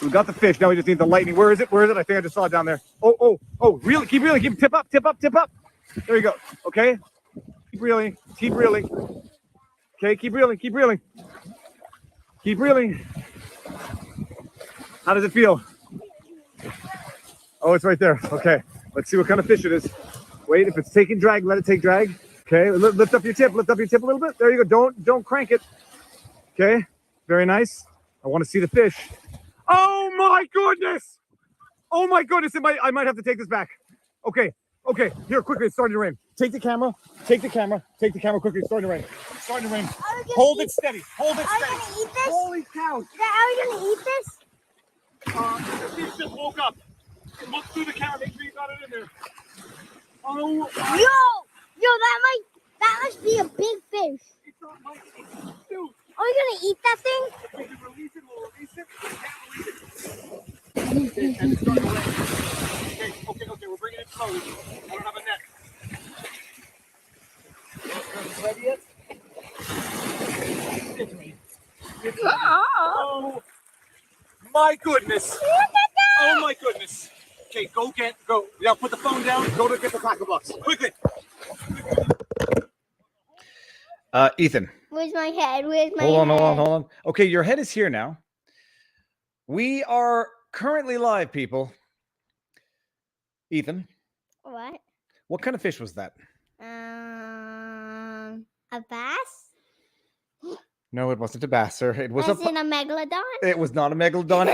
So we got the fish. Now we just need the lightning. Where is it? Where is it? I think I just saw it down there. Oh, really? Keep reeling. Keep tip up. There you go. Okay. Keep reeling. Okay, keep reeling. How does it feel? Oh, it's right there. Okay. Let's see what kind of fish it is. Wait, if it's taking drag, let it take drag. Okay, lift up your tip a little bit. There you go. Don't crank it. Okay, very nice. I want to see the fish. Oh my goodness! I might have to take this back. Okay, here, quickly, it's starting to rain. Take the camera quickly, it's starting to rain. Hold it steady. Are we gonna eat this? Holy cow! Are we gonna eat this? The fish just woke up. Look through the camera, make sure you got it in there. Oh, Yo, that must be a big fish. it's not my dude. Are we gonna eat that thing? If we can release it, we'll release it. We can't release it. And it's starting to rain. Okay, we're bringing it slowly. I don't have a net. Ready yet? It's ready. Oh my goodness. Oh my goodness. Okay, go. Now put the phone down. Go to get the tackle box. Quickly. Ethan. Where's my head? Hold on. Okay, your head is here now. We are currently live, people. Ethan. What? What kind of fish was that? A bass? No, it wasn't a bass, sir. It was a megalodon? It was not a megalodon.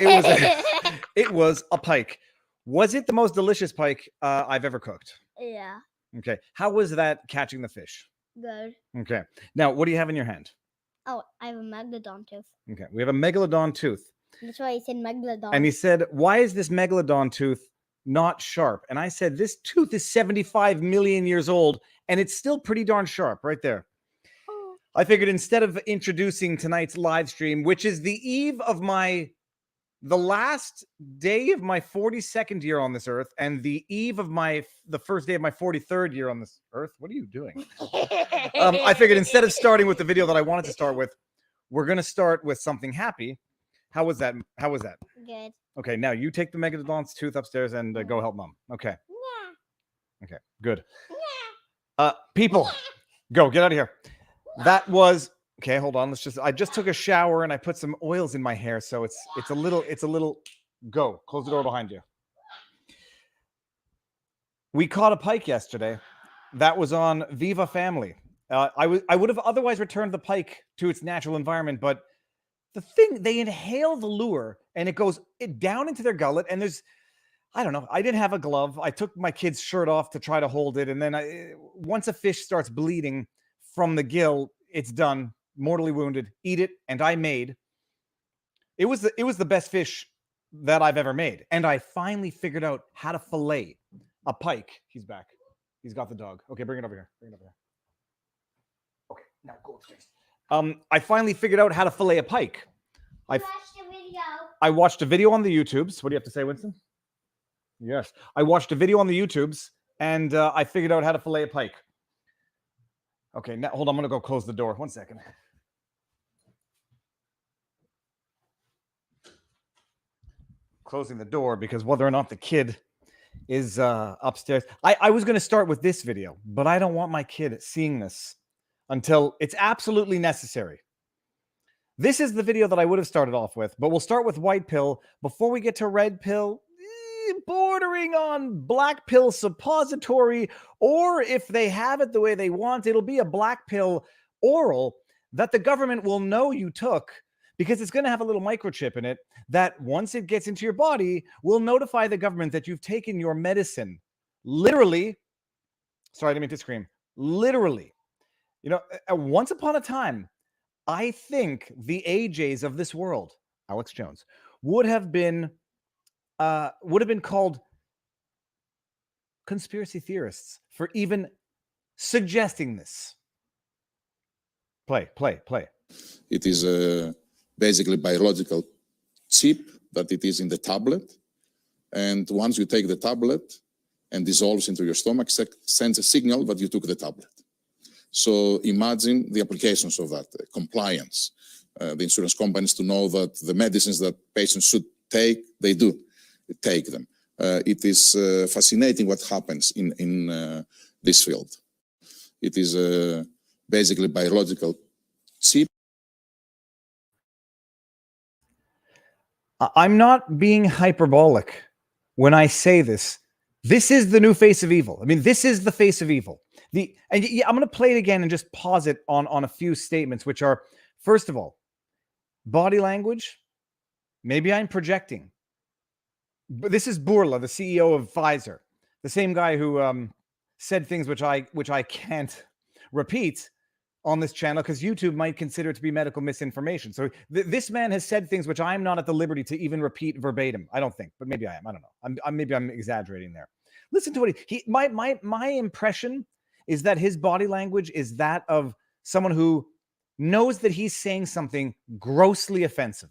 It was a pike. Was it the most delicious pike I've ever cooked? Yeah. Okay. How was that catching the fish? Good. Okay. Now, what do you have in your hand? Oh, I have a megalodon tooth. Okay. We have a megalodon tooth. That's why he said megalodon. And he said, why is this megalodon tooth not sharp? And I said, this tooth is 75 million years old, and it's still pretty darn sharp right there. Oh. I figured instead of introducing tonight's live stream, which is the eve of the last day of my 42nd year on this earth and the eve of the first day of my 43rd year on this earth. What are you doing? I figured instead of starting with the video that I wanted to start with, we're going to start with something happy. How was that? Good. Okay, now you take the megalodon's tooth upstairs and go help mom. Okay. Yeah. Okay, good. People, go, get out of here. That was... Okay, hold on. I just took a shower and I put some oils in my hair, so it's a little. Go, close the door behind you. We caught a pike yesterday. That was on Viva Family. I would have otherwise returned the pike to its natural environment, but the thing, they inhale the lure and it goes down into their gullet, and I don't know. I didn't have a glove. I took my kid's shirt off to try to hold it, and then once a fish starts bleeding from the gill, it's done. Mortally wounded. Eat it. And I made. It was the best fish that I've ever made, and I finally figured out how to fillet a pike. He's back. He's got the dog. Okay, bring it over here. Okay, now go upstairs. I finally figured out how to fillet a pike. I watched a video on the YouTubes. What do you have to say, Winston? Yes, I watched a video on the YouTubes, and I figured out how to fillet a pike. Okay, now hold on. I'm gonna go close the door. 1 second. Closing the door because whether or not the kid is upstairs. I was going to start with this video, but I don't want my kid seeing this until it's absolutely necessary. This is the video that I would have started off with, but we'll start with white pill before we get to red pill, bordering on black pill suppository, or if they have it the way they want, it'll be a black pill oral that the government will know you took, because it's going to have a little microchip in it that once it gets into your body will notify the government that you've taken your medicine. Literally. Sorry, I didn't mean to scream. Literally. You know, once upon a time, I think the AJs of this world, Alex Jones, would have been called conspiracy theorists for even suggesting this. Play. It is basically biological chip that it is in the tablet. And once you take the tablet and dissolves into your stomach, sends a signal that you took the tablet. So imagine the applications of that, compliance. The insurance companies to know that the medicines that patients should take, they do take them. It is fascinating what happens in this field. It is basically biological chip. I'm not being hyperbolic when I say this. This is the new face of evil. I mean, this is the face of evil. I'm going to play it again and just pause it on a few statements, which are, first of all, body language. Maybe I'm projecting. But this is Bourla, the CEO of Pfizer, the same guy who said things which I can't repeat on this channel because YouTube might consider it to be medical misinformation. So this man has said things which I'm not at the liberty to even repeat verbatim. I don't think, but maybe I am. I don't know. Maybe I'm exaggerating there. Listen to what my impression is that his body language is that of someone who knows that he's saying something grossly offensive,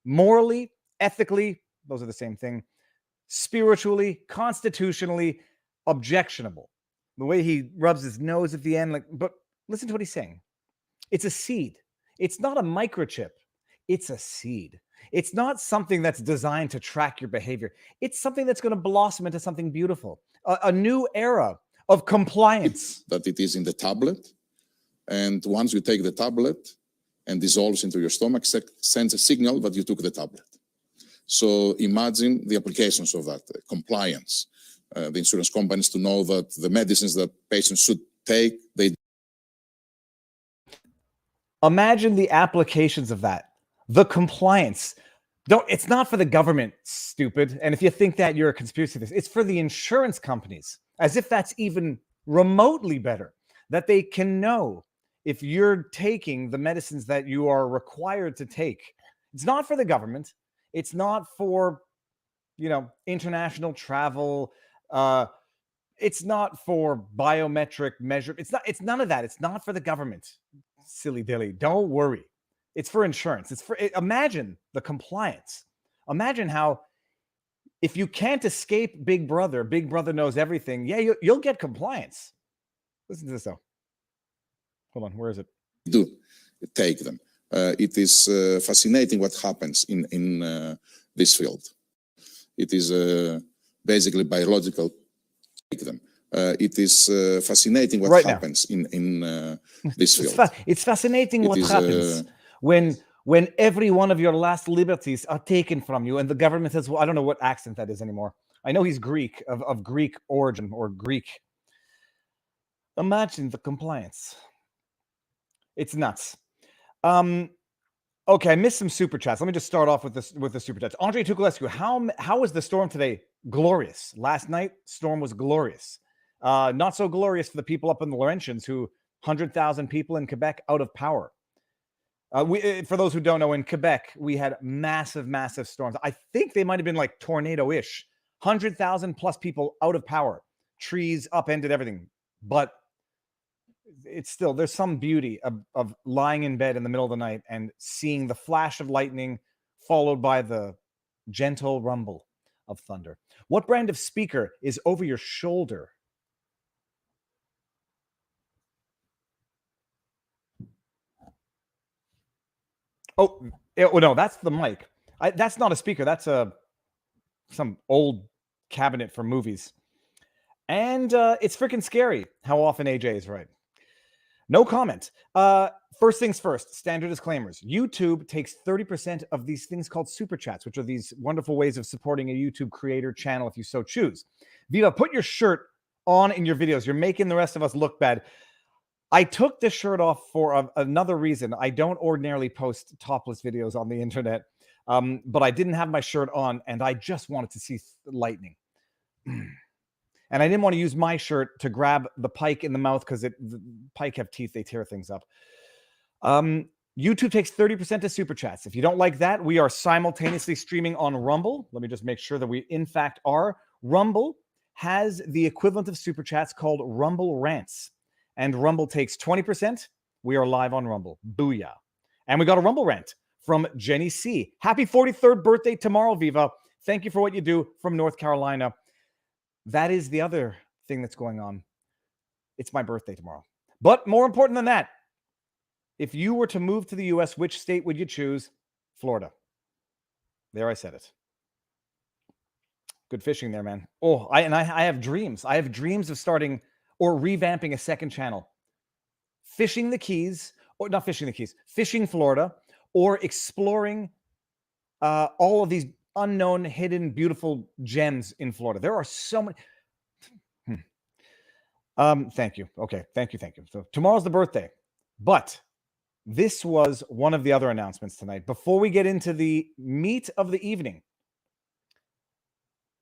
morally, ethically, those are the same thing, spiritually, constitutionally objectionable. The way he rubs his nose at the end, but listen to what he's saying. It's a seed. It's not a microchip. It's a seed. It's not something that's designed to track your behavior. It's something that's going to blossom into something beautiful, a new era of compliance. That it is in the tablet. And once you take the tablet and dissolves into your stomach, sends a signal that you took the tablet. So imagine the applications of that, compliance. The insurance companies to know that the medicines that patients should take, they imagine the applications of that, the compliance. It's not for the government, stupid. And if you think that, you're a conspiracy theorist. It's for the insurance companies, as if that's even remotely better, that they can know if you're taking the medicines that you are required to take. It's not for the government. It's not for, international travel. It's not for biometric measure. It's none of that. It's not for the government. Silly dilly. Don't worry. It's for insurance. Imagine the compliance. Imagine how, if you can't escape Big Brother knows everything. Yeah, you'll get compliance. Listen to this though. Hold on. Where is it? Do take them. It is fascinating what happens in this field. It is basically biological. Take them. It is fascinating what happens in this field. It's fascinating what happens when every one of your last liberties are taken from you, and the government says, "Well, I don't know what accent that is anymore. I know he's Greek, of Greek origin or Greek." Imagine the compliance. It's nuts. Okay, I missed some super chats. Let me just start off with the super chats. Andre Tukulescu, how was the storm today? Glorious. Last night, storm was glorious. Not so glorious for the people up in the Laurentians, who 100,000 people in Quebec out of power. For those who don't know, in Quebec, we had massive, massive storms. I think they might have been like tornado-ish. 100,000 plus people out of power. Trees upended, everything. But it's still, there's some beauty of lying in bed in the middle of the night and seeing the flash of lightning followed by the gentle rumble of thunder. What brand of speaker is over your shoulder? Oh no, that's the mic. That's not a speaker. That's some old cabinet for movies. And it's freaking scary how often AJ is right. No comment. First things first, standard disclaimers. YouTube takes 30% of these things called super chats, which are these wonderful ways of supporting a YouTube creator channel if you so choose. Viva, put your shirt on in your videos. You're making the rest of us look bad. I took this shirt off for another reason. I don't ordinarily post topless videos on the internet, but I didn't have my shirt on, and I just wanted to see lightning. And I didn't want to use my shirt to grab the pike in the mouth because the pike have teeth. They tear things up. YouTube takes 30% of super chats. If you don't like that, we are simultaneously streaming on Rumble. Let me just make sure that we, in fact, are. Rumble has the equivalent of super chats called Rumble Rants. And Rumble takes 20%. We are live on Rumble. Booyah. And we got a Rumble rant from Jenny C. Happy 43rd birthday tomorrow, Viva. Thank you for what you do from North Carolina. That is the other thing that's going on. It's my birthday tomorrow. But more important than that, if you were to move to the U.S., which state would you choose? Florida. There, I said it. Good fishing there, man. Oh, I have dreams. I have dreams of starting or revamping a second channel. Fishing the Keys, or not fishing the Keys, fishing Florida, or exploring all of these unknown, hidden, beautiful gems in Florida. There are so many. Thank you. Okay, thank you. So tomorrow's the birthday, but this was one of the other announcements tonight. Before we get into the meat of the evening,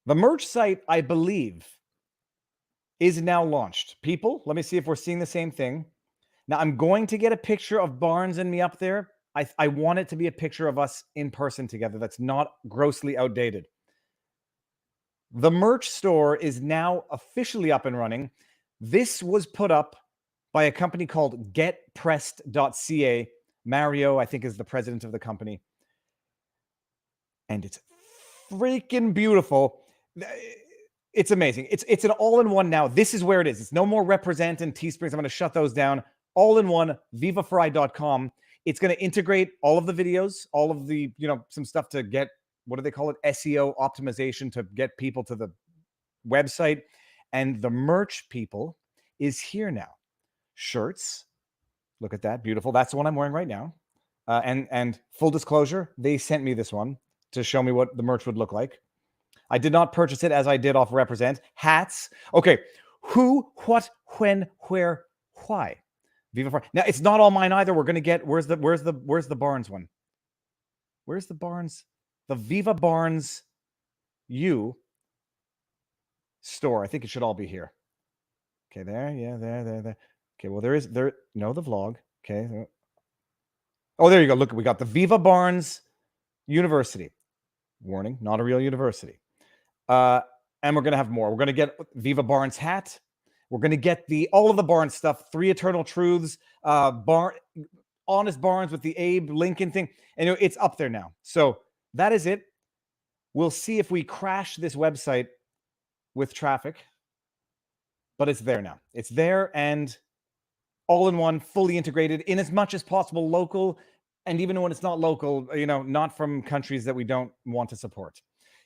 the merch site, I believe, is now launched. People, let me see if we're seeing the same thing. Now, I'm going to get a picture of Barnes and me up there. I want it to be a picture of us in person together that's not grossly outdated. The merch store is now officially up and running. This was put up by a company called getpressed.ca. Mario, I think, is the president of the company. And it's freaking beautiful. It's amazing. It's an all-in-one now. This is where it is. It's no more Represent and Teesprings. I'm going to shut those down. All-in-one, vivafry.com. It's going to integrate all of the videos, all of the, some stuff to get, what do they call it? SEO optimization to get people to the website. And the merch, people, is here now. Shirts. Look at that. Beautiful. That's the one I'm wearing right now. And full disclosure, they sent me this one to show me what the merch would look like. I did not purchase it as I did off Represent. Hats. Okay. Who, what, when, where, why? Viva Fry. Now it's not all mine either. We're gonna get where's the Barnes one? Where's the Barnes? The Viva Barnes U store. I think it should all be here. Okay, there. Yeah, there. Okay, well, the vlog. Okay. Oh, there you go. Look, we got the Viva Barnes University. Warning, not a real university. And we're going to have more. We're going to get Viva Barnes hat. We're going to get all of the Barnes stuff, 3 Eternal Truths, Honest Barnes with the Abe Lincoln thing. And it's up there now. So that is it. We'll see if we crash this website with traffic. But it's there now. It's there and all in one, fully integrated, in as much as possible local. And even when it's not local, not from countries that we don't want to support.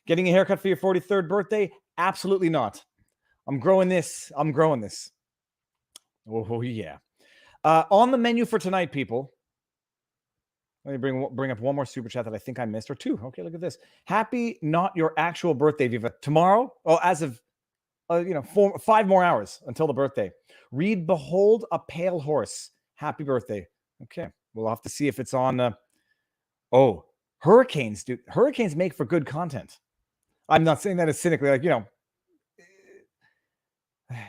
Getting a haircut for your 43rd birthday? Absolutely not. I'm growing this. Oh, yeah. On the menu for tonight, people. Let me bring up one more super chat that I think I missed, or 2. Okay, look at this. Happy not your actual birthday, Viva. Tomorrow, as of 5 more hours until the birthday. Read Behold a Pale Horse. Happy birthday. Okay. We'll have to see if it's on. Hurricanes, dude. Hurricanes make for good content. I'm not saying that as cynically,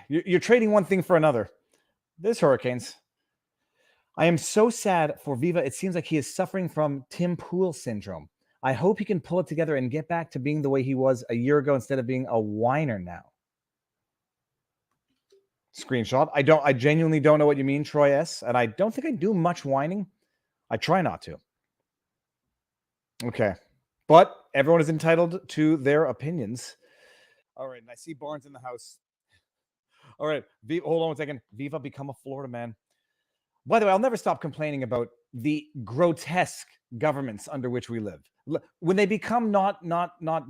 you're trading one thing for another. There's hurricanes. I am so sad for Viva. It seems like he is suffering from Tim Pool syndrome. I hope he can pull it together and get back to being the way he was a year ago instead of being a whiner now. Screenshot. I genuinely don't know what you mean, Troy S. And I don't think I do much whining. I try not to. Okay. But everyone is entitled to their opinions. All right. And I see Barnes in the house. All right. Hold on 1 second. Viva, become a Florida man. By the way, I'll never stop complaining about the grotesque governments under which we live. When they become not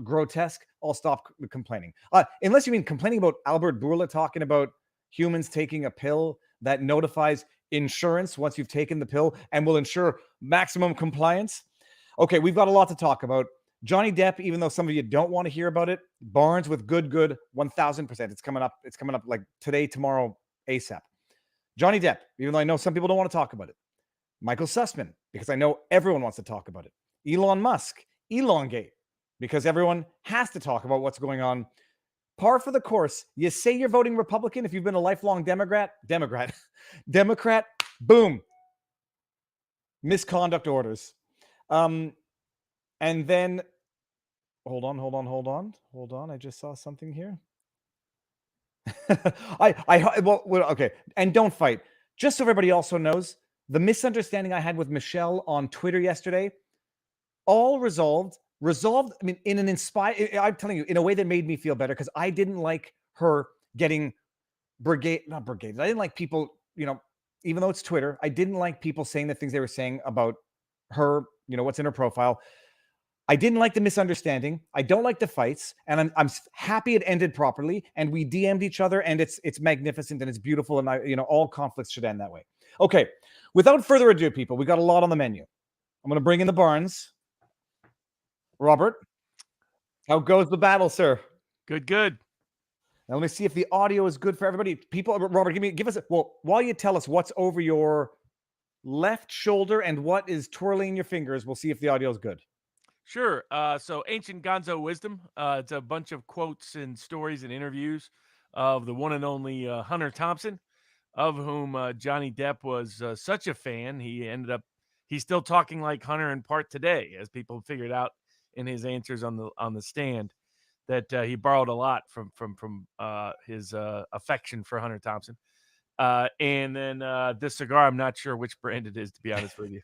grotesque, I'll stop complaining. Unless you mean complaining about Albert Bourla talking about humans taking a pill that notifies insurance once you've taken the pill and will ensure maximum compliance. Okay, we've got a lot to talk about. Johnny Depp, even though some of you don't want to hear about it, Barnes with good 1,000%. It's coming up like today, tomorrow, ASAP. Johnny Depp, even though I know some people don't want to talk about it. Michael Sussman, because I know everyone wants to talk about it. Elon Musk, Elongate, because everyone has to talk about what's going on. Par for the course. You say you're voting Republican if you've been a lifelong Democrat, boom. Misconduct orders. And then, hold on. I just saw something here. Okay. And don't fight. Just so everybody also knows, the misunderstanding I had with Michelle on Twitter yesterday, all resolved. I mean, in an I'm telling you, in a way that made me feel better, because I didn't like her getting not brigaded. I didn't like people, even though it's Twitter, I didn't like people saying the things they were saying about her, what's in her profile. I didn't like the misunderstanding. I don't like the fights, and I'm happy it ended properly. And we DM'd each other, and it's magnificent and it's beautiful. And all conflicts should end that way. Okay, without further ado, people, we got a lot on the menu. I'm going to bring in the Barnes. Robert, how goes the battle, sir? Good. Now let me see if the audio is good for everybody. People, Robert, give us while you tell us what's over your left shoulder and what is twirling in your fingers, we'll see if the audio is good. Sure. So ancient Gonzo wisdom. It's a bunch of quotes and stories and interviews of the one and only Hunter Thompson, of whom Johnny Depp was such a fan. He's still talking like Hunter in part today, as people figured out in his answers on the stand, that he borrowed a lot from his affection for Hunter Thompson. And then this cigar, I'm not sure which brand it is, to be honest with you.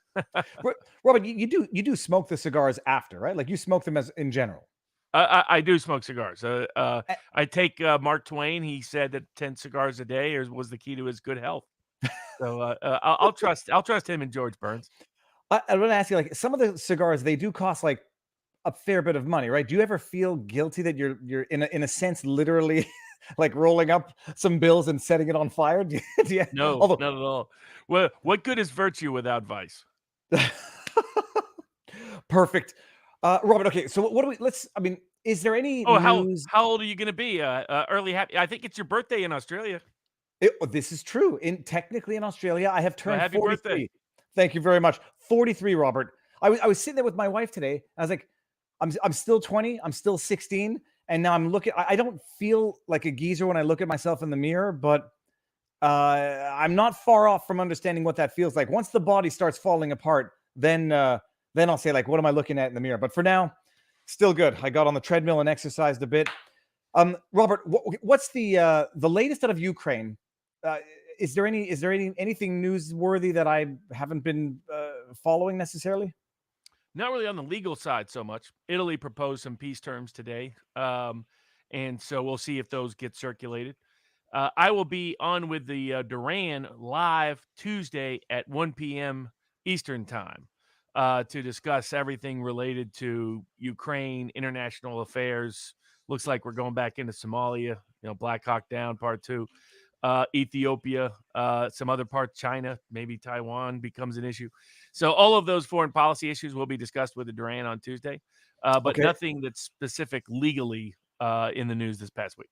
Robert, you do smoke the cigars after, right? Like you smoke them as in general. I do smoke cigars. I take Mark Twain. He said that 10 cigars a day was the key to his good health. So I'll trust him and George Burns. I want to ask you, like, some of the cigars, they do cost like a fair bit of money, right? Do you ever feel guilty that you're in a sense literally like rolling up some bills and setting it on fire? No, not at all. Well, what good is virtue without vice? Perfect. Robert, okay, so what do we is there any news? How old are you going to be? Early happy. I think it's your birthday in Australia. This is true. Technically in Australia, I have turned happy 43. birthday. Thank you very much. 43, Robert. I was sitting there with my wife today. I was like, I'm still 20. I'm still 16. And now I'm looking. I don't feel like a geezer when I look at myself in the mirror, but I'm not far off from understanding what that feels like. Once the body starts falling apart, then I'll say, like, what am I looking at in the mirror? But for now, still good. I got on the treadmill and exercised a bit. Robert, what's the latest out of Ukraine? Is there anything newsworthy that I haven't been following necessarily? Not really on the legal side so much. Italy proposed some peace terms today, and so we'll see if those get circulated. I will be on with the Duran live Tuesday at 1 p.m. Eastern time to discuss everything related to Ukraine, international affairs. Looks like we're going back into Somalia, Black Hawk Down Part 2. Ethiopia, some other parts, China, maybe Taiwan becomes an issue. So all of those foreign policy issues will be discussed with the Duran on Tuesday, but nothing that's specific legally in the news this past week.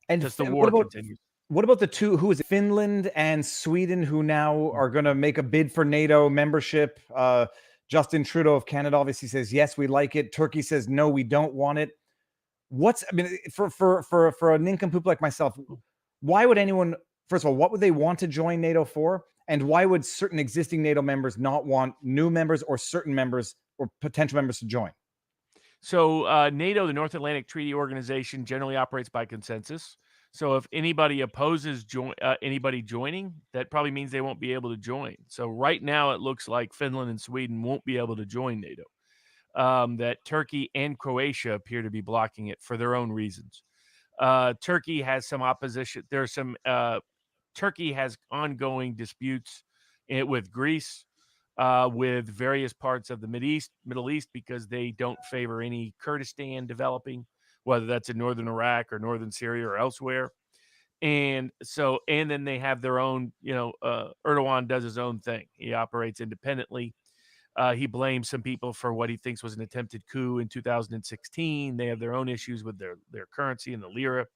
And just the war continues. What about the two, who is it, Finland and Sweden, who now are going to make a bid for NATO membership? Justin Trudeau of Canada obviously says, yes, we like it. Turkey says, no, we don't want it. For a nincompoop like myself, why would anyone, first of all, what would they want to join NATO for? And why would certain existing NATO members not want new members or certain members or potential members to join? So NATO, the North Atlantic Treaty Organization, generally operates by consensus. So if anybody opposes anybody joining, that probably means they won't be able to join. So right now it looks like Finland and Sweden won't be able to join NATO. That Turkey and Croatia appear to be blocking it for their own reasons. Turkey has some opposition. There's some Turkey has ongoing disputes with Greece, with various parts of the Middle East, because they don't favor any Kurdistan developing, whether that's in northern Iraq or northern Syria or elsewhere. And then they have their own, Erdogan does his own thing. He operates independently. He blames some people for what he thinks was an attempted coup in 2016. They have their own issues with their currency and the lira.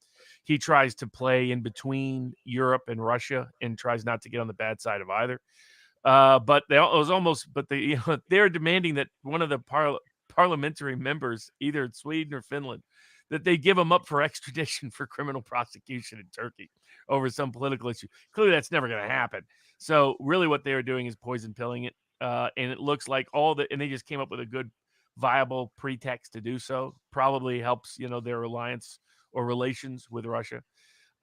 He tries to play in between Europe and Russia and tries not to get on the bad side of either. But they're demanding that one of the parliamentary members, either in Sweden or Finland, that they give them up for extradition for criminal prosecution in Turkey over some political issue. Clearly, that's never going to happen. So really what they are doing is poison pilling it. And it looks like and they just came up with a good, viable pretext to do so. Probably helps, their alliance or relations with Russia.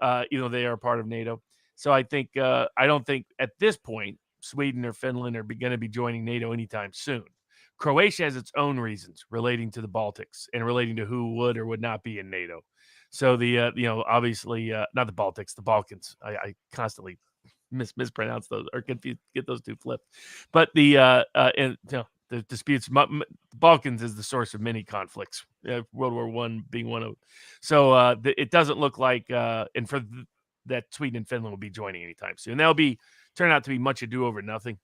They are part of NATO. So I think, I don't think at this point, Sweden or Finland are going to be joining NATO anytime soon. Croatia has its own reasons relating to the Baltics and relating to who would or would not be in NATO. So obviously, not the Baltics, the Balkans. I constantly mispronounce those or get those two flipped. But the disputes, Balkans is the source of many conflicts. World War I being one of them. So it doesn't look like, and for that Sweden and Finland will be joining anytime soon. That'll turn out to be much ado over nothing,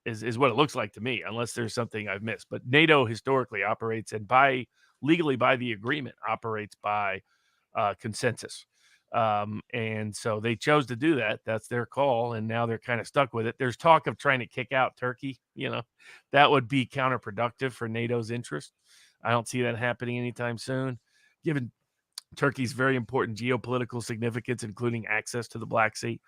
is what it looks like to me, unless there's something I've missed. But NATO historically operates, and legally by the agreement, operates by consensus. And so they chose to do that. That's their call, and now they're kind of stuck with it. There's talk of trying to kick out Turkey. That would be counterproductive for NATO's interest. I don't see that happening anytime soon, given Turkey's very important geopolitical significance, including access to the Black Sea.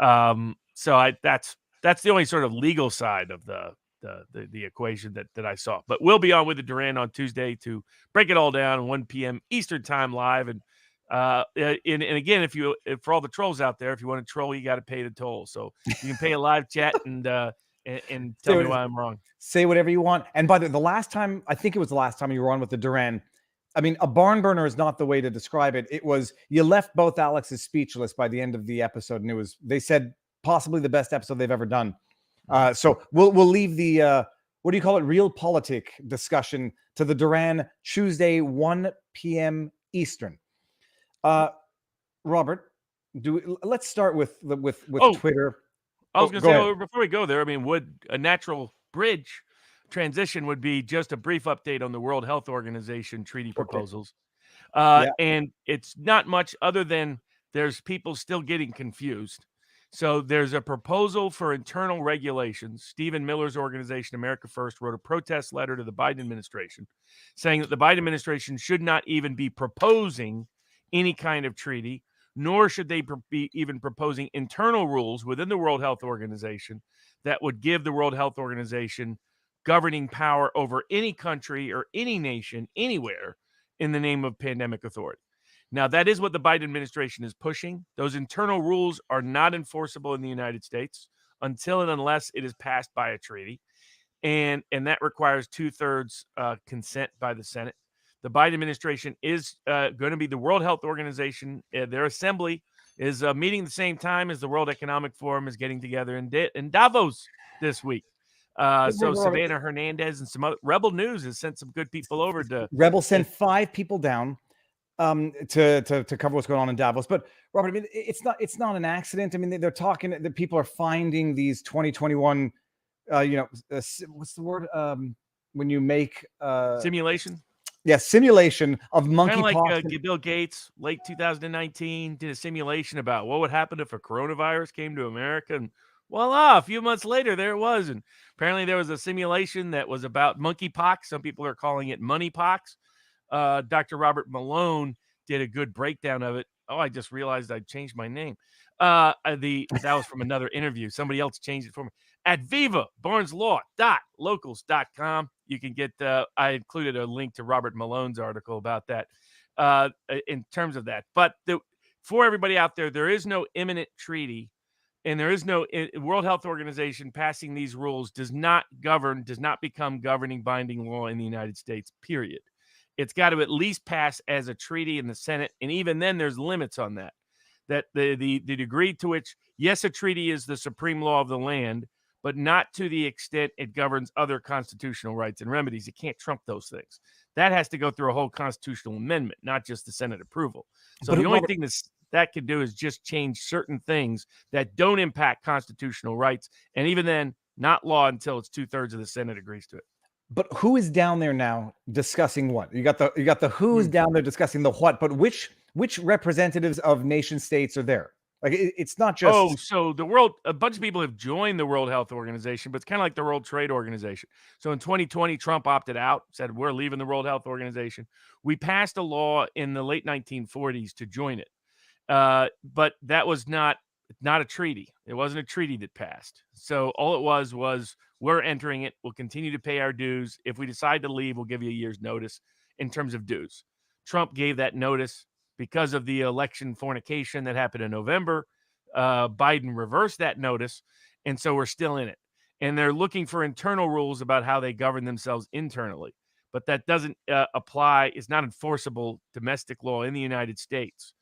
So that's the only sort of legal side of the equation that I saw. But we'll be on with the Duran on Tuesday to break it all down, 1 p.m. Eastern time live. And again, for all the trolls out there, if you want to troll, you got to pay the toll. So you can pay a live chat and tell me why I'm wrong. Say whatever you want. And by the last time, I think it was the last time you were on with the Duran, I mean, a barn burner is not the way to describe it. It was, you left both Alexes speechless by the end of the episode, and they said possibly the best episode they've ever done. So we'll leave the what do you call it, realpolitik discussion to the Duran Tuesday, 1 p.m. Eastern. Robert, let's start with Twitter. I was going to say, before we go there, I mean, would a natural bridge transition would be just a brief update on the World Health Organization treaty proposals. And it's not much other than there's people still getting confused. So there's a proposal for internal regulations. Stephen Miller's organization, America First, wrote a protest letter to the Biden administration saying that the Biden administration should not even be proposing any kind of treaty, nor should they be even proposing internal rules within the World Health Organization that would give the World Health Organization governing power over any country or any nation anywhere in the name of pandemic authority. Now, that is what the Biden administration is pushing. Those internal rules are not enforceable in the United States until and unless it is passed by a treaty. And that requires 2/3 consent by the Senate. The Biden administration is going to be the World Health Organization. Their assembly is meeting the same time as the World Economic Forum is getting together in Davos this week. So Savannah Hernandez and some other Rebel News has sent some good people over to Rebel sent 5 people down to cover what's going on in Davos. But Robert, I mean, it's not an accident. I mean, they're talking that people are finding these 2021 what's the word when you make simulation. Yeah, simulation of monkeypox. Kind of like Bill Gates, late 2019, did a simulation about what would happen if a coronavirus came to America, and voila, a few months later, there it was. And apparently there was a simulation that was about monkeypox. Some people are calling it moneypox. Dr. Robert Malone did a good breakdown of it. Oh, I just realized I changed my name. That was from another interview. Somebody else changed it for me. At Viva, barneslaw.locals.com. You can get, I included a link to Robert Malone's article about that in terms of that. But for everybody out there, there is no imminent treaty, and there is no World Health Organization passing these rules does not become governing binding law in the United States, period. It's got to at least pass as a treaty in the Senate. And even then there's limits on that the degree to which, yes, a treaty is the supreme law of the land, but not to the extent it governs other constitutional rights and remedies. It can't trump those things. That has to go through a whole constitutional amendment, not just the Senate approval. So the only thing that can do is just change certain things that don't impact constitutional rights. And even then, not law until it's 2/3 of the Senate agrees to it. But who is down there now discussing what? You got the who's down there discussing the what, but which representatives of nation states are there? Like it's not just so a bunch of people have joined the World Health Organization, but it's kind of like the World Trade Organization. So in 2020, Trump opted out, said we're leaving the World Health Organization. We passed a law in the late 1940s to join it. But that was not a treaty. It wasn't a treaty that passed. So all it was we're entering it. We'll continue to pay our dues. If we decide to leave, we'll give you a year's notice in terms of dues. Trump gave that notice because of the election fornication that happened in November. Biden reversed that notice, and so we're still in it. And they're looking for internal rules about how they govern themselves internally. But that doesn't apply. It's not enforceable domestic law in the United States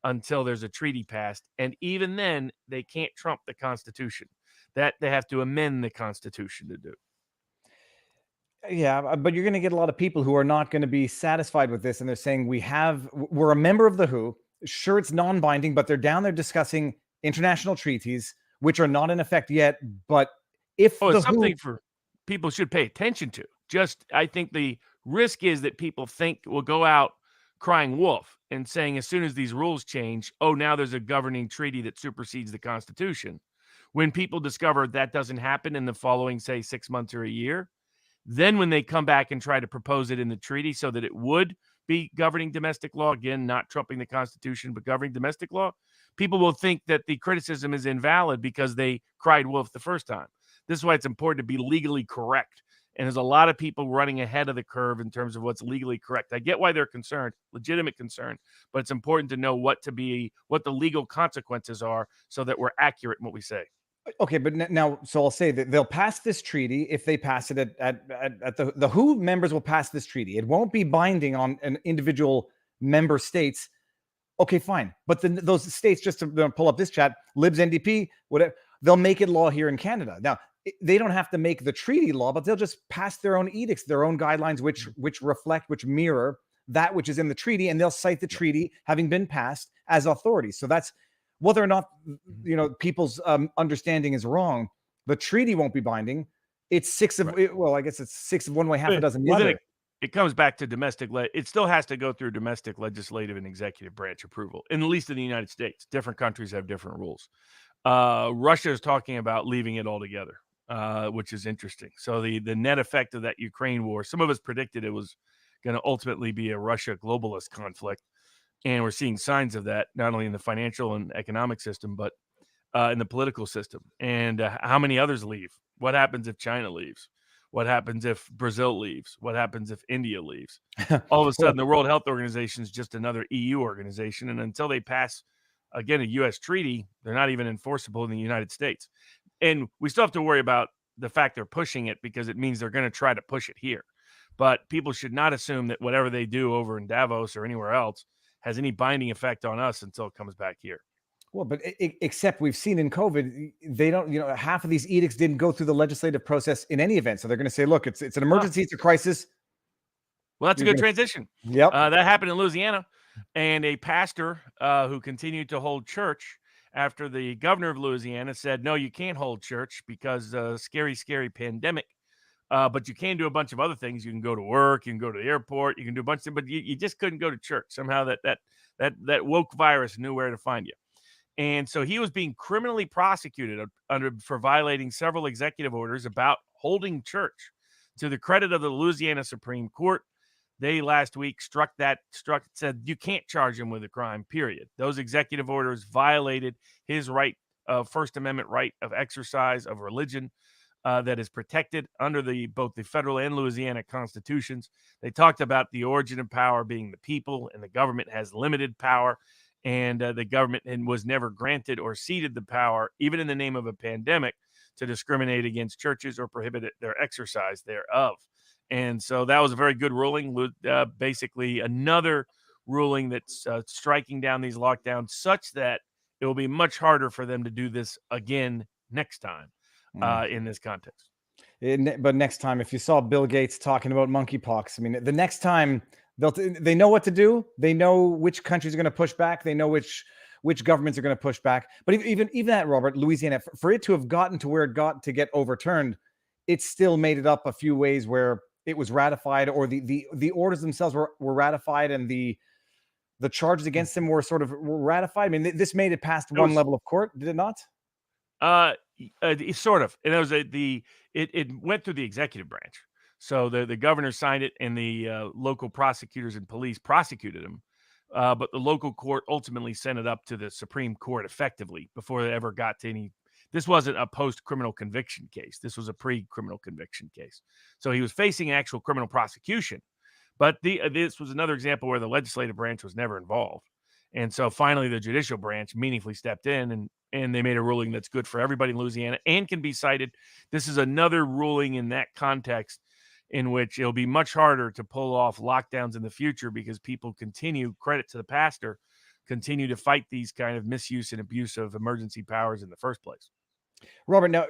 until there's a treaty passed. And even then, they can't trump the Constitution. That they have to amend the Constitution to do. Yeah, but you're going to get a lot of people who are not going to be satisfied with this, and they're saying we're a member of the WHO. Sure, it's non-binding, but they're down there discussing international treaties which are not in effect yet. But if Oh, the it's WHO, something for people should pay attention to. Just, I think the risk is that people think will go out crying wolf and saying as soon as these rules change, oh, now there's a governing treaty that supersedes the Constitution. When people discover that doesn't happen in the following, say, 6 months or a year, then when they come back and try to propose it in the treaty so that it would be governing domestic law, again, not trumping the Constitution, but governing domestic law, people will think that the criticism is invalid because they cried wolf the first time. This is why it's important to be legally correct. And there's a lot of people running ahead of the curve in terms of what's legally correct. I get why they're concerned, legitimate concern, but it's important to know what the legal consequences are so that we're accurate in what we say. okay, but now, so I'll say that they'll pass this treaty if they pass it at the WHO members will pass this treaty. It won't be binding on an individual member states. Okay, fine. But then those states, just to pull up this chat, Libs, NDP, whatever, they'll make it law here in Canada. Now, they don't have to make the treaty law, but they'll just pass their own edicts, their own guidelines, which reflect, which mirror that which is in the treaty, and they'll cite the treaty having been passed as authority. So that's whether or not people's understanding is wrong. The treaty won't be binding. It's six of well, I guess it's six of one way, half a dozen the other. It comes back to domestic. It still has to go through domestic, legislative, and executive branch approval. And at least in the United States, different countries have different rules. Russia is talking about leaving it altogether, which is interesting. So the net effect of that Ukraine war, some of us predicted it was going to ultimately be a Russia globalist conflict. And we're seeing signs of that, not only in the financial and economic system, but in the political system. And how many others leave? What happens if China leaves? What happens if Brazil leaves? What happens if India leaves? All of a sudden, the World Health Organization is just another EU organization. And until they pass, again, a U.S. treaty, they're not even enforceable in the United States. And we still have to worry about the fact they're pushing it because it means they're going to try to push it here. But people should not assume that whatever they do over in Davos or anywhere else has any binding effect on us until it comes back here. Well, but except we've seen in COVID, they don't, half of these edicts didn't go through the legislative process in any event. So they're going to say, look, it's an emergency, it's a crisis. Well, that's a good transition. Yep. That happened in Louisiana. And a pastor who continued to hold church after the governor of Louisiana said, no, you can't hold church because scary, scary pandemic. But you can do a bunch of other things. You can go to work, you can go to the airport, you can do a bunch of things, but you just couldn't go to church. Somehow that woke virus knew where to find you. And so he was being criminally prosecuted for violating several executive orders about holding church. To the credit of the Louisiana Supreme Court, they last week said you can't charge him with a crime, period. Those executive orders violated his right, First Amendment right of exercise of religion that is protected under both the federal and Louisiana constitutions. They talked about the origin of power being the people, and the government has limited power. And the government was never granted or ceded the power, even in the name of a pandemic, to discriminate against churches or prohibit their exercise thereof. And so that was a very good ruling, basically another ruling that's striking down these lockdowns such that it will be much harder for them to do this again next time in this context. But next time, if you saw Bill Gates talking about monkeypox, I mean, the next time they know what to do. They know which countries are going to push back. They know which governments are going to push back. But even that, Robert, Louisiana, for it to have gotten to where it got to get overturned, it still made it up a few ways where it was ratified, or the orders themselves were ratified, and the charges against them were ratified. I mean, this made it past one level of court, did it not? Sort of. And it went through the executive branch. So the governor signed it, and the local prosecutors and police prosecuted him. But the local court ultimately sent it up to the Supreme Court effectively before it ever got to any. This wasn't a post-criminal conviction case. This was a pre-criminal conviction case. So he was facing actual criminal prosecution. But this was another example where the legislative branch was never involved. And so finally the judicial branch meaningfully stepped in, and they made a ruling that's good for everybody in Louisiana and can be cited. This is another ruling in that context in which it'll be much harder to pull off lockdowns in the future because people continue, credit to the pastor, continue to fight these kind of misuse and abuse of emergency powers in the first place. Robert, now,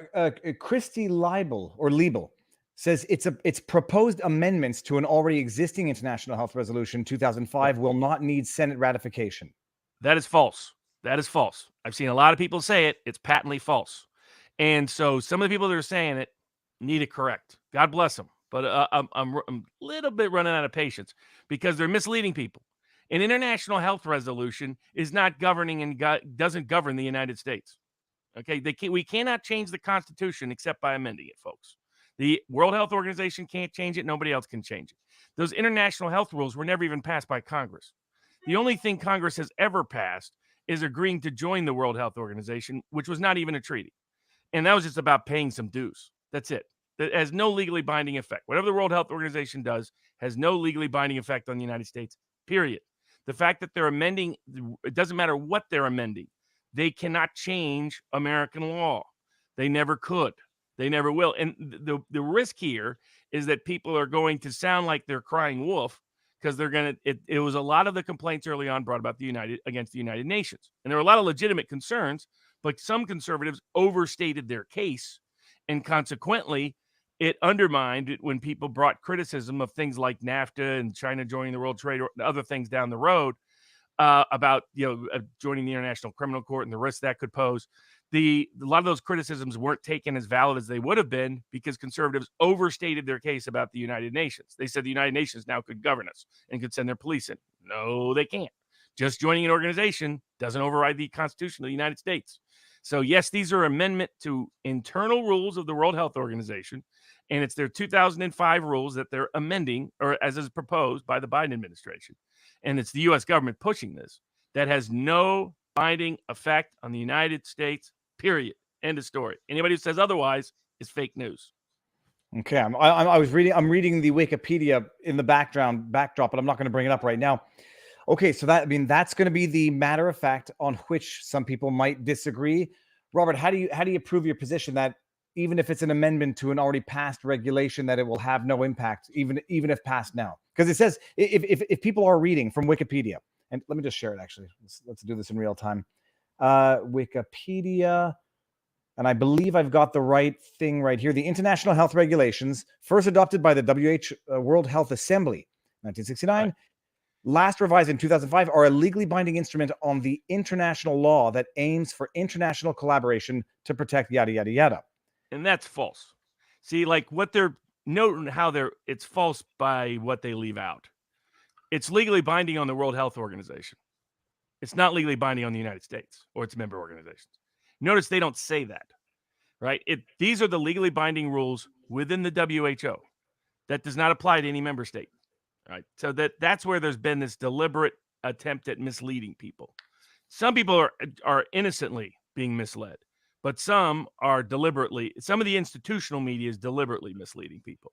Christy Liebel says it's proposed amendments to an already existing international health resolution 2005 will not need Senate ratification. That is false. That is false. I've seen a lot of people say it. It's patently false. And so some of the people that are saying it need to correct. God bless them. But I'm a little bit running out of patience because they're misleading people. An international health resolution is not governing and doesn't govern the United States. Okay, we cannot change the Constitution except by amending it, folks. The World Health Organization can't change it. Nobody else can change it. Those international health rules were never even passed by Congress. The only thing Congress has ever passed is agreeing to join the World Health Organization, which was not even a treaty. And that was just about paying some dues. That's it. That has no legally binding effect. Whatever the World Health Organization does has no legally binding effect on the United States, period. The fact that they're amending, it doesn't matter what they're amending. They cannot change American law. They never could. They never will. And the risk here is that people are going to sound like they're crying wolf because they're going to, it was a lot of the complaints early on brought about against the United Nations. And there were a lot of legitimate concerns, but some conservatives overstated their case. And consequently, it undermined it when people brought criticism of things like NAFTA and China joining the World Trade or other things down the road about joining the International Criminal Court and the risks that could pose. A lot of those criticisms weren't taken as valid as they would have been because conservatives overstated their case about the United Nations. They said the United Nations now could govern us and could send their police in. No, they can't. Just joining an organization doesn't override the Constitution of the United States. So yes, these are amendment to internal rules of the World Health Organization, and it's their 2005 rules that they're amending, or as is proposed by the Biden administration. And it's the U.S. government pushing this. That has no binding effect on the United States, period. End of story. Anybody who says otherwise is fake news. Okay, I'm reading the Wikipedia in the backdrop, but I'm not going to bring it up right now. Okay, so that's going to be the matter of fact on which some people might disagree. Robert, how do you prove your position that even if it's an amendment to an already passed regulation, that it will have no impact, even if passed now? Because it says if people are reading from Wikipedia, and let me just share it actually. Let's do this in real time. Wikipedia, and I believe I've got the right thing right here. The International Health Regulations, first adopted by the World Health Assembly, 1969. Right. Last revised in 2005, are a legally binding instrument on the international law that aims for international collaboration to protect yada, yada, yada. And that's false. See, like what they're noting how it's false by what they leave out. It's legally binding on the World Health Organization. It's not legally binding on the United States or its member organizations. Notice they don't say that, right? These are the legally binding rules within the WHO. That does not apply to any member state. Right. So that's where there's been this deliberate attempt at misleading people. Some people are innocently being misled, but some of the institutional media is deliberately misleading people.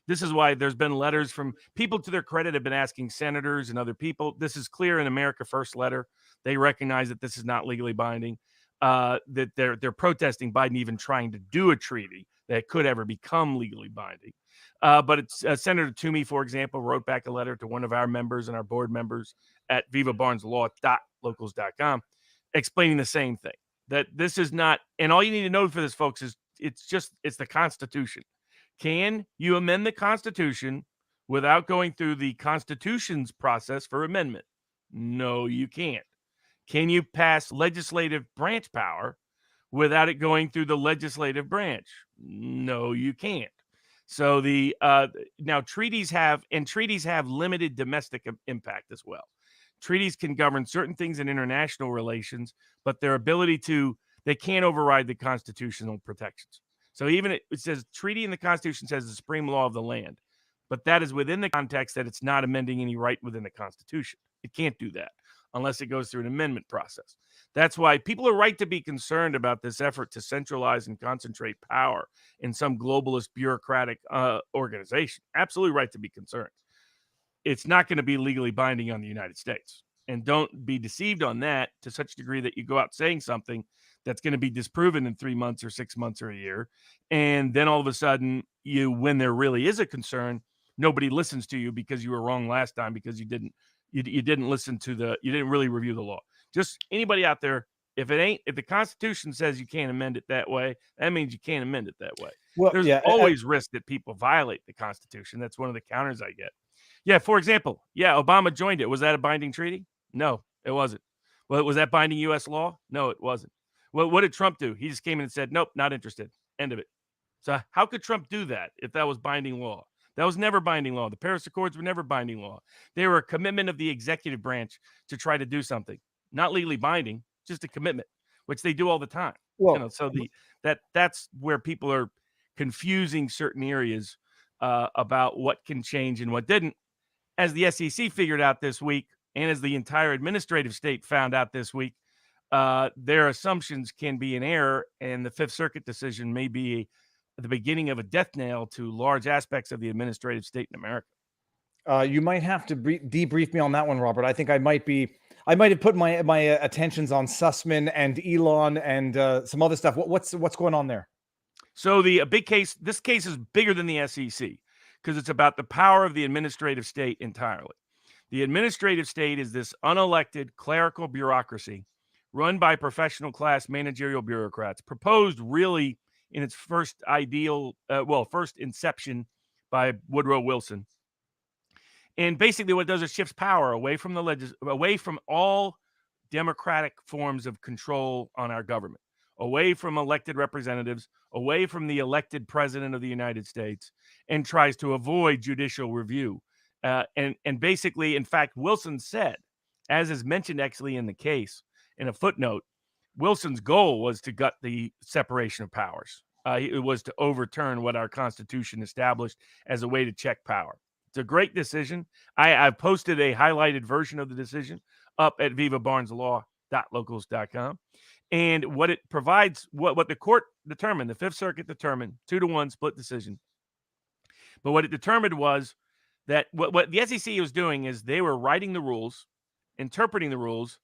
This is why there's been letters from people, to their credit, have been asking senators and other people. This is clear in America First letter. They recognize that this is not legally binding, that they're protesting Biden even trying to do a treaty that could ever become legally binding. But it's Senator Toomey, for example, wrote back a letter to one of our members and our board members at vivabarneslaw.locals.com explaining the same thing, that this is not, and all you need to know for this, folks, is it's the Constitution. Can you amend the Constitution without going through the Constitution's process for amendment? No, you can't. Can you pass legislative branch power without it going through the legislative branch? No, you can't. So now treaties have limited domestic impact as well. Treaties can govern certain things in international relations, but they can't override the constitutional protections. So even it says treaty in the Constitution says the supreme law of the land, but that is within the context that it's not amending any right within the Constitution. It can't do that unless it goes through an amendment process. That's why people are right to be concerned about this effort to centralize and concentrate power in some globalist bureaucratic organization. Absolutely right to be concerned. It's not going to be legally binding on the United States. And don't be deceived on that to such a degree that you go out saying something that's going to be disproven in 3 months or 6 months or a year. And then all of a sudden, when there really is a concern, nobody listens to you because you were wrong last time because you didn't listen to you didn't really review the law. Just anybody out there, if the Constitution says you can't amend it that way, that means you can't amend it that way. Well, There's yeah, always risk that people violate the Constitution. That's one of the counters I get. Yeah, for example, Obama joined it. Was that a binding treaty? No, it wasn't. Well, was that binding U.S. law? No, it wasn't. Well, what did Trump do? He just came in and said, nope, not interested. End of it. So how could Trump do that if that was binding law? That was never binding law. The Paris Accords were never binding law. They were a commitment of the executive branch to try to do something, not legally binding, just a commitment, which they do all the time. well, So that's where people are confusing certain areas about what can change and what didn't. As the SEC figured out this week, and as the entire administrative state found out this week, their assumptions can be in error, and the Fifth Circuit decision may be the beginning of a death knell to large aspects of the administrative state in America. you might have to debrief me on that one, Robert. I think I might have put my attentions on Sussman and Elon and some other stuff. What's going on there? So the big case, this case is bigger than the SEC because it's about the power of the administrative state entirely. The administrative state is this unelected clerical bureaucracy run by professional class managerial bureaucrats, proposed really in its first inception by Woodrow Wilson. And basically what it does is shifts power away from away from all democratic forms of control on our government, away from elected representatives, away from the elected president of the United States, and tries to avoid judicial review. And basically, in fact, Wilson said, as is mentioned actually in the case, in a footnote, Wilson's goal was to gut the separation of powers. It was to overturn what our Constitution established as a way to check power. It's a great decision. I've posted a highlighted version of the decision up at vivabarneslaw.locals.com. And what it provides, what the court determined, the Fifth Circuit determined, 2-1 split decision. But what it determined was that what the SEC was doing is they were writing the rules, interpreting the rules,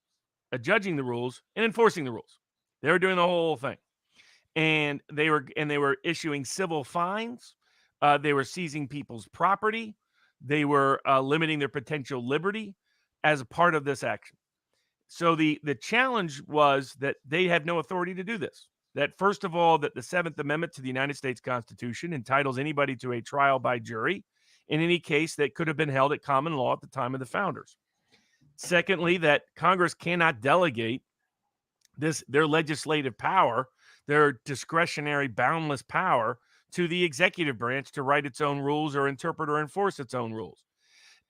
judging the rules, and enforcing the rules. They were doing the whole thing. And they were issuing civil fines. They were seizing people's property. They were limiting their potential liberty as a part of this action. So the challenge was that they have no authority to do this. That first of all, that the Seventh Amendment to the United States Constitution entitles anybody to a trial by jury in any case that could have been held at common law at the time of the founders. Secondly, that Congress cannot delegate their legislative power, their discretionary, boundless power to the executive branch to write its own rules or interpret or enforce its own rules.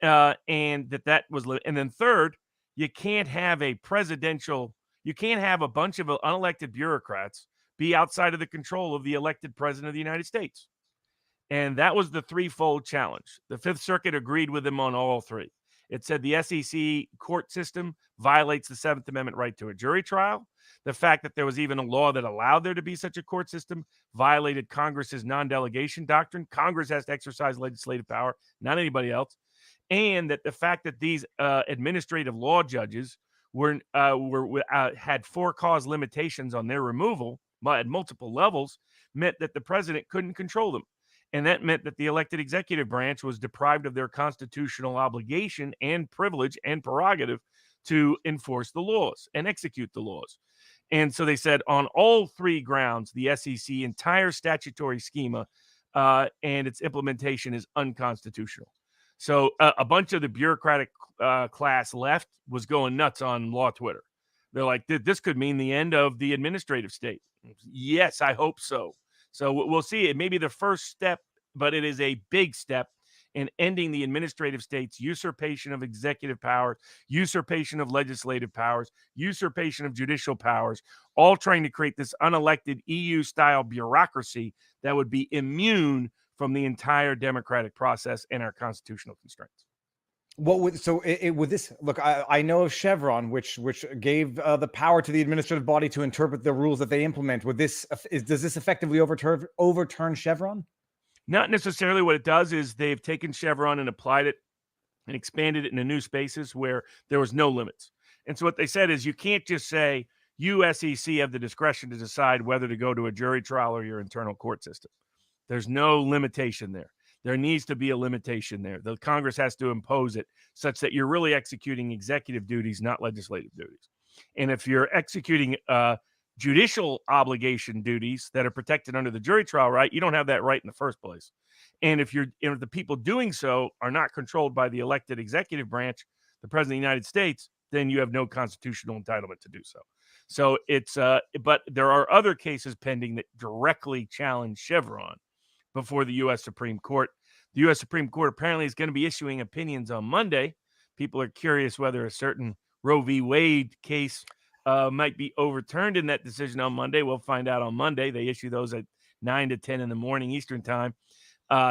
And that was, and then third, you can't have a bunch of unelected bureaucrats be outside of the control of the elected president of the United States. And that was the threefold challenge. The Fifth Circuit agreed with them on all three. It said the SEC court system violates the Seventh Amendment right to a jury trial. The fact that there was even a law that allowed there to be such a court system violated Congress's non-delegation doctrine. Congress has to exercise legislative power, not anybody else. And that the fact that these administrative law judges had for-cause limitations on their removal at multiple levels meant that the president couldn't control them. And that meant that the elected executive branch was deprived of their constitutional obligation and privilege and prerogative to enforce the laws and execute the laws. And so they said on all three grounds, the SEC entire statutory schema and its implementation is unconstitutional. So a bunch of the bureaucratic class left was going nuts on law Twitter. They're like, this could mean the end of the administrative state. Yes, I hope so. So we'll see. It may be the first step, but it is a big step in ending the administrative state's usurpation of executive powers, usurpation of legislative powers, usurpation of judicial powers, all trying to create this unelected EU-style bureaucracy that would be immune from the entire democratic process and our constitutional constraints. With this, look, I know of Chevron, which gave the power to the administrative body to interpret the rules that they implement. Does this effectively overturn Chevron? Not necessarily. What it does is they've taken Chevron and applied it and expanded it into new spaces where there was no limits. And so what they said is you can't just say you SEC have the discretion to decide whether to go to a jury trial or your internal court system. There's no limitation there. There needs to be a limitation there. The Congress has to impose it such that you're really executing executive duties, not legislative duties. And if you're executing judicial obligation duties that are protected under the jury trial right, you don't have that right in the first place. And if the people doing so are not controlled by the elected executive branch, the president of the United States, then you have no constitutional entitlement to do so. So it's but there are other cases pending that directly challenge Chevron before the U.S. Supreme Court. The U.S. Supreme Court apparently is going to be issuing opinions on Monday. People are curious whether a certain Roe v. Wade case might be overturned in that decision on Monday. We'll find out on Monday. They issue those at 9 to 10 in the morning Eastern time.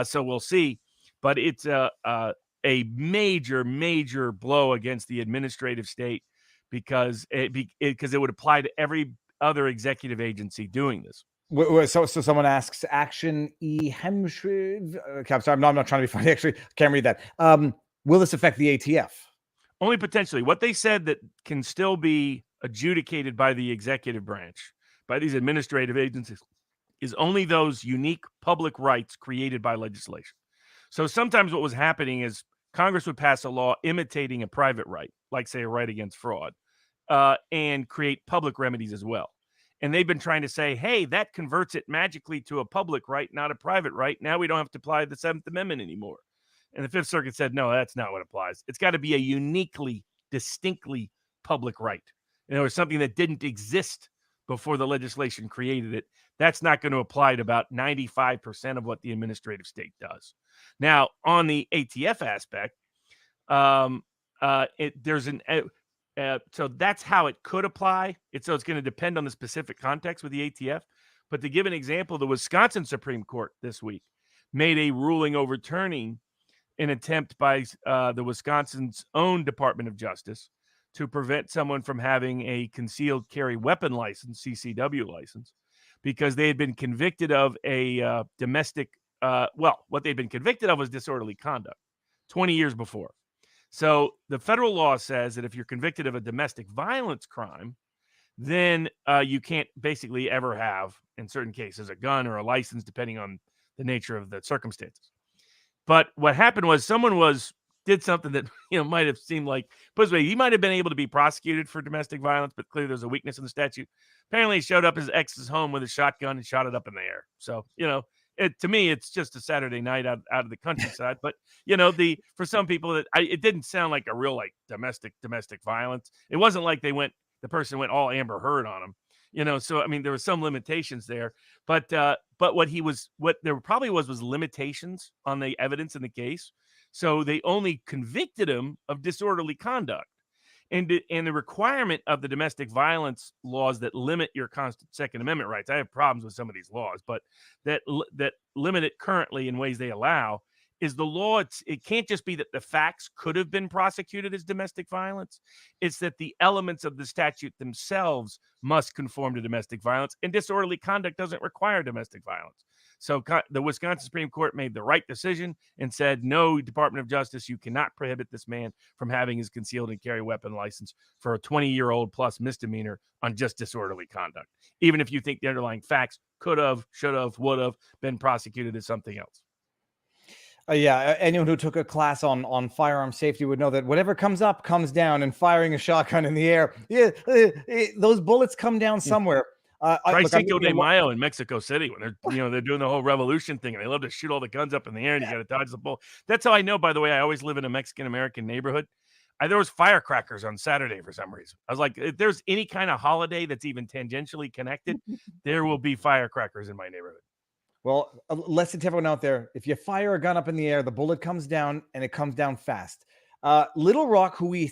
So we'll see. But it's a major, major blow against the administrative state because it would apply to every other executive agency doing this. So someone asks, Action E. Hemshriv. Okay, I'm sorry, I'm not trying to be funny. Actually, I can't read that. Will this affect the ATF? Only potentially. What they said that can still be adjudicated by the executive branch, by these administrative agencies, is only those unique public rights created by legislation. So sometimes what was happening is Congress would pass a law imitating a private right, like, say, a right against fraud, and create public remedies as well. And they've been trying to say, hey, that converts it magically to a public right, not a private right. Now we don't have to apply the 7th Amendment anymore. And the Fifth Circuit said, no, that's not what applies. It's got to be a uniquely, distinctly public right. It was something that didn't exist before the legislation created it. That's not going to apply to about 95% of what the administrative state does. Now, on the ATF aspect, so that's how it could apply. So it's going to depend on the specific context with the ATF. But to give an example, the Wisconsin Supreme Court this week made a ruling overturning an attempt by the Wisconsin's own Department of Justice to prevent someone from having a concealed carry weapon license, CCW license, because they had been convicted of a domestic, what they'd been convicted of was disorderly conduct 20 years before. So the federal law says that if you're convicted of a domestic violence crime, then you can't basically ever have, in certain cases, a gun or a license, depending on the nature of the circumstances. But what happened was someone did something that might have seemed like, he might have been able to be prosecuted for domestic violence, but clearly there's a weakness in the statute. Apparently, he showed up at his ex's home with a shotgun and shot it up in the air. So to me, it's just a Saturday night out of the countryside. But for some people, it didn't sound like a real domestic violence. It wasn't like the person went all Amber Heard on him. So I mean, there were some limitations there, but what there probably was limitations on the evidence in the case. So they only convicted him of disorderly conduct, and the requirement of the domestic violence laws that limit your Second Amendment rights. I have problems with some of these laws, but that limit it currently in ways they allow is the law. It can't just be that the facts could have been prosecuted as domestic violence. It's that the elements of the statute themselves must conform to domestic violence, and disorderly conduct doesn't require domestic violence. So the Wisconsin Supreme Court made the right decision and said, no, Department of Justice, you cannot prohibit this man from having his concealed and carry weapon license for a 20-year-old plus misdemeanor on just disorderly conduct, even if you think the underlying facts could have, should have, would have been prosecuted as something else. Anyone who took a class on firearm safety would know that whatever comes up comes down, and firing a shotgun in the air, those bullets come down somewhere. Try Cinco de Mayo in Mexico City when they're doing the whole revolution thing, and they love to shoot all the guns up in the air, and you got to dodge the bullet. That's how I know. By the way, I always live in a Mexican American neighborhood. There was firecrackers on Saturday for some reason. I was like, if there's any kind of holiday that's even tangentially connected, there will be firecrackers in my neighborhood. Well, lesson to everyone out there: if you fire a gun up in the air, the bullet comes down, and it comes down fast. Little Rock, who we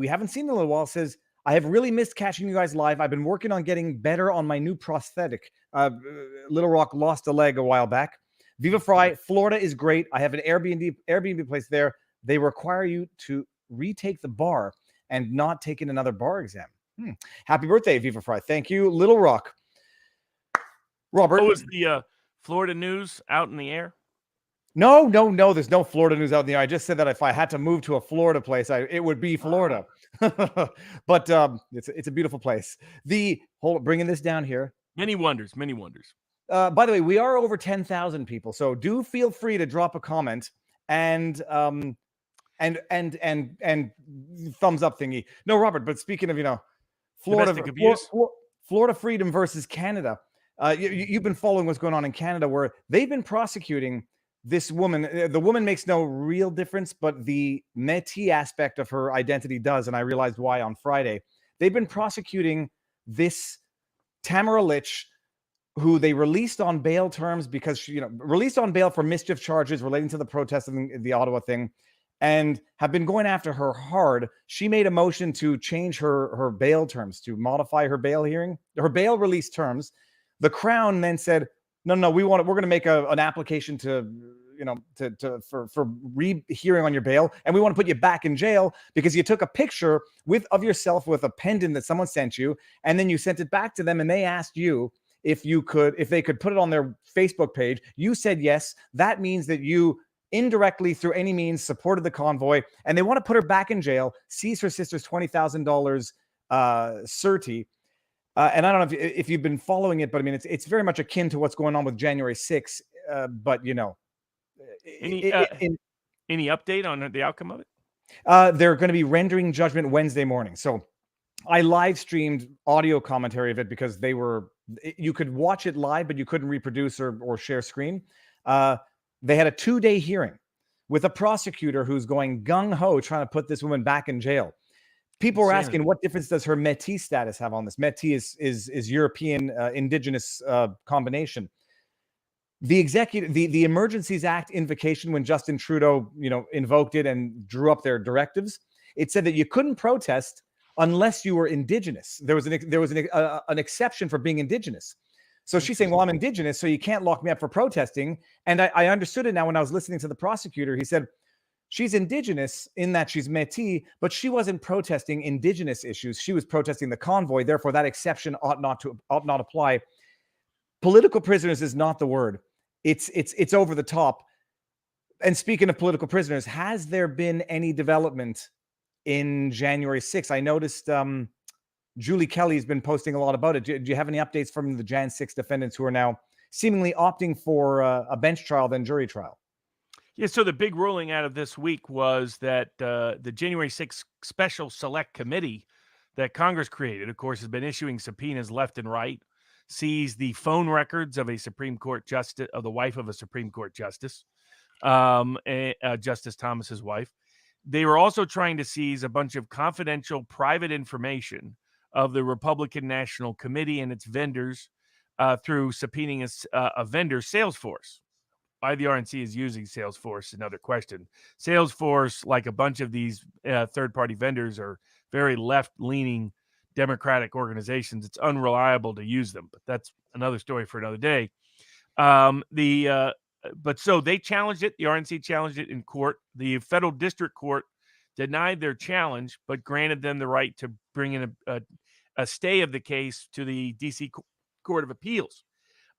haven't seen in a little while, says, I have really missed catching you guys live. I've been working on getting better on my new prosthetic. Little Rock lost a leg a while back. Viva Fry, Florida is great. I have an Airbnb place there. They require you to retake the bar and not take in another bar exam. Happy birthday, Viva Fry. Thank you, Little Rock. Robert. What was the Florida news out in the air? No. There's no Florida news out in the air. I just said that if I had to move to a Florida place, it would be Florida. But it's a beautiful place. Bringing this down here. Many wonders. By the way, we are over 10,000 people, so do feel free to drop a comment and thumbs up thingy. No, Robert. But speaking of Florida domestic abuse. Florida Freedom versus Canada. You've been following what's going on in Canada, where they've been prosecuting this woman. The woman makes no real difference, but the Métis aspect of her identity does, and I realized why on Friday. They've been prosecuting this Tamara Litch, who they released on bail terms because she, released on bail for mischief charges relating to the protest of the Ottawa thing, and have been going after her hard. She made a motion to change her bail terms, to modify her bail release terms. The Crown then said, no, we're going to make an application for rehearing on your bail, and we want to put you back in jail because you took a picture of yourself with a pendant that someone sent you, and then you sent it back to them, and they asked you if they could put it on their Facebook page. You said yes. That means that you indirectly, through any means, supported the convoy, and they want to put her back in jail, seize her sister's $20,000 certi. And I don't know if you've been following it, but I mean, it's very much akin to what's going on with January 6th. But any update on the outcome of it? They're going to be rendering judgment Wednesday morning. So I live streamed audio commentary of it because you could watch it live, but you couldn't reproduce or share screen. They had a 2-day hearing with a prosecutor who's going gung-ho trying to put this woman back in jail. People were asking, what difference does her Métis status have on this? Métis is European indigenous combination. The Emergencies Act invocation, when Justin Trudeau invoked it and drew up their directives, it said that you couldn't protest unless you were indigenous. There was an exception for being indigenous. So she's saying, well, I'm indigenous, so you can't lock me up for protesting. And I understood it now when I was listening to the prosecutor. He said she's indigenous in that she's Métis, but she wasn't protesting indigenous issues. She was protesting the convoy. Therefore, that exception ought not apply. Political prisoners is not the word. It's over the top. And speaking of political prisoners, has there been any development in January 6th? I noticed Julie Kelly's been posting a lot about it. Do you have any updates from the Jan 6 defendants who are now seemingly opting for a bench trial than jury trial? Yeah, so the big ruling out of this week was that the January 6th Special Select Committee that Congress created, of course, has been issuing subpoenas left and right, seized the phone records of a Supreme Court justice, of the wife of a Supreme Court justice, Justice Thomas's wife. They were also trying to seize a bunch of confidential private information of the Republican National Committee and its vendors through subpoenaing a vendor, Salesforce. Why the RNC is using Salesforce is another question. Salesforce, like a bunch of these third-party vendors, are very left-leaning Democratic organizations. It's unreliable to use them, but that's another story for another day. But so they challenged it. The RNC challenged it in court. The federal district court denied their challenge, but granted them the right to bring in a stay of the case to the D.C. Court of Appeals.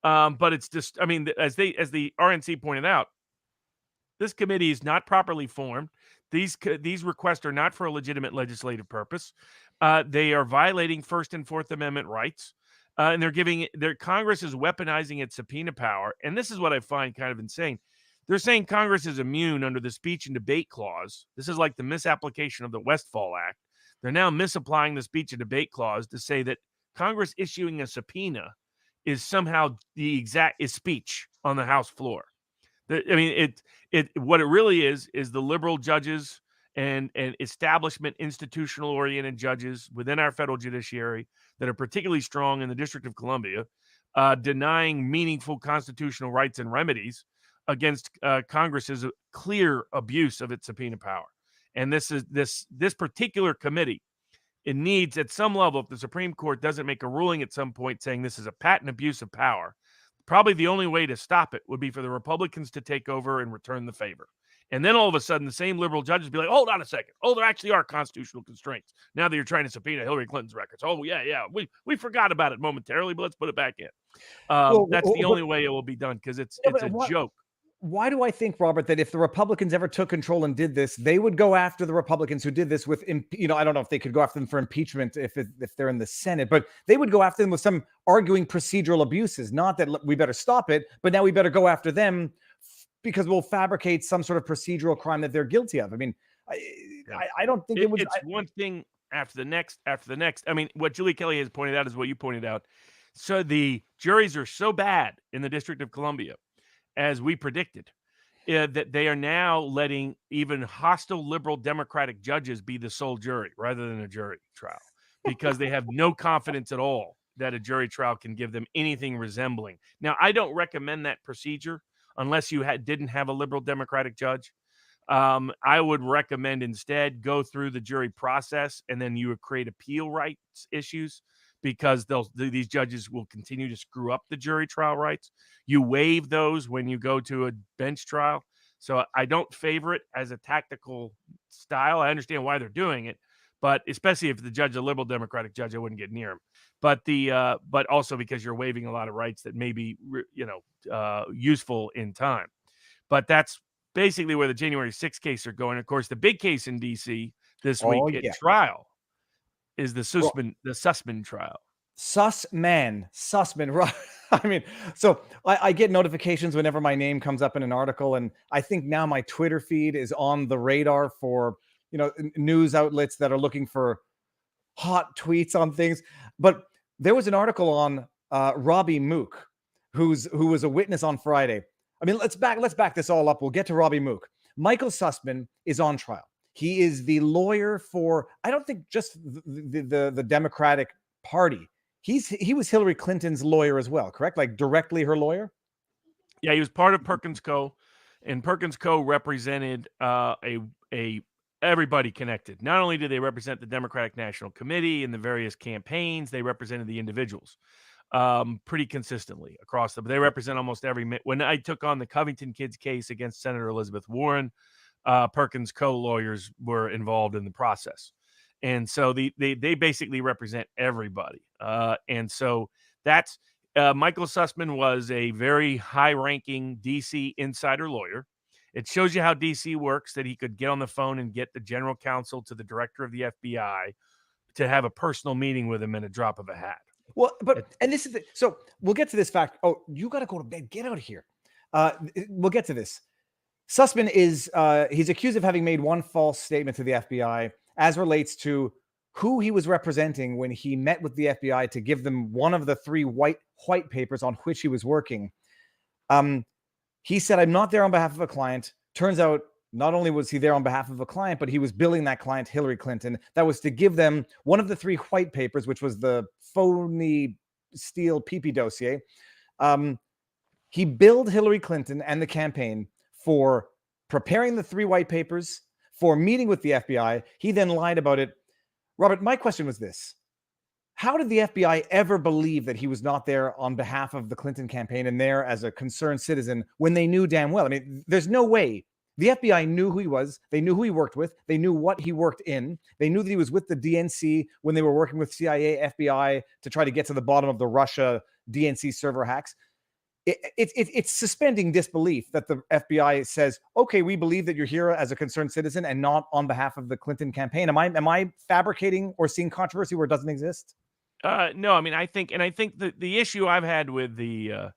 But it's just, I mean, as the RNC pointed out, this committee is not properly formed. These requests are not for a legitimate legislative purpose. They are violating First and Fourth Amendment rights. And Congress is weaponizing its subpoena power. And this is what I find kind of insane. They're saying Congress is immune under the speech and debate clause. This is like the misapplication of the Westfall Act. They're now misapplying the speech and debate clause to say that Congress issuing a subpoena is somehow is speech on the House floor. What it really is the liberal judges and establishment institutional oriented judges within our federal judiciary that are particularly strong in the District of Columbia, denying meaningful constitutional rights and remedies against Congress's clear abuse of its subpoena power. And this particular committee, it needs at some level, if the Supreme Court doesn't make a ruling at some point saying this is a patent abuse of power, probably the only way to stop it would be for the Republicans to take over and return the favor. And then all of a sudden, the same liberal judges be like, hold on a second. Oh, there actually are constitutional constraints. Now that you're trying to subpoena Hillary Clinton's records. Oh, yeah. We forgot about it momentarily, but let's put it back in. That's the only way it will be done, because it's a joke. Why do I think, Robert, that if the Republicans ever took control and did this, they would go after the Republicans who did this with, I don't know if they could go after them for impeachment if they're in the Senate, but they would go after them with some arguing procedural abuses. Not that we better stop it, but now we better go after them because we'll fabricate some sort of procedural crime that they're guilty of. I mean, I don't think it would. It's one thing after the next after the next. I mean, what Julie Kelly has pointed out is what you pointed out. So the juries are so bad in the District of Columbia, as we predicted, that they are now letting even hostile liberal Democratic judges be the sole jury rather than a jury trial, because they have no confidence at all that a jury trial can give them anything resembling. Now, I don't recommend that procedure unless you didn't have a liberal Democratic judge. I would recommend instead go through the jury process, and then you would create appeal rights issues, because these judges will continue to screw up the jury trial rights. You waive those when you go to a bench trial. So I don't favor it as a tactical style. I understand why they're doing it, but especially if the judge is a liberal Democratic judge, I wouldn't get near him. But also because you're waiving a lot of rights that may be useful in time. But that's basically where the January 6th case are going. Of course, the big case in DC this week at trial is the Sussman trial. Sussman, right? I mean, so I get notifications whenever my name comes up in an article, and I think now my Twitter feed is on the radar for news outlets that are looking for hot tweets on things. But there was an article on Robbie Mook, who was a witness on Friday. I mean, let's back this all up. We'll get to Robbie Mook. Michael Sussman is on trial. He is the lawyer for, I don't think just the Democratic Party. He was Hillary Clinton's lawyer as well, correct? Like directly her lawyer? Yeah, he was part of Perkins Co. And Perkins Co. represented everybody connected. Not only did they represent the Democratic National Committee and the various campaigns, they represented the individuals pretty consistently across them. They represent almost every. When I took on the Covington kids case against Senator Elizabeth Warren, Perkins Co. lawyers were involved in the process. And so they basically represent everybody. And so that's Michael Sussman was a very high-ranking DC insider lawyer. It shows you how DC works, that he could get on the phone and get the general counsel to the director of the FBI to have a personal meeting with him in a drop of a hat. Well, and this is so we'll get to this fact. Oh, you got to go to bed. Get out of here. We'll get to this. Sussman is he's accused of having made one false statement to the FBI as relates to who he was representing when he met with the FBI to give them one of the 3 white papers on which he was working. He said, "I'm not there on behalf of a client." Turns out, not only was he there on behalf of a client, but he was billing that client, Hillary Clinton. That was to give them one of the 3 white papers, which was the phony Steele PP dossier. He billed Hillary Clinton and the campaign for preparing the 3 white papers, for meeting with the FBI. He then lied about it. Robert, my question was this. How did the FBI ever believe that he was not there on behalf of the Clinton campaign and there as a concerned citizen when they knew damn well? I mean, there's no way. The FBI knew who he was. They knew who he worked with. They knew what he worked in. They knew that he was with the DNC when they were working with CIA, FBI to try to get to the bottom of the Russia DNC server hacks. It's suspending disbelief that the FBI says, okay, we believe that you're here as a concerned citizen and not on behalf of the Clinton campaign. Am I fabricating or seeing controversy where it doesn't exist? No, I mean, I think the issue I've had with the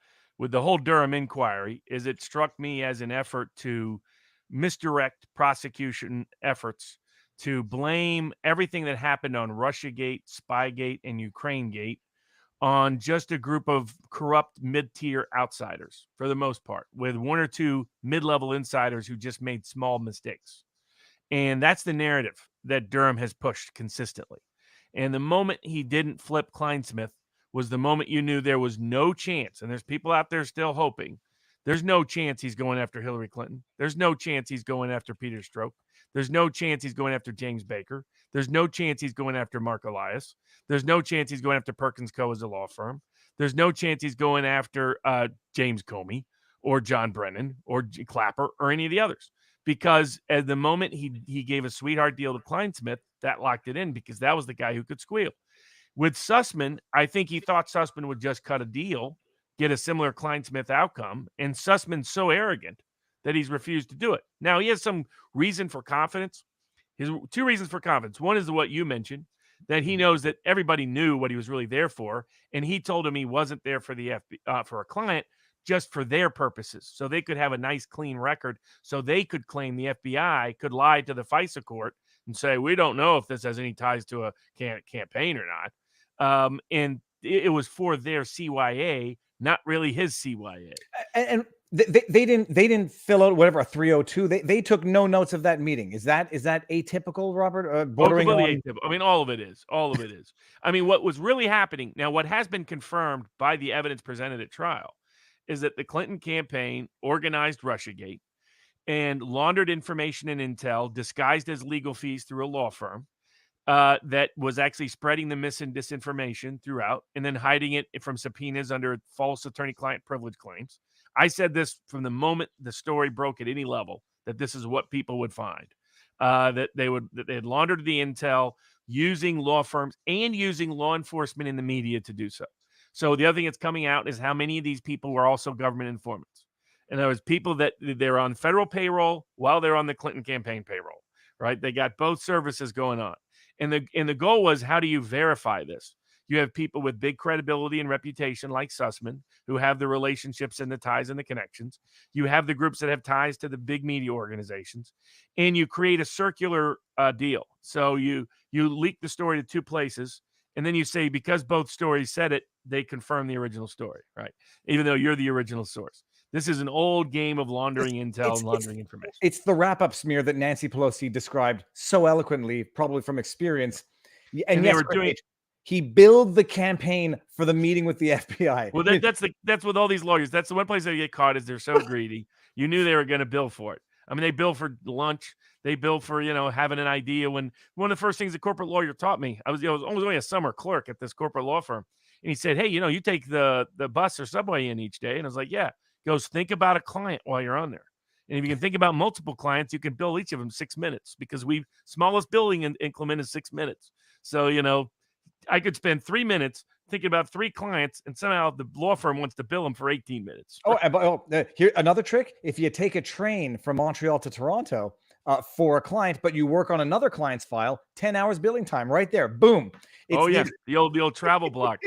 whole Durham inquiry is it struck me as an effort to misdirect prosecution efforts to blame everything that happened on Russiagate, Spygate, and Ukrainegate on just a group of corrupt mid-tier outsiders, for the most part, with 1 or 2 mid-level insiders who just made small mistakes. And that's the narrative that Durham has pushed consistently. And the moment he didn't flip Kleinsmith was the moment you knew there was no chance, and there's people out there still hoping, there's no chance he's going after Hillary Clinton. There's no chance he's going after Peter Strzok. There's no chance he's going after James Baker. There's no chance he's going after Mark Elias. There's no chance he's going after Perkins Co. as a law firm. There's no chance he's going after James Comey or John Brennan or Clapper or any of the others. Because at the moment he gave a sweetheart deal to Kleinsmith, that locked it in because that was the guy who could squeal. With Sussman, I think he thought Sussman would just cut a deal, get a similar Kleinsmith outcome, and Sussman's so arrogant that he's refused to do it. Now, he has some reason for confidence. His 2 reasons for confidence. One is what you mentioned, that he knows that everybody knew what he was really there for, and he told him he wasn't there for the for a client, just for their purposes. So they could have a nice, clean record. So they could claim the FBI could lie to the FISA court and say, we don't know if this has any ties to a campaign or not. And it was for their CYA, not really his CYA. And they didn't fill out whatever a 302. They took no notes of that meeting. Is that atypical, Robert? Bordering on atypical. I mean, all of it is. All of it is. I mean, what was really happening now? What has been confirmed by the evidence presented at trial is that the Clinton campaign organized Russiagate and laundered information and intel disguised as legal fees through a law firm that was actually spreading the mis and disinformation throughout and then hiding it from subpoenas under false attorney-client privilege claims. I said this from the moment the story broke at any level, that this is what people would find, that they had laundered the intel using law firms and using law enforcement in the media to do so. So the other thing that's coming out is how many of these people were also government informants. And there was people that they're on federal payroll while they're on the Clinton campaign payroll, right? They got both services going on. And the goal was, how do you verify this? You have people with big credibility and reputation like Sussman, who have the relationships and the ties and the connections. You have the groups that have ties to the big media organizations, and you create a circular deal. So you leak the story to two places, and then you say, because both stories said it, they confirm the original story, right? Even though you're the original source. This is an old game of laundering intel and laundering information. It's the wrap-up smear that Nancy Pelosi described so eloquently, probably from experience. And yes, they were doing. He billed the campaign for the meeting with the FBI. Well, that's with all these lawyers. That's the one place they get caught, is they're so greedy. You knew they were going to bill for it. I mean, they bill for lunch. They bill for, having an idea. When one of the first things a corporate lawyer taught me, I was only a summer clerk at this corporate law firm. And he said, hey, you take the bus or subway in each day. And I was like, yeah. He goes, think about a client while you're on there. And if you can think about multiple clients, you can bill each of them 6 minutes, because smallest billing increment is 6 minutes. So, I could spend 3 minutes thinking about 3 clients, and somehow the law firm wants to bill them for 18 minutes. Here, another trick. If you take a train from Montreal to Toronto for a client, but you work on another client's file, 10 hours billing time right there. Boom. The old travel block.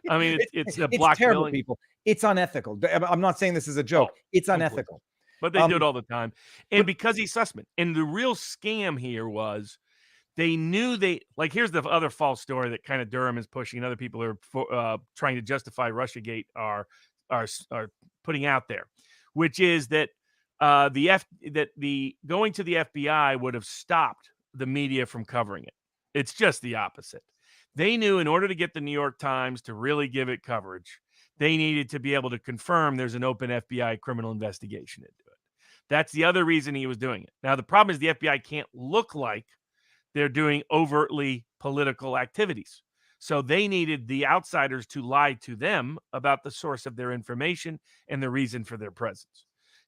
I mean, it's a block terrible, billing. people. It's unethical. I'm not saying this is a joke. It's unethical. But they do it all the time. And because he's Sussman. And the real scam here was, they knew here's the other false story that kind of Durham is pushing, and other people are trying to justify Russiagate are putting out there, which is that the going to the FBI would have stopped the media from covering it. It's just the opposite. They knew in order to get the New York Times to really give it coverage, they needed to be able to confirm there's an open FBI criminal investigation into it. That's the other reason he was doing it. Now, the problem is the FBI can't look like they're doing overtly political activities. So they needed the outsiders to lie to them about the source of their information and the reason for their presence.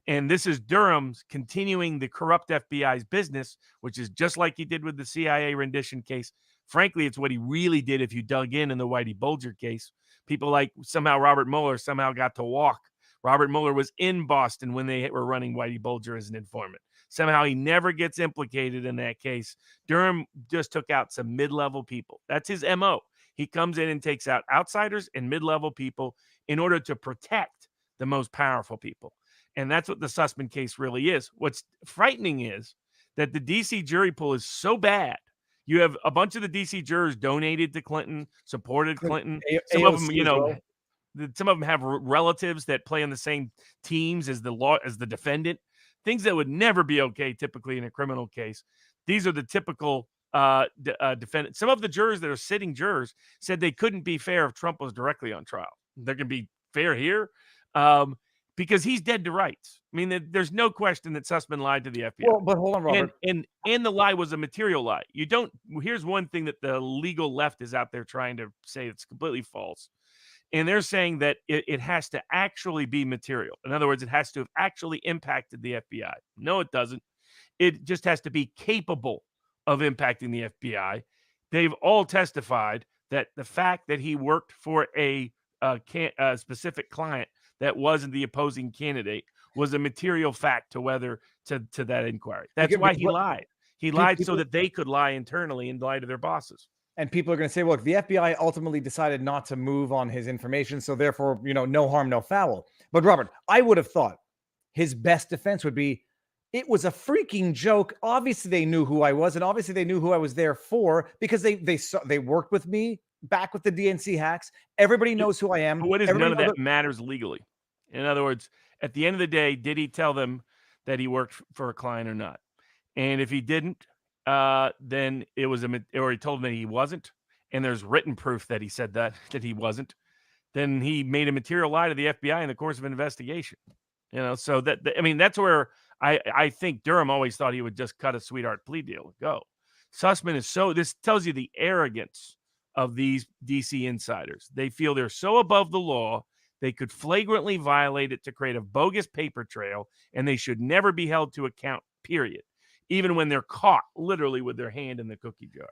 And this is Durham's continuing the corrupt FBI's business, which is just like he did with the CIA rendition case. Frankly, it's what he really did if you dug in the Whitey Bulger case. People like somehow Robert Mueller somehow got to walk. Robert Mueller was in Boston when they were running Whitey Bulger as an informant. Somehow he never gets implicated in that case. Durham just took out some mid-level people. That's his MO. He comes in and takes out outsiders and mid-level people in order to protect the most powerful people. And that's what the Sussman case really is. What's frightening is that the D.C. jury pool is so bad. You have a bunch of the D.C. jurors donated to Clinton, supported Clinton. Some of them, some of them have relatives that play on the same teams as the defendant. Things that would never be okay typically in a criminal case. These are the typical defendants. Some of the jurors that are sitting jurors said they couldn't be fair if Trump was directly on trial. They're going to be fair here because he's dead to rights. I mean, there's no question that Sussman lied to the FBI. Well, but hold on, Robert. And the lie was a material lie. Here's one thing that the legal left is out there trying to say it's completely false. And they're saying that it has to actually be material. In other words, it has to have actually impacted the FBI. No, it doesn't. It just has to be capable of impacting the FBI. They've all testified that the fact that he worked for a specific client that wasn't the opposing candidate was a material fact to that inquiry. That's why he lied. He lied so that they could lie internally and lie to their bosses. And people are going to say, look, the FBI ultimately decided not to move on his information. So therefore, no harm, no foul. But Robert, I would have thought his best defense would be, it was a freaking joke. Obviously, they knew who I was, and obviously they knew who I was there for, because they worked with me back with the DNC hacks. Everybody knows who I am. What is Everybody none of knows that matters legally? In other words, at the end of the day, did he tell them that he worked for a client or not? And if he didn't, then it was or he told them that he wasn't, and there's written proof that he said that he wasn't, then he made a material lie to the FBI in the course of an investigation. So I mean, that's where I think Durham always thought he would just cut a sweetheart plea deal and go. Sussman is this tells you the arrogance of these DC insiders. They feel they're so above the law, they could flagrantly violate it to create a bogus paper trail, and they should never be held to account, period. Even when they're caught literally with their hand in the cookie jar.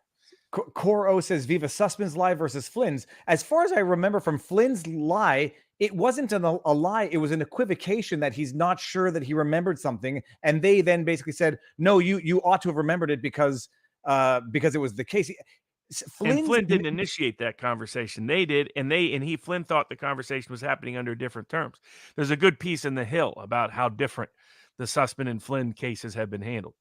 Core O says Viva Sussman's lie versus Flynn's. As far as I remember from Flynn's lie, it wasn't a lie. It was an equivocation that he's not sure that he remembered something. And they then basically said, no, you ought to have remembered it because it was the case. Flynn didn't initiate that conversation. They did, and Flynn thought the conversation was happening under different terms. There's a good piece in The Hill about how different the Sussman and Flynn cases have been handled.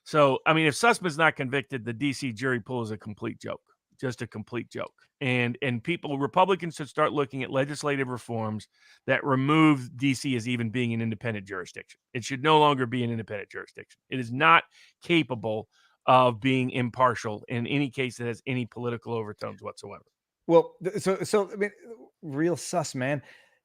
So, I mean, if Sussman's not convicted, the DC jury pool is a complete joke, just a complete joke. And Republicans should start looking at legislative reforms that remove DC as even being an independent jurisdiction. It should no longer be an independent jurisdiction. It is not capable of being impartial in any case that has any political overtones whatsoever. Well, so I mean, real sus, man.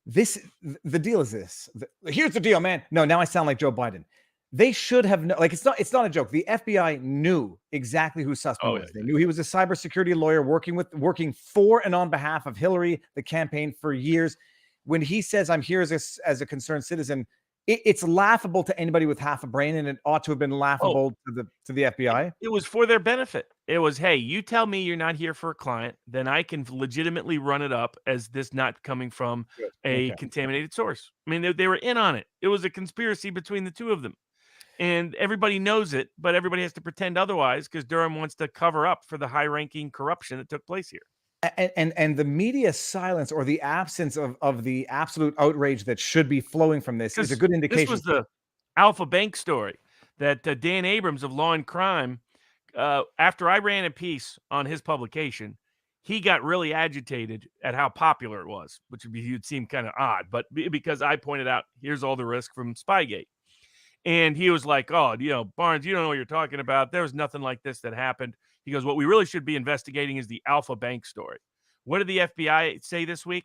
The deal is this. Here's the deal, man. No, now I sound like Joe Biden. They should have it's not a joke. The FBI knew exactly who Sussman was. They knew he was a cybersecurity lawyer working for and on behalf of Hillary, the campaign, for years. When he says, I'm here as a concerned citizen, it's laughable to anybody with half a brain, and it ought to have been laughable to the FBI. It was for their benefit. It was, hey, you tell me you're not here for a client, then I can legitimately run it up as this not coming from a contaminated source. I mean, they were in on it. It was a conspiracy between the two of them. And everybody knows it, but everybody has to pretend otherwise because Durham wants to cover up for the high-ranking corruption that took place here. And the media silence or the absence of the absolute outrage that should be flowing from this is a good indication. This was the Alpha Bank story that Dan Abrams of Law and Crime, after I ran a piece on his publication, he got really agitated at how popular it was, which would seem kind of odd, but because I pointed out, here's all the risk from Spygate. And he was like, oh, Barnes, you don't know what you're talking about. There was nothing like this that happened. He goes, what we really should be investigating is the Alpha Bank story. What did the FBI say this week?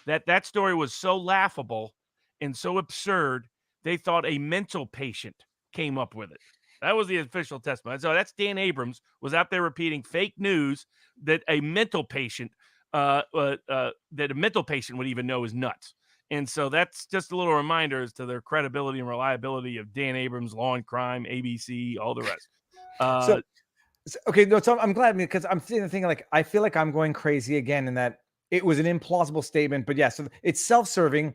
That story was so laughable and so absurd, they thought a mental patient came up with it. That was the official testimony. So that's Dan Abrams was out there repeating fake news that a mental patient would even know is nuts. And so that's just a little reminder as to their credibility and reliability of Dan Abrams, Law and Crime, ABC, all the rest. So I'm glad, because I'm thinking like, I feel like I'm going crazy again in that it was an implausible statement, but so it's self-serving.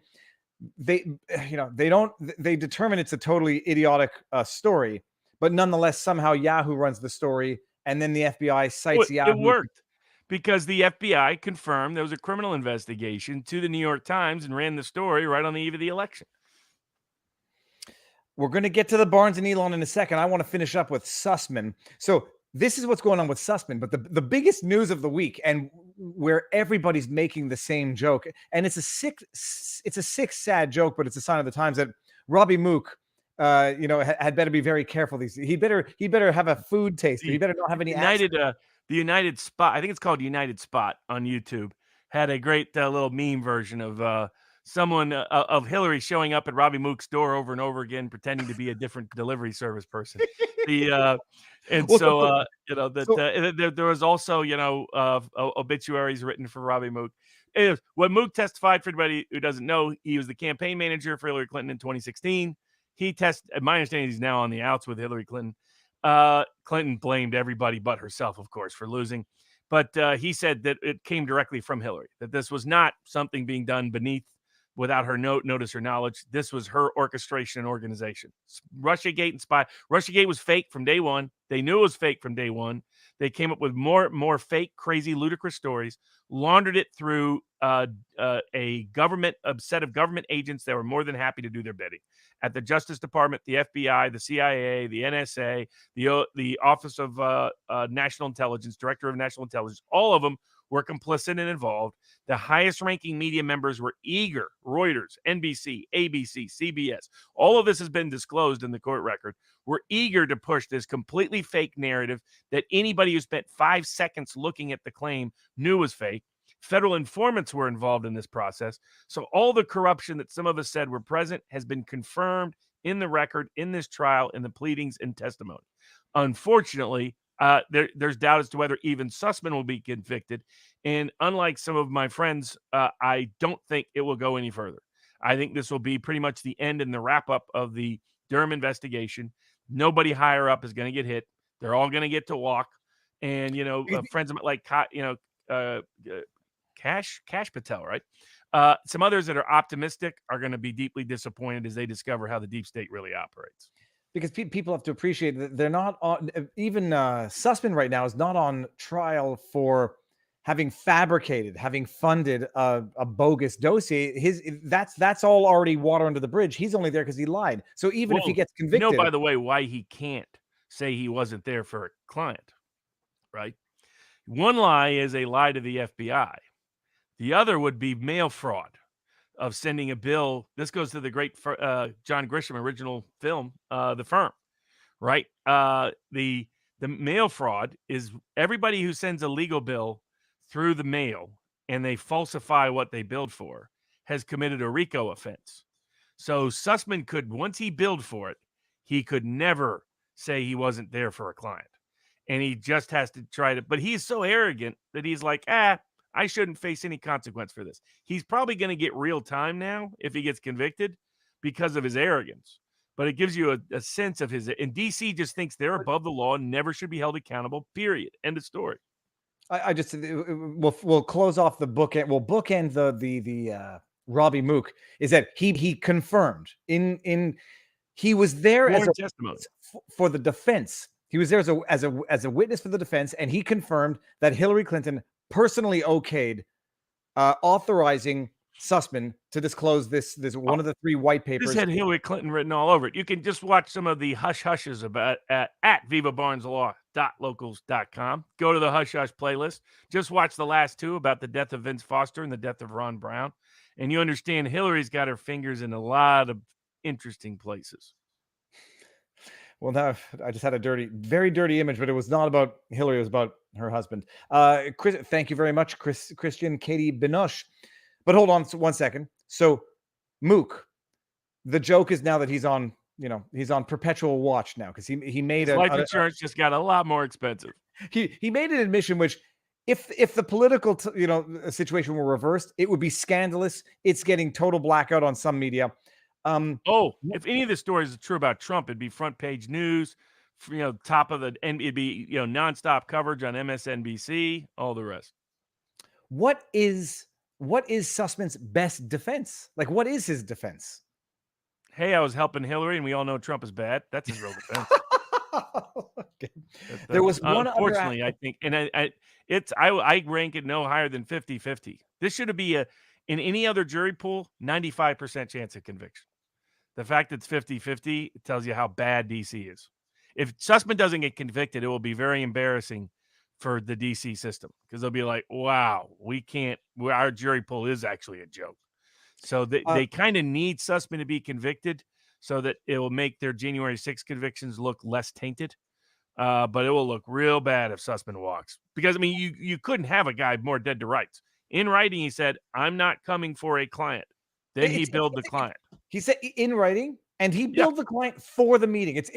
They determine it's a totally idiotic story, but nonetheless, somehow Yahoo runs the story, and then the FBI cites Yahoo. It worked. Because the FBI confirmed there was a criminal investigation to the New York Times and ran the story right on the eve of the election. We're going to get to the Barnes and Elon in a second. I want to finish up with Sussman. So this is what's going on with Sussman. But the biggest news of the week, and where everybody's making the same joke, and it's a sick, sad joke, but it's a sign of the times, that Robbie Mook, had better be very careful. He better have a food taster. He better not have any. The United Spot, I think it's called United Spot on YouTube, had a great little meme version of someone of Hillary showing up at Robbie Mook's door over and over again, pretending to be a different delivery service person. There was also obituaries written for Robbie Mook. When Mook testified, for anybody who doesn't know, he was the campaign manager for Hillary Clinton in 2016. My understanding, he's now on the outs with Hillary Clinton. Clinton blamed everybody but herself, of course, for losing. But he said that it came directly from Hillary, that this was not something being done beneath without her notice or knowledge. This was her orchestration and organization. Russiagate and spy. Russiagate was fake from day one. They knew it was fake from day one. They came up with more fake, crazy, ludicrous stories, laundered it through a set of government agents that were more than happy to do their bidding. At the Justice Department, the FBI, the CIA, the NSA, the Office of National Intelligence, Director of National Intelligence, all of them were complicit and involved. The highest ranking media members were eager. Reuters, NBC, ABC, CBS. All of this has been disclosed in the court record. We're eager to push this completely fake narrative that anybody who spent 5 seconds looking at the claim knew was fake. Federal informants were involved in this process. So all the corruption that some of us said were present has been confirmed in the record, in this trial, in the pleadings and testimony. Unfortunately, there's doubt as to whether even Sussman will be convicted. And unlike some of my friends, I don't think it will go any further. I think this will be pretty much the end and the wrap up of the Durham investigation. Nobody higher up is going to get hit. They're all going to get to walk. And, friends of like, Cash Patel, right? Some others that are optimistic are going to be deeply disappointed as they discover how the deep state really operates. Because people have to appreciate that they're not on, even Sussman right now is not on trial for having fabricated, having funded a bogus dossier. That's all already water under the bridge. He's only there because he lied. So even if he gets convicted, by the way, why he can't say he wasn't there for a client, right? One lie is a lie to the FBI. The other would be mail fraud of sending a bill. This goes to the great John Grisham original film, The Firm, right? The mail fraud is everybody who sends a legal bill through the mail and they falsify what they billed for has committed a RICO offense. So Sussman could, once he billed for it, he could never say he wasn't there for a client. And he just has to try to, but he's so arrogant that he's like, I shouldn't face any consequence for this. He's probably going to get real time now if he gets convicted because of his arrogance. But it gives you a sense of his, and DC just thinks they're above the law and never should be held accountable, period. End of story. I just, we'll close off the bookend. We'll bookend the Robbie Mook is that he confirmed he was there as a testimony for the defense. He was there as a witness for the defense, and he confirmed that Hillary Clinton personally okayed authorizing Sussman to disclose this one of the 3 white papers. This had Hillary Clinton written all over it. You can just watch some of the hush hushes about at vivabarneslaw.locals.com. Go to the hush hush playlist. Just watch the last 2 about the death of Vince Foster and the death of Ron Brown, and you understand Hillary's got her fingers in a lot of interesting places. Well, now I just had a very dirty image, but it was not about Hillary. It was about her husband. Chris, thank you very much, Christian Katie Benoche. But hold on 1 second. So Mook, the joke is now that he's on perpetual watch now because he made life insurance just got a lot more expensive. He made an admission which, if the political situation were reversed, it would be scandalous. It's getting total blackout on some media. If any of the stories are true about Trump, it'd be front page news, top of and it'd be, nonstop coverage on MSNBC, all the rest. What is Sussman's best defense? Like, what is his defense? Hey, I was helping Hillary, and we all know Trump is bad. That's his real defense. Okay. There was one, unfortunately, I think, and I rank it no higher than 50-50. This should be in any other jury pool, 95% chance of conviction. The fact it's 50-50 tells you how bad DC is. If Sussman doesn't get convicted, it will be very embarrassing for the DC system because they'll be like, wow, our jury pool is actually a joke. So they kind of need Sussman to be convicted so that it will make their January 6th convictions look less tainted. But it will look real bad if Sussman walks because, I mean, you couldn't have a guy more dead to rights. In writing, he said, I'm not coming for a client. Then he billed the client. He said in writing, and he billed the client for the meeting. It's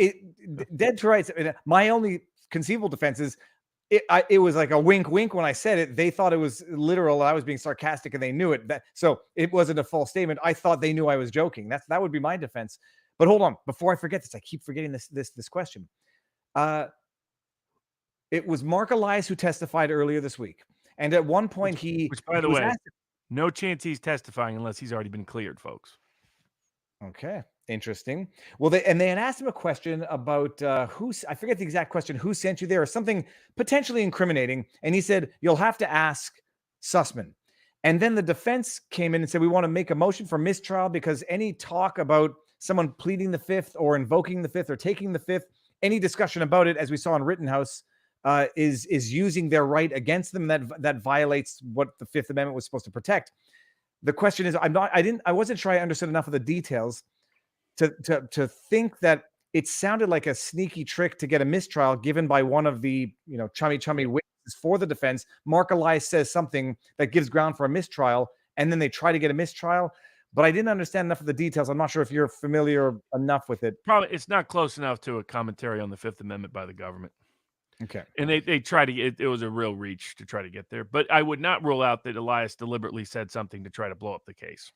dead to rights. My only conceivable defense is it was like a wink when I said it. They thought it was literal. I was being sarcastic, and they knew it. So it wasn't a false statement. I thought they knew I was joking. That would be my defense. But hold on, before I forget this, I keep forgetting this question. It was Mark Elias who testified earlier this week. And at one point, which by the way, No chance he's testifying unless he's already been cleared, folks. Okay, interesting. Well, they had asked him a question about I forget the exact question, who sent you there, or something potentially incriminating, and he said you'll have to ask Sussman. And then the defense came in and said we want to make a motion for mistrial because any talk about someone pleading the fifth or invoking the fifth or taking the fifth, any discussion about it, as we saw in Rittenhouse, is using their right against them. That violates what the Fifth Amendment was supposed to protect. The question is, I wasn't sure I understood enough of the details to think that it sounded like a sneaky trick to get a mistrial given by one of the chummy witnesses for the defense. Mark Elias says something that gives ground for a mistrial, and then they try to get a mistrial. But I didn't understand enough of the details. I'm not sure if you're familiar enough with it. Probably it's not close enough to a commentary on the Fifth Amendment by the government. Okay. And they try to get it was a real reach to try to get there. But I would not rule out that Elias deliberately said something to try to blow up the case.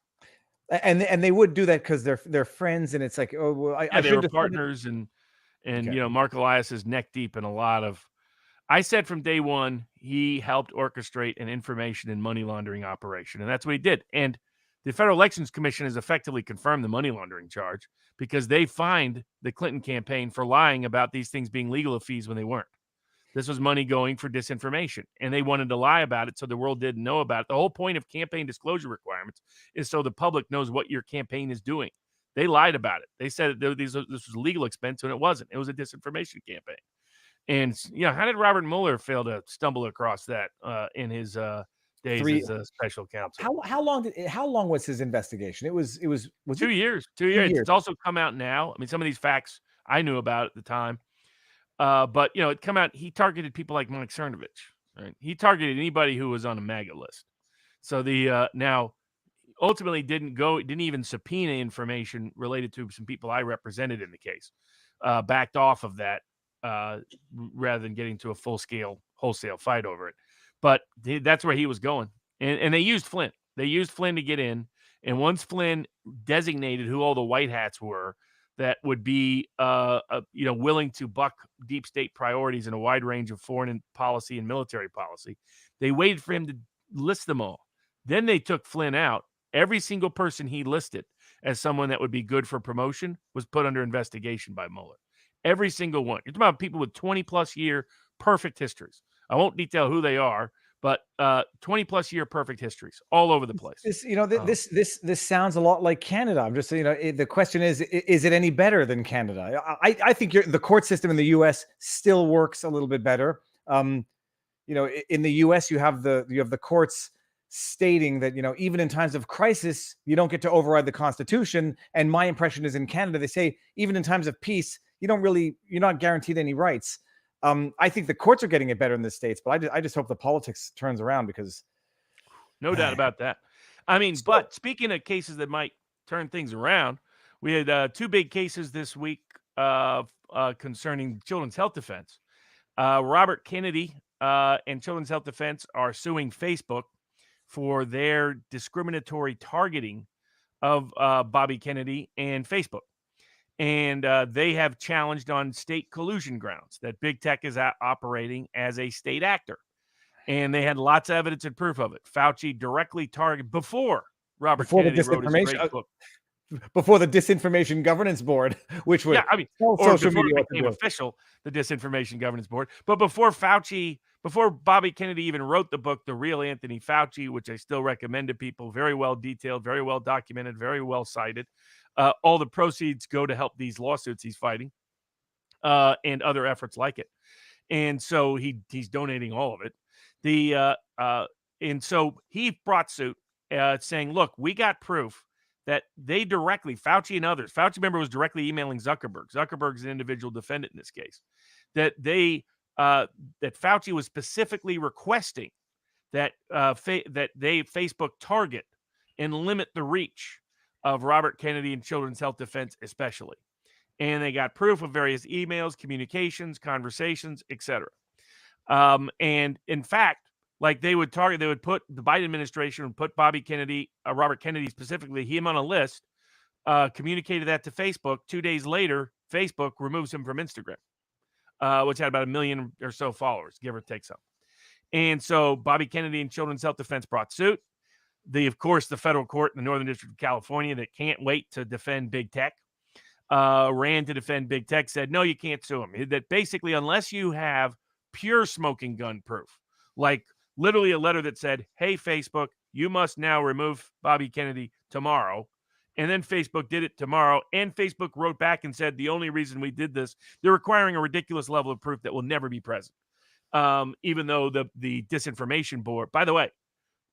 And they would do that because they're friends, and it's like, oh well, they were partners, and okay. Mark Elias is neck deep in a lot of. I said from day one he helped orchestrate an information and money laundering operation, and that's what he did. And the Federal Elections Commission has effectively confirmed the money laundering charge because they fined the Clinton campaign for lying about these things being legal fees when they weren't. This was money going for disinformation, and they wanted to lie about it so the world didn't know about it. The whole point of campaign disclosure requirements is so the public knows what your campaign is doing. They lied about it. They said this was legal expense when it wasn't. It was a disinformation campaign. And how did Robert Mueller fail to stumble across that in his days as a special counsel? How long was his investigation? It was 2 years. 2 years. It's also come out now. I mean, some of these facts I knew about at the time. But it come out. He targeted people like Mike Cernovich. Right? He targeted anybody who was on a MAGA list. So the now ultimately didn't even subpoena information related to some people I represented in the case. Backed off of that rather than getting to a full-scale wholesale fight over it. But that's where he was going, and they used Flynn. They used Flynn to get in, and once Flynn designated who all the white hats were that would be, willing to buck deep state priorities in a wide range of foreign policy and military policy, they waited for him to list them all. Then they took Flynn out. Every single person he listed as someone that would be good for promotion was put under investigation by Mueller. Every single one. You're talking about people with 20-plus year perfect histories. I won't detail who they are, but 20-plus year perfect histories all over the place. This sounds a lot like Canada. I'm just saying, the question is it any better than Canada? I think the court system in the U.S. still works a little bit better. In the U.S. you have the courts stating that even in times of crisis you don't get to override the Constitution. And my impression is in Canada they say even in times of peace you're not guaranteed any rights. I think the courts are getting it better in the States, but I just hope the politics turns around because no doubt about that. I mean, but speaking of cases that might turn things around, we had two big cases this week concerning Children's Health Defense. Robert Kennedy and Children's Health Defense are suing Facebook for their discriminatory targeting of Bobby Kennedy and Facebook. And they have challenged on state collusion grounds that big tech is operating as a state actor. And they had lots of evidence and proof of it. Fauci directly targeted before Kennedy wrote his great book. Before the Disinformation Governance Board, which would social media became official, the Disinformation Governance Board. But before Bobby Kennedy even wrote the book, The Real Anthony Fauci, which I still recommend to people, very well detailed, very well documented, very well cited. All the proceeds go to help these lawsuits he's fighting and other efforts like it. And so he's donating all of it. And so he brought suit saying, look, we got proof that they directly, Fauci and others, Fauci, remember, was directly emailing Zuckerberg. Zuckerberg's an individual defendant in this case. That Fauci was specifically requesting that Facebook target and limit the reach of Robert Kennedy and Children's Health Defense especially. And they got proof of various emails, communications, conversations, etc. And in fact, like they would put the Biden administration would put Bobby Kennedy, Robert Kennedy specifically, him on a list, communicated that to Facebook. 2 days later, Facebook removes him from Instagram, which had about 1 million or so followers, give or take some. And so Bobby Kennedy and Children's Health Defense brought suit. Of course, the federal court in the Northern District of California that can't wait to defend big tech, ran to defend big tech, said, no, you can't sue them. That basically, unless you have pure smoking gun proof, like literally a letter that said, hey, Facebook, you must now remove Bobby Kennedy tomorrow. And then Facebook did it tomorrow. And Facebook wrote back and said, the only reason we did this, they're requiring a ridiculous level of proof that will never be present. Even though the disinformation board, by the way,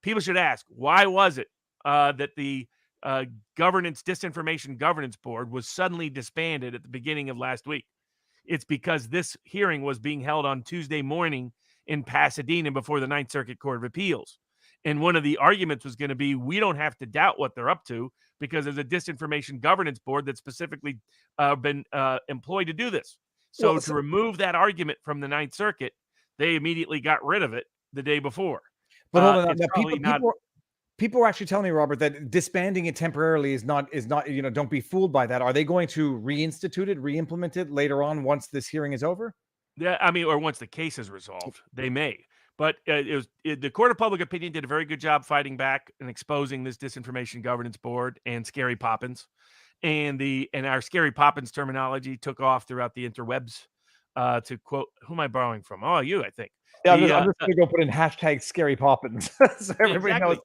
people should ask, why was it that the disinformation governance board was suddenly disbanded at the beginning of last week? It's because this hearing was being held on Tuesday morning in Pasadena before the Ninth Circuit Court of Appeals. And one of the arguments was going to be, we don't have to doubt what they're up to because there's a disinformation governance board that's specifically been employed to do this. So to remove that argument from the Ninth Circuit, they immediately got rid of it the day before. But hold on, people are actually telling me, Robert, that disbanding it temporarily is not, don't be fooled by that. Are they going to reinstitute it, re-implement it later on once this hearing is over? Yeah, I mean, or once the case is resolved, they may. But the Court of Public Opinion did a very good job fighting back and exposing this disinformation governance board and Scary Poppins, and our Scary Poppins terminology took off throughout the interwebs. To quote, who am I borrowing from? Oh, you, I think. Yeah, I'm just going to go put in hashtag Scary Poppins so everybody knows.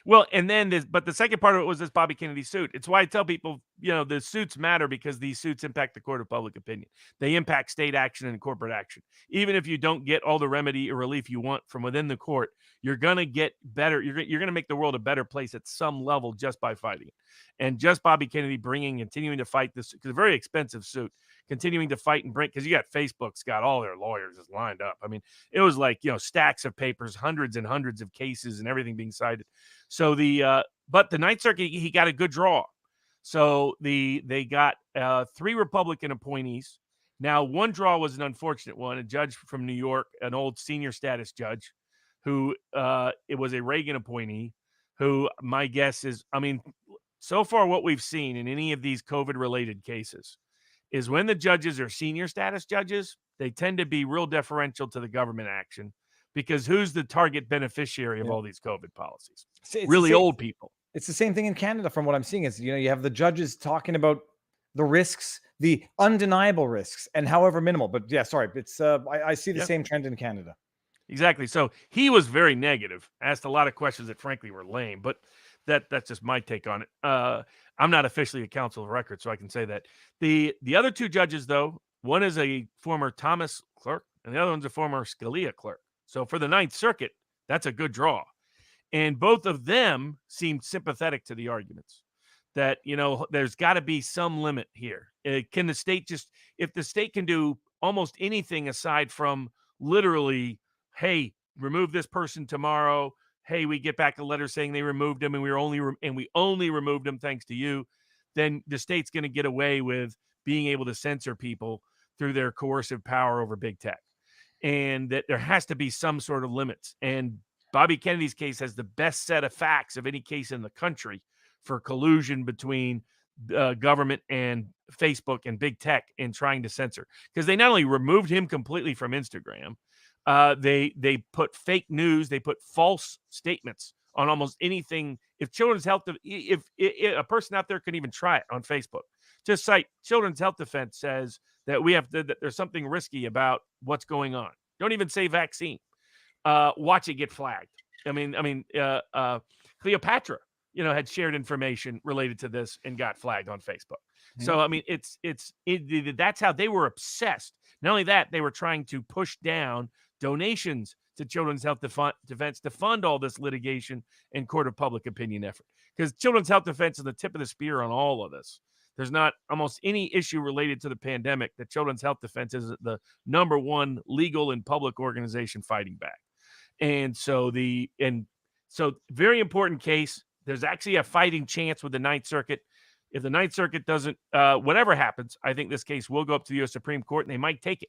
Well, and then but the second part of it was this Bobby Kennedy suit. It's why I tell people, the suits matter because these suits impact the court of public opinion. They impact state action and corporate action. Even if you don't get all the remedy or relief you want from within the court, you're going to get better. You're going to make the world a better place at some level just by fighting it. And just Bobby Kennedy continuing to fight this, because a very expensive suit, continuing to fight and bring, because you got Facebook's got all their lawyers just lined up. I mean, it was like, stacks of papers, hundreds and hundreds of cases and everything being cited. So but the Ninth Circuit, he got a good draw. So they got 3 Republican appointees. Now, one draw was an unfortunate one, a judge from New York, an old senior status judge, who it was a Reagan appointee, who my guess is, so far what we've seen in any of these COVID-related cases is when the judges are senior status judges, they tend to be real deferential to the government action, because who's the target beneficiary of all these COVID policies? It's really old people. It's the same thing in Canada from what I'm seeing. Is, you have the judges talking about the risks, the undeniable risks, and however minimal. But yeah, sorry, it's I see the same trend in Canada. Exactly. So he was very negative, asked a lot of questions that frankly were lame, but that's just my take on it. I'm not officially a counsel of record, so I can say that. The other 2 judges, though, one is a former Thomas clerk, and the other one's a former Scalia clerk. So for the Ninth Circuit, that's a good draw. And both of them seemed sympathetic to the arguments that, there's got to be some limit here. Can the state if the state can do almost anything aside from literally, hey, remove this person tomorrow. Hey, we get back a letter saying they removed him and we only removed him thanks to you, then the state's going to get away with being able to censor people through their coercive power over big tech. And that there has to be some sort of limits. And Bobby Kennedy's case has the best set of facts of any case in the country for collusion between government and Facebook and big tech in trying to censor. Because they not only removed him completely from Instagram, they put fake news, they put false statements on almost anything. If Children's Health, if a person out there can even try it on Facebook, just cite Children's Health Defense says that that there's something risky about what's going on. Don't even say vaccine. Watch it get flagged. Cleopatra, had shared information related to this and got flagged on Facebook. So, that's how they were obsessed. Not only that, they were trying to push down donations to Children's Health Defense to fund all this litigation and court of public opinion effort. Because Children's Health Defense is the tip of the spear on all of this. There's not almost any issue related to the pandemic that Children's Health Defense is the number one legal and public organization fighting back. And so very important case. There's actually a fighting chance with the Ninth Circuit. If the Ninth Circuit doesn't, whatever happens, I think this case will go up to the U.S. Supreme Court and they might take it.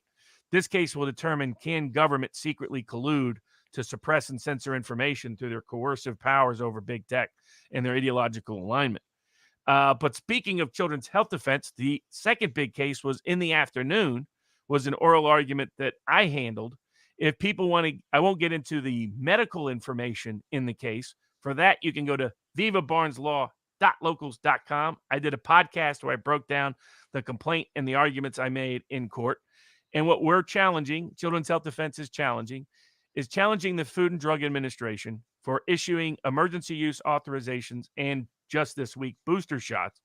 This case will determine, can government secretly collude to suppress and censor information through their coercive powers over big tech and their ideological alignment. But speaking of Children's Health Defense, the second big case was in the afternoon, was an oral argument that I handled. If people want to, I won't get into the medical information in the case, For that, you can go to vivabarneslaw.locals.com. I did a podcast where I broke down the complaint and the arguments I made in court. And what we're challenging, Children's Health Defense is challenging the Food and Drug Administration for issuing emergency use authorizations and just this week, booster shots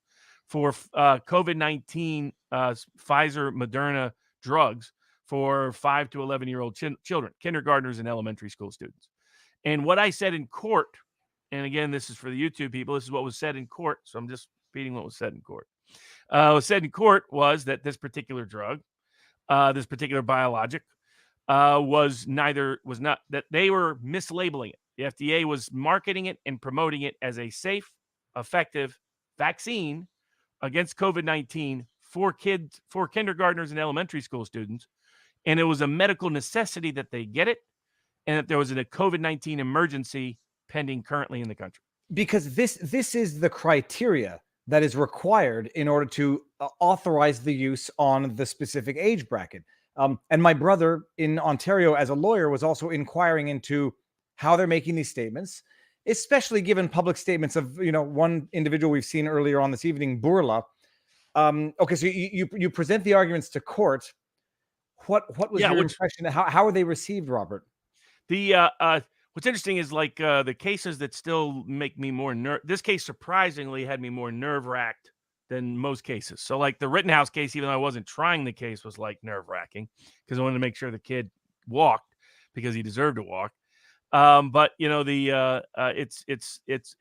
for COVID-19 Pfizer, Moderna drugs for 5 to 11-year-old children, kindergartners and elementary school students. And what I said in court, and again, this is for the YouTube people, this is what was said in court, so I'm just repeating what was said in court. What was said in court was that this particular drug, this particular biologic, was not that they were mislabeling it. The FDA was marketing it and promoting it as a safe, effective vaccine against COVID-19 for kids, for kindergartners and elementary school students. And it was a medical necessity that they get it, and that there was a COVID-19 emergency pending currently in the country. Because this is the criteria that is required in order to authorize the use on the specific age bracket. And my brother in Ontario, as a lawyer, was also inquiring into how they're making these statements, especially given public statements of, one individual we've seen earlier on this evening, Burla. Okay, so you present the arguments to court. What was your impression? How were they received, Robert? What's interesting is the cases that still make me more this case surprisingly had me more nerve-wracked than most cases. So like the Rittenhouse case, even though I wasn't trying the case, was like nerve-wracking because I wanted to make sure the kid walked because he deserved to walk. But it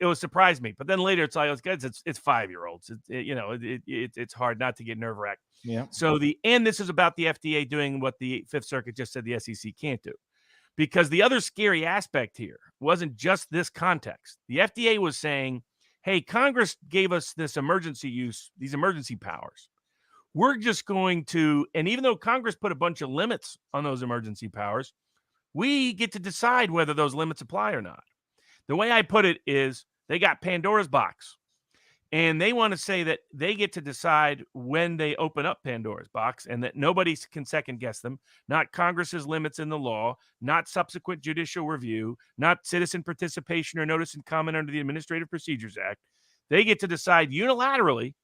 was surprised me. But then later it's like, it's 5-year-olds. It's hard not to get nerve-wracked. Yeah. So this is about the FDA doing what the Fifth Circuit just said the SEC can't do. Because the other scary aspect here wasn't just this context. The FDA was saying, hey, Congress gave us this emergency use, these emergency powers. We're just going to, and even though Congress put a bunch of limits on those emergency powers, we get to decide whether those limits apply or not. The way I put it is they got Pandora's box. And they want to say that they get to decide when they open up Pandora's box and that nobody can second guess them, not Congress's limits in the law, not subsequent judicial review, not citizen participation or notice and comment under the Administrative Procedures Act. They get to decide unilaterally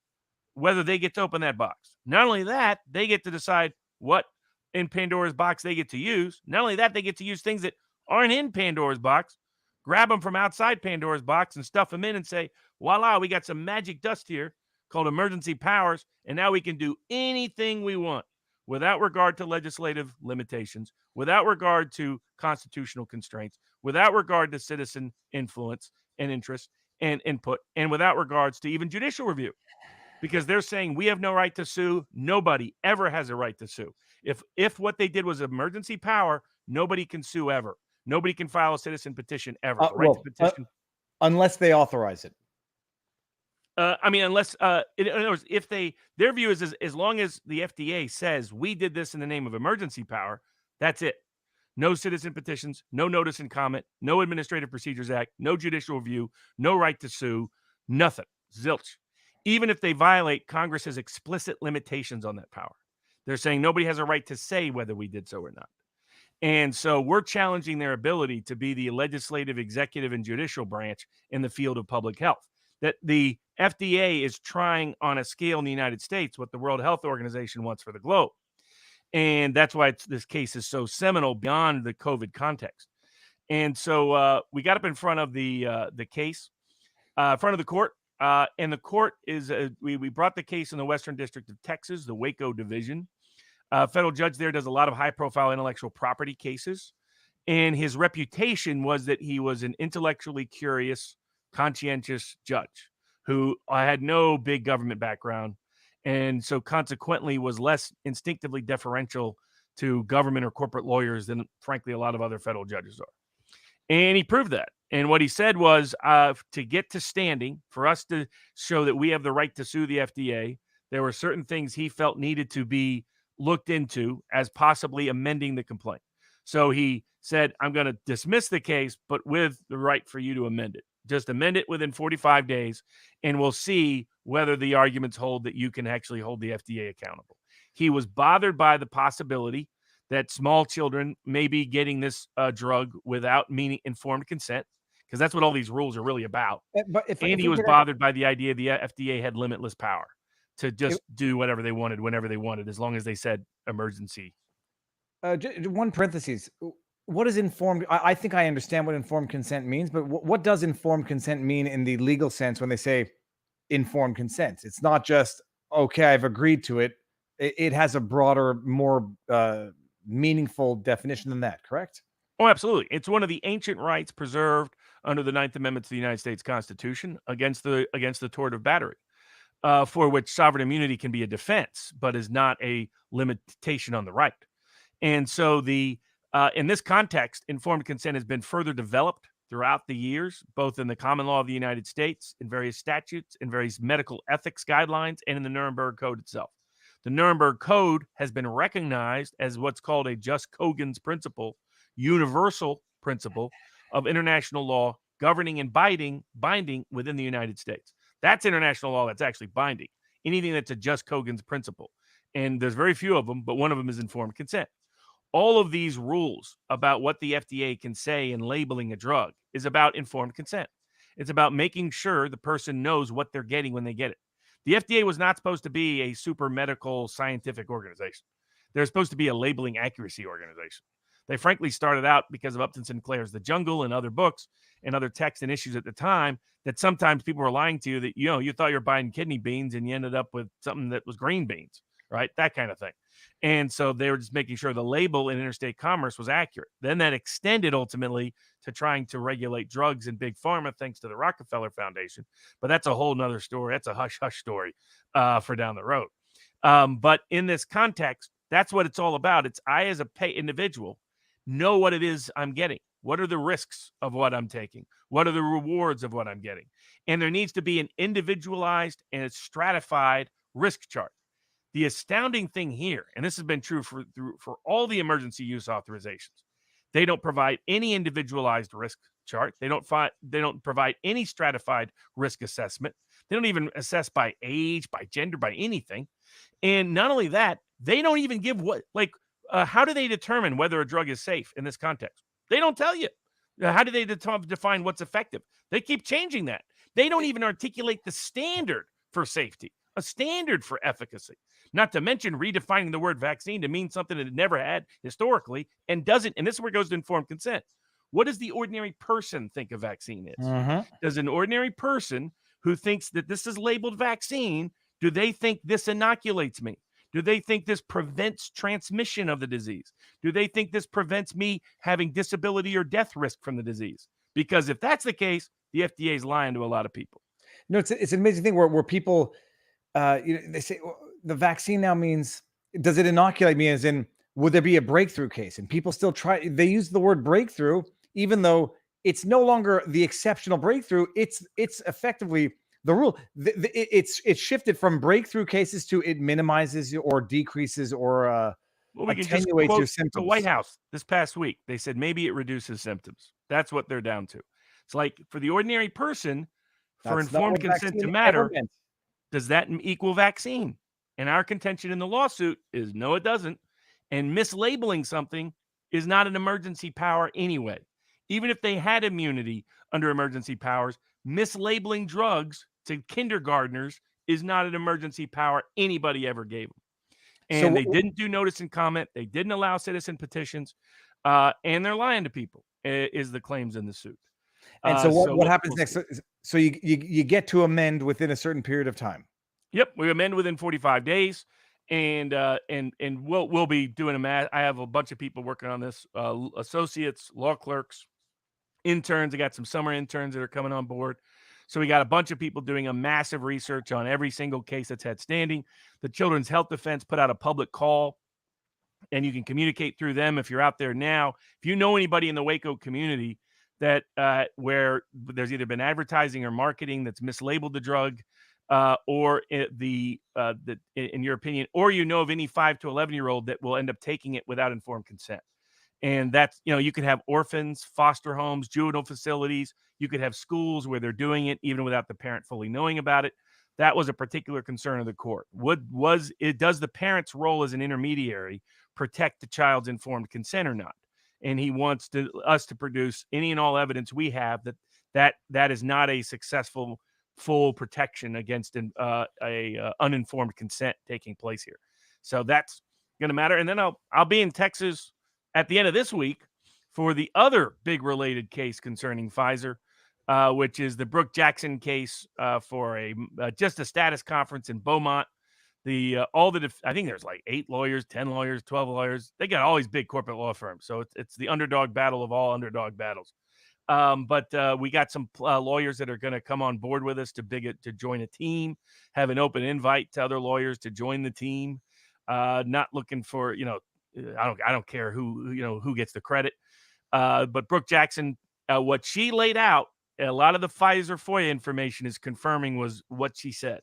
whether they get to open that box. Not only that, they get to decide what in Pandora's box they get to use. Not only that, they get to use things that aren't in Pandora's box, grab them from outside Pandora's box and stuff them in and say, voila, we got some magic dust here called emergency powers, and now we can do anything we want without regard to legislative limitations, without regard to constitutional constraints, without regard to citizen influence and interest and input, and without regards to even judicial review. Because they're saying we have no right to sue. Nobody ever has a right to sue. If what they did was emergency power, nobody can sue ever. Nobody can file a citizen petition ever. To petition, unless they authorize it. Unless, in other words, their view is as long as the FDA says we did this in the name of emergency power, that's it. No citizen petitions, no notice and comment, no Administrative Procedures Act, no judicial review, no right to sue, nothing. Zilch. Even if they violate Congress's explicit limitations on that power. They're saying nobody has a right to say whether we did so or not. And so we're challenging their ability to be the legislative, executive, and judicial branch in the field of public health. That the FDA is trying on a scale in the United States what the World Health Organization wants for the globe. And that's why this case is so seminal beyond the COVID context. And so we got up in front of the case, in front of the court. And the court is, we brought the case in the Western District of Texas, the Waco Division. Federal judge there does a lot of high-profile intellectual property cases. And his reputation was that he was an intellectually curious, conscientious judge who had no big government background. And so consequently was less instinctively deferential to government or corporate lawyers than, frankly, a lot of other federal judges are. And he proved that. And what he said was to get to standing, for us to show that we have the right to sue the FDA, there were certain things he felt needed to be looked into as possibly amending the complaint. So he said, I'm going to dismiss the case, but with the right for you to amend it. Just amend it within 45 days, and we'll see whether the arguments hold that you can actually hold the FDA accountable. He was bothered by the possibility that small children may be getting this drug without informed consent, because that's what all these rules are really about. But if And he we was could- bothered by the idea the FDA had limitless power to just do whatever they wanted, whenever they wanted, as long as they said emergency. one parentheses. What is informed? I think I understand what informed consent means, but what does informed consent mean in the legal sense when they say informed consent? It's not just, okay, I've agreed to it. It has a broader, more meaningful definition than that, correct? Oh, absolutely. It's one of the ancient rights preserved under the 9th Amendment to the United States Constitution against the tort of battery, for which sovereign immunity can be a defense, but is not a limitation on the right. And so in this context, informed consent has been further developed throughout the years, both in the common law of the United States, in various statutes, in various medical ethics guidelines, and in the Nuremberg Code itself. The Nuremberg Code has been recognized as what's called a just Kogan's principle, universal principle of international law governing and binding within the United States. That's international law that's actually binding. Anything that's a just Kogan's principle. And there's very few of them, but one of them is informed consent. All of these rules about what the FDA can say in labeling a drug is about informed consent. It's about making sure the person knows what they're getting when they get it. The FDA was not supposed to be a super medical scientific organization. They're supposed to be a labeling accuracy organization. They frankly started out because of Upton Sinclair's The Jungle and other books and other texts and issues at the time that sometimes people were lying to you that, you thought you were buying kidney beans and you ended up with something that was green beans, right? That kind of thing. And so they were just making sure the label in interstate commerce was accurate. Then that extended ultimately to trying to regulate drugs in big pharma, thanks to the Rockefeller Foundation. But that's a whole nother story. That's a hush-hush story for down the road. But in this context, that's what it's all about. It's I, as a individual, know what it is I'm getting. What are the risks of what I'm taking? What are the rewards of what I'm getting? And there needs to be an individualized and a stratified risk chart. The astounding thing here, and this has been true for all the emergency use authorizations, they don't provide any individualized risk chart. They don't provide any stratified risk assessment. They don't even assess by age, by gender, by anything. And not only that, they don't even give how do they determine whether a drug is safe in this context? They don't tell you. How do they define what's effective? They keep changing that. They don't even articulate the standard for safety, a standard for efficacy, not to mention redefining the word vaccine to mean something that it never had historically and doesn't. And this is where it goes to informed consent. What does the ordinary person think a vaccine is? Does an ordinary person who thinks that this is labeled vaccine, do they think this inoculates me? Do they think this prevents transmission of the disease? Do they think this prevents me having disability or death risk from the disease? Because if that's the case, the FDA is lying to a lot of people. No, it's an amazing thing where people, they say the vaccine now means, does it inoculate me? As in, would there be a breakthrough case? And people still they use the word breakthrough, even though it's no longer the exceptional breakthrough. It's effectively the rule. It's shifted from breakthrough cases to it minimizes or decreases or we can just attenuates quote your symptoms. The White House this past week, they said maybe it reduces symptoms. That's what they're down to. It's like for the ordinary person, for informed consent to matter, does that equal vaccine? And our contention in the lawsuit is no, it doesn't. And mislabeling something is not an emergency power anyway. Even if they had immunity under emergency powers, mislabeling drugs to kindergartners is not an emergency power anybody ever gave them. And they didn't do notice and comment. They didn't allow citizen petitions. And they're lying to people, is the claims in the suit. And so what happens next? So you get to amend within a certain period of time. Yep, we amend within 45 days, and we'll be doing I have a bunch of people working on this, associates, law clerks, interns. I got some summer interns that are coming on board. So we got a bunch of people doing a massive research on every single case that's had standing. The Children's Health Defense put out a public call, and you can communicate through them if you're out there now. If you know anybody in the Waco community that where there's either been advertising or marketing that's mislabeled the drug, or in your opinion, or you know of any 5 to 11-year-old that will end up taking it without informed consent. And that's, you could have orphans, foster homes, juvenile facilities. You could have schools where they're doing it even without the parent fully knowing about it. That was a particular concern of the court. Does the parent's role as an intermediary protect the child's informed consent or not? And he wants us to produce any and all evidence we have that that is not a successful full protection against uninformed consent taking place here. So that's going to matter. And then I'll be in Texas at the end of this week for the other big related case concerning Pfizer, which is the Brooke Jackson case for just a status conference in Beaumont. I think there's like 8 lawyers, 10 lawyers, 12 lawyers. They got all these big corporate law firms. So it's the underdog battle of all underdog battles. But we got some lawyers that are going to come on board with us to join a team, have an open invite to other lawyers to join the team. Not looking for, I don't care who gets the credit. But Brooke Jackson, what she laid out, a lot of the Pfizer FOIA information is confirming was what she said.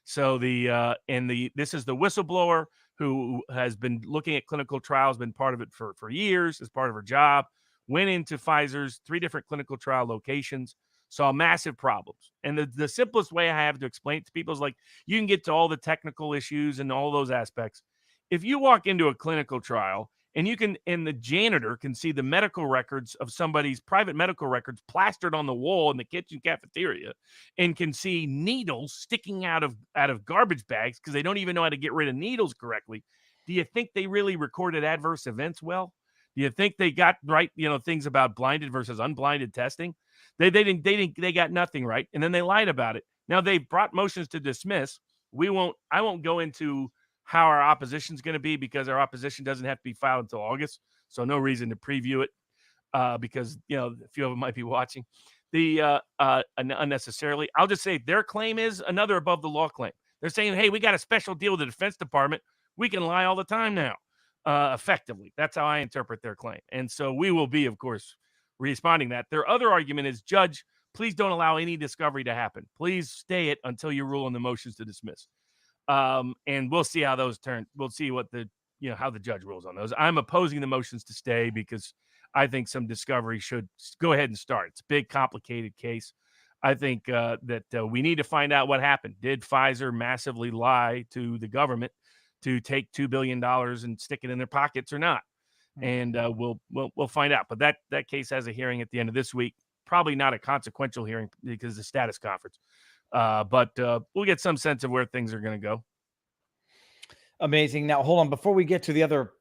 So this is the whistleblower who has been looking at clinical trials, been part of it for years as part of her job, went into Pfizer's 3 different clinical trial locations, saw massive problems. And the simplest way I have to explain it to people is like, you can get to all the technical issues and all those aspects. If you walk into a clinical trial and the janitor can see the medical records of somebody's private medical records plastered on the wall in the kitchen cafeteria and can see needles sticking out of garbage bags because they don't even know how to get rid of needles correctly, do you think they really recorded adverse events well? Do you think they got right, things about blinded versus unblinded testing? They got nothing right, and then they lied about it. Now they've brought motions to dismiss. I won't go into how our opposition is going to be because our opposition doesn't have to be filed until August. So no reason to preview it because, a few of them might be watching unnecessarily. I'll just say their claim is another above the law claim. They're saying, hey, we got a special deal with the Defense Department. We can lie all the time now, effectively. That's how I interpret their claim. And so we will be, of course, responding to that. Their other argument is, Judge, please don't allow any discovery to happen. Please stay it until you rule on the motions to dismiss. And we'll see how those turn. We'll see what how the judge rules on those. I'm opposing the motions to stay because I think some discovery should go ahead and start. It's a big, complicated case. I think that we need to find out what happened. Did Pfizer massively lie to the government to take $2 billion and stick it in their pockets or not? And we'll find out. But that case has a hearing at the end of this week. Probably not a consequential hearing because of the status conference. But we'll get some sense of where things are going to go. Amazing. Now, hold on. Before we get to the other,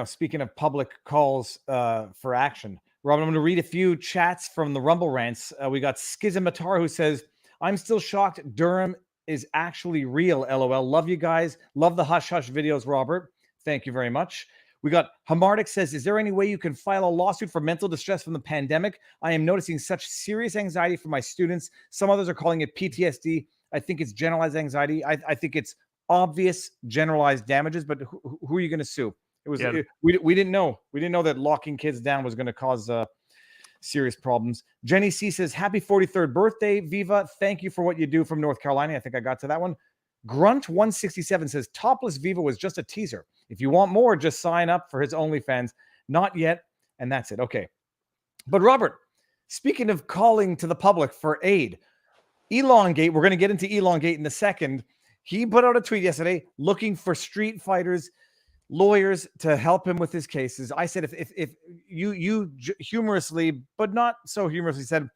speaking of public calls for action, Robin, I'm going to read a few chats from the Rumble rants. We got Schismatar who says, I'm still shocked Durham is actually real, LOL. Love you guys. Love the hush hush videos, Robert. Thank you very much. We got Hamardic says, is there any way you can file a lawsuit for mental distress from the pandemic? I am noticing such serious anxiety from my students. Some others are calling it PTSD. I think it's generalized anxiety. I think it's obvious generalized damages, but who are you going to sue? We didn't know. We didn't know that locking kids down was going to cause serious problems. Jenny C says, happy 43rd birthday, Viva. Thank you for what you do from North Carolina. I think I got to that one. Grunt 167 says, topless Viva was just a teaser. If you want more, just sign up for his OnlyFans. Not yet. And that's it. Okay. But Robert, speaking of calling to the public for aid, Elongate, we're going to get into Elongate in a second. He put out a tweet yesterday looking for street fighters, lawyers to help him with his cases. I said, if you humorously, but not so humorously said,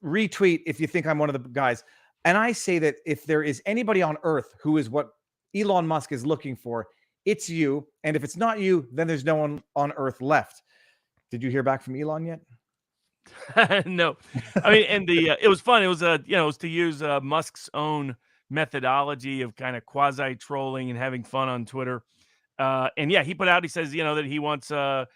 retweet if you think I'm one of the guys. And I say that if there is anybody on earth who is what Elon Musk is looking for, it's you. And if it's not you, then there's no one on earth left. Did you hear back from Elon yet? No. I mean, and it was fun. It was it was to use Musk's own methodology of kind of quasi trolling and having fun on Twitter. And yeah, he put out, he says, that he wants to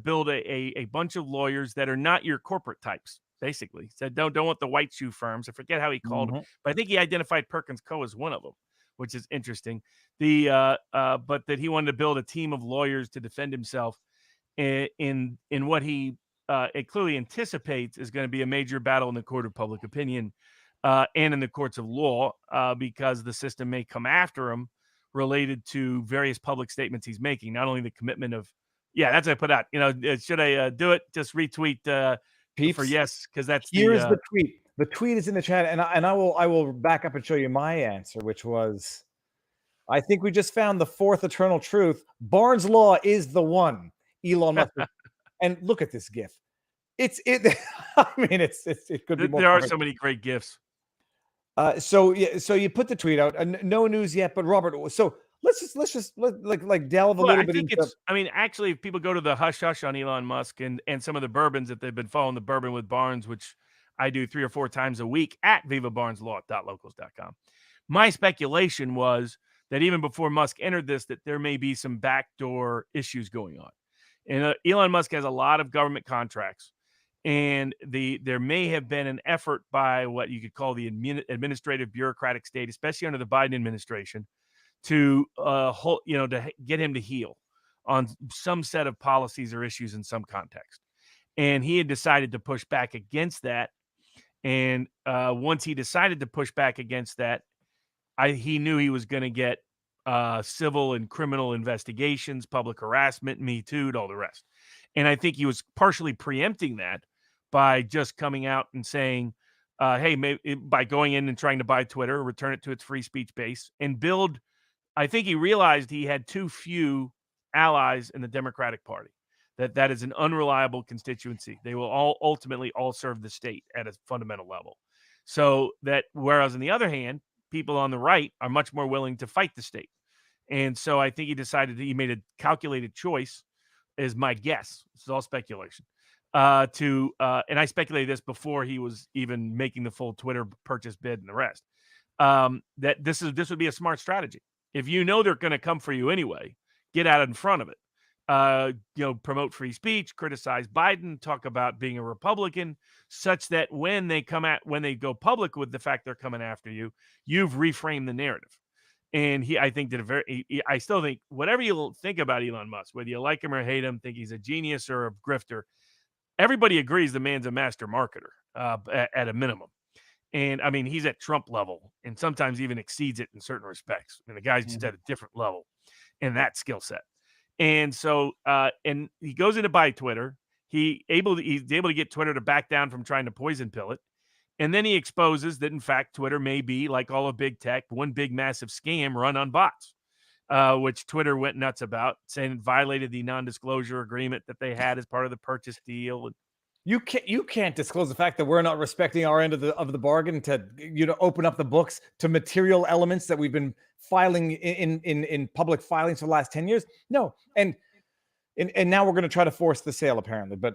build a bunch of lawyers that are not your corporate types. Basically, said don't want the white shoe firms. I forget how he called them, but I think he identified Perkins Coie as one of them, which is interesting. But that he wanted to build a team of lawyers to defend himself in what he it clearly anticipates is going to be a major battle in the court of public opinion and in the courts of law because the system may come after him related to various public statements he's making. Not only the commitment of that's what I put out. Should I do it? Just retweet. Peeps, for yes, because that's here's the tweet. The tweet is in the chat, and I will back up and show you my answer, which was, I think we just found the fourth eternal truth. Barnes Law is the one. Elon Musk, and look at this GIF. I mean, it could be more. There are perfect. so many great gifts. So you put the tweet out, and no news yet. But Robert, so let's just like delve a Well, little I bit think into. it's. I mean, actually, if people go to the hush hush on Elon Musk and some of the bourbons that they've been following, the bourbon with Barnes, which I do 3 or 4 times a week at vivabarneslaw.locals.com. My speculation was that even before Musk entered this, that there may be some backdoor issues going on. And Elon Musk has a lot of government contracts, and there may have been an effort by what you could call the administrative bureaucratic state, especially under the Biden administration, to get him to heel on some set of policies or issues in some context. And he had decided to push back against that. And once he decided to push back against that, he knew he was going to get civil and criminal investigations, public harassment, Me Too, and all the rest. And I think he was partially preempting that by just coming out and saying, hey, maybe by going in and trying to buy Twitter, return it to its free speech base, and build. I think he realized he had too few allies in the Democratic Party. That is an unreliable constituency. They will all ultimately all serve the state at a fundamental level. So that, whereas on the other hand, people on the right are much more willing to fight the state. And so I think he decided that he made a calculated choice, is my guess. This is all speculation. And I speculated this before he was even making the full Twitter purchase bid and the rest. That this would be a smart strategy. If you know they're going to come for you anyway, get out in front of it. Promote free speech, criticize Biden, talk about being a Republican, such that when they go public with the fact they're coming after you, you've reframed the narrative. And I still think, whatever you think about Elon Musk, whether you like him or hate him, think he's a genius or a grifter, everybody agrees the man's a master marketer at a minimum. And I mean, he's at Trump level and sometimes even exceeds it in certain respects. And the guy's just at a different level in that skill set. And so, and he goes in to buy Twitter. He's able to get Twitter to back down from trying to poison pill it. And then he exposes that, in fact, Twitter may be, like all of big tech, one big massive scam run on bots, which Twitter went nuts about, saying it violated the non-disclosure agreement that they had as part of the purchase deal. You can't disclose the fact that we're not respecting our end of the bargain to open up the books to material elements that we've been filing in public filings for the last 10 years. No, and now we're going to try to force the sale apparently. But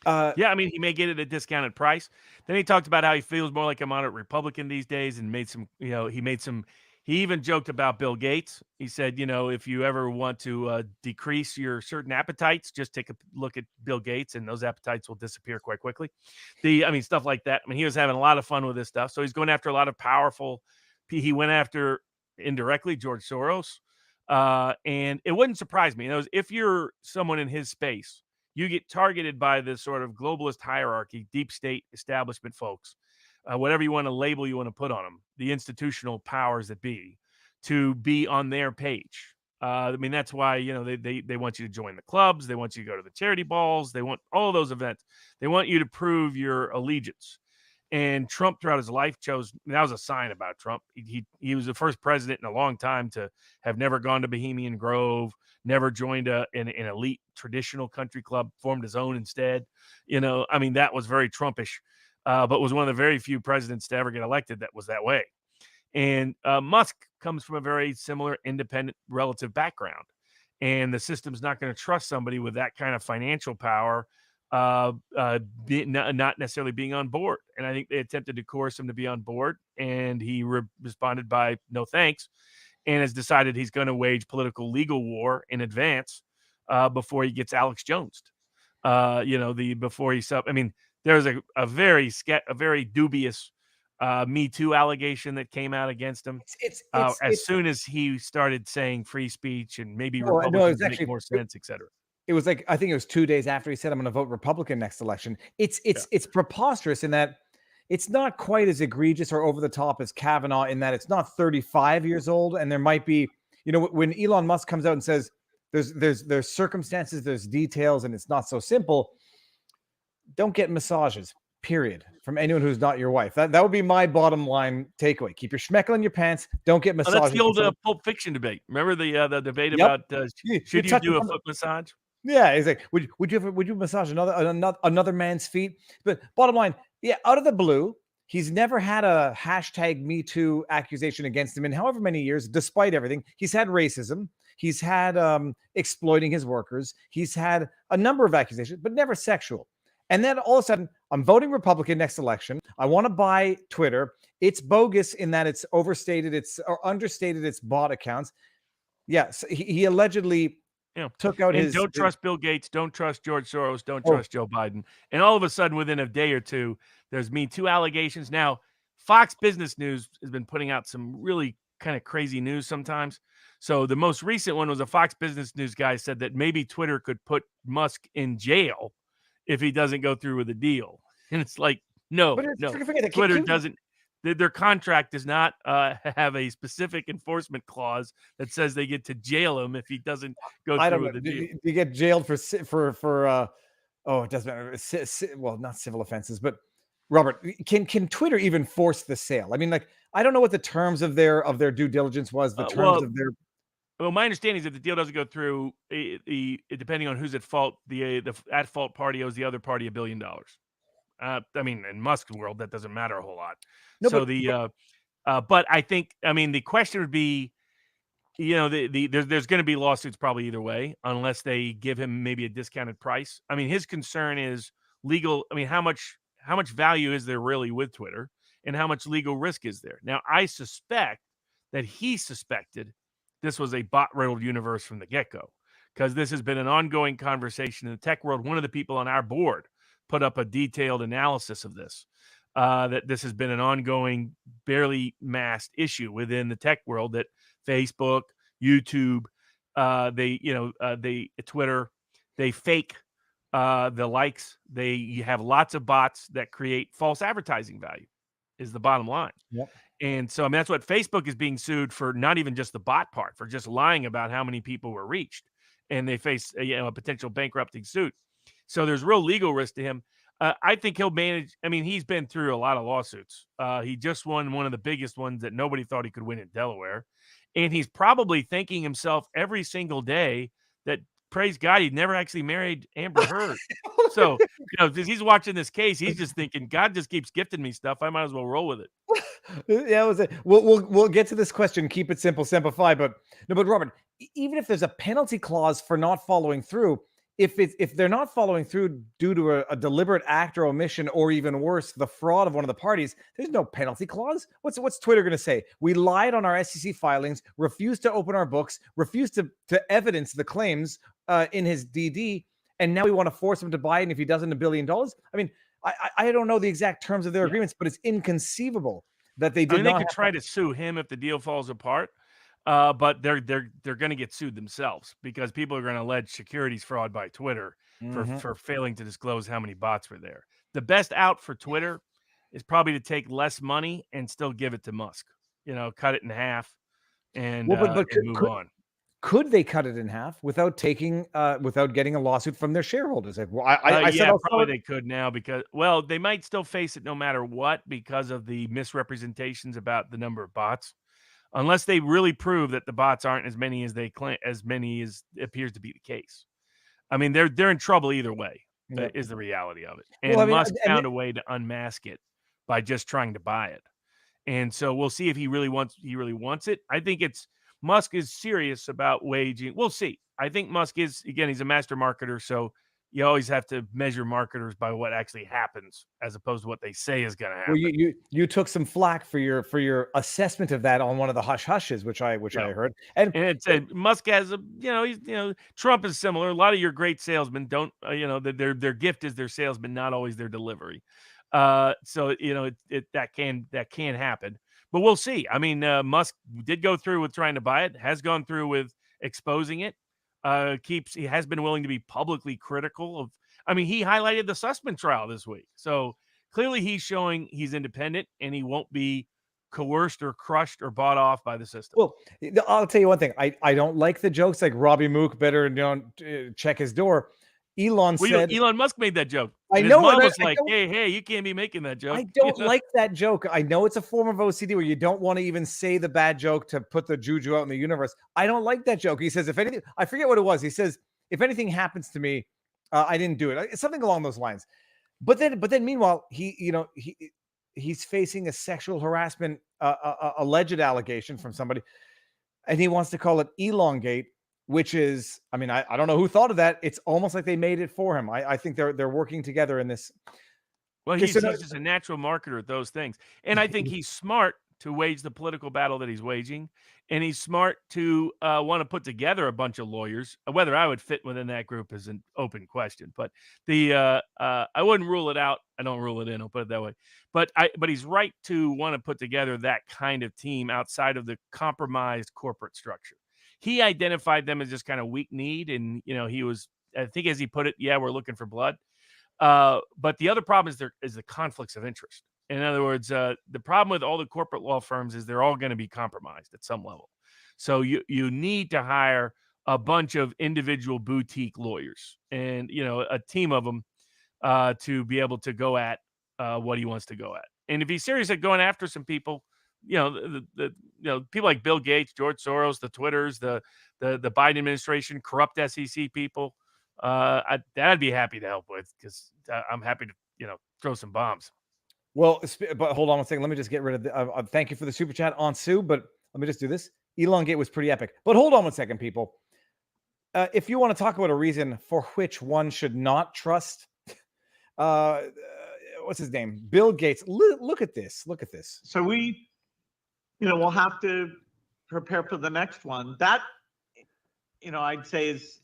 yeah, I mean, he may get it at a discounted price. Then he talked about how he feels more like a moderate Republican these days, and he even joked about Bill Gates. He said, if you ever want to decrease your certain appetites, just take a look at Bill Gates and those appetites will disappear quite quickly. Stuff like that. I mean, he was having a lot of fun with this stuff. So he's going after a lot of powerful. He went after indirectly George Soros. And it wouldn't surprise me. If you're someone in his space, you get targeted by this sort of globalist hierarchy, deep state establishment folks. Whatever you want to label you want to put on them, the institutional powers that be, to be on their page. That's why, they want you to join the clubs. They want you to go to the charity balls. They want all those events. They want you to prove your allegiance. And Trump throughout his life that was a sign about Trump. He was the first president in a long time to have never gone to Bohemian Grove, never joined an elite traditional country club, formed his own instead. That was very Trumpish. But was one of the very few presidents to ever get elected that was that way. And Musk comes from a very similar independent relative background. And the system's not going to trust somebody with that kind of financial power not necessarily being on board. And I think they attempted to coerce him to be on board. And he responded by no thanks, and has decided he's going to wage political legal war in advance before he gets Alex Jonesed. There's a very dubious Me Too allegation that came out against him as soon as he started saying free speech and maybe Republicans make more sense, etc. It was like, I think it was 2 days after he said, I'm going to vote Republican next election. It's preposterous in that it's not quite as egregious or over the top as Kavanaugh, in that it's not 35 years old. And there might be, when Elon Musk comes out and says there's circumstances, there's details, and it's not so simple. Don't get massages, period, from anyone who's not your wife. That would be my bottom line takeaway. Keep your schmeckle in your pants. Don't get massages. That's the old Pulp Fiction debate. Remember the debate about should you do a foot massage? Yeah, he's like, would you massage another man's feet? But bottom line, yeah, out of the blue, he's never had a hashtag Me Too accusation against him in however many years, despite everything. He's had racism, he's had exploiting his workers, he's had a number of accusations, but never sexual. And then all of a sudden, I'm voting Republican next election. I want to buy Twitter. It's bogus in that it's overstated, or understated its bot accounts. Yes, he allegedly took out and his. Don't trust Bill Gates. Don't trust George Soros. Don't trust Joe Biden. And all of a sudden, within a day or two, there's Me Too allegations. Now, Fox Business News has been putting out some really kind of crazy news sometimes. So the most recent one was a Fox Business News guy said that maybe Twitter could put Musk in jail if he doesn't go through with the deal. And it's like, no, Twitter doesn't. Their contract does not have a specific enforcement clause that says they get to jail him if he doesn't go through with the deal. You get jailed for it doesn't matter. Well, not civil offenses, but Robert, can Twitter even force the sale? I mean, like, I don't know what the terms of their due diligence was. The terms of their. Well, my understanding is if the deal doesn't go through, depending on who's at fault, the at fault party owes the other party $1 billion. I mean, in Musk's world, that doesn't matter a whole lot. No, so but I think, I mean, the question would be, there's going to be lawsuits probably either way, unless they give him maybe a discounted price. I mean, his concern is legal. I mean, how much value is there really with Twitter, and how much legal risk is there? Now, I suspect that he suspected this was a bot-riddled universe from the get-go, because this has been an ongoing conversation in the tech world. One of the people on our board put up a detailed analysis of this, that this has been an ongoing, barely masked issue within the tech world, that Facebook, YouTube, Twitter, they fake the likes. You have lots of bots that create false advertising value, is the bottom line. Yep. And so, I mean, that's what Facebook is being sued for, not even just the bot part, for just lying about how many people were reached. And they face a potential bankrupting suit. So there's real legal risk to him. I think he'll manage. I mean, he's been through a lot of lawsuits. He just won one of the biggest ones that nobody thought he could win in Delaware. And he's probably thanking himself every single day that, praise God, he never actually married Amber Heard. So, as he's watching this case, he's just thinking, God just keeps gifting me stuff. I might as well roll with it. Yeah, was it. We'll get to this question. Keep it simple, simplify. But Robert, even if there's a penalty clause for not following through, if they're not following through due to a deliberate act or omission, or even worse, the fraud of one of the parties, there's no penalty clause. What's Twitter going to say? We lied on our SEC filings, refused to open our books, refused to evidence the claims in his DD, and now we want to force him to buy it. And if he doesn't, $1 billion. I mean, I don't know the exact terms of their agreements, but it's inconceivable that they did. I mean, they could try to sue him if the deal falls apart. But they're going to get sued themselves, because people are going to allege securities fraud by Twitter for failing to disclose how many bots were there. The best out for Twitter is probably to take less money and still give it to Musk. Cut it in half and move on. Could they cut it in half without getting a lawsuit from their shareholders? Like, well, I said probably they could now, because, well, they might still face it no matter what, because of the misrepresentations about the number of bots. Unless they really prove that the bots aren't as many as they claim, as many as appears to be the case. I mean, they're in trouble either way, is the reality of it. And Musk found a way to unmask it by just trying to buy it. And so we'll see if he really wants it. I think Musk is serious about waging. We'll see. I think Musk is, again, he's a master marketer, so you always have to measure marketers by what actually happens, as opposed to what they say is going to happen. Well, you took some flack for your assessment of that on one of the hush hushes, which I heard. And it said Musk has Trump is similar. A lot of your great salesmen don't, their gift is their salesman, not always their delivery. So that can happen, but we'll see. I mean, Musk did go through with trying to buy it, has gone through with exposing it. He has been willing to be publicly critical of. I mean, he highlighted the Sussman trial this week, so clearly he's showing he's independent and he won't be coerced or crushed or bought off by the system. Well, I'll tell you one thing. I don't like the jokes like Robbie Mook better check his door. Elon Musk made that joke. I know. His mom was like, hey, you can't be making that joke. I don't like that joke. I know it's a form of OCD where you don't want to even say the bad joke to put the juju out in the universe. I don't like that joke. He says, if anything, I forget what it was. He says, if anything happens to me, I didn't do it. Something along those lines. But then, meanwhile, he's facing a sexual harassment alleged allegation from somebody, and he wants to call it Elongate, which is, I mean, I don't know who thought of that. It's almost like they made it for him. I think they're working together in this. Well, Okay, he's so just a natural marketer at those things. And I think he's smart to wage the political battle that he's waging. And he's smart to want to put together a bunch of lawyers. Whether I would fit within that group is an open question. But I wouldn't rule it out. I don't rule it in. I'll put it that way. But he's right to want to put together that kind of team outside of the compromised corporate structure. He identified them as just kind of weak need. And, he was, I think as he put it, yeah, we're looking for blood. But the other problem is the conflicts of interest. In other words, the problem with all the corporate law firms is they're all going to be compromised at some level. So you need to hire a bunch of individual boutique lawyers and, a team of them to be able to go at what he wants to go at. And if he's serious at going after some people, the people like Bill Gates, George Soros, the Twitters, the Biden administration, corrupt SEC people, I'd be happy to help with, because I'm happy to, throw some bombs. Well, but hold on one second. Let me just get rid of the. Thank you for the super chat on Sue, but let me just do this. Elongate was pretty epic. But hold on one second, people. If you want to talk about a reason for which one should not trust, what's his name? Bill Gates. Look at this. Look at this. So we, we'll have to prepare for the next one. That, I'd say is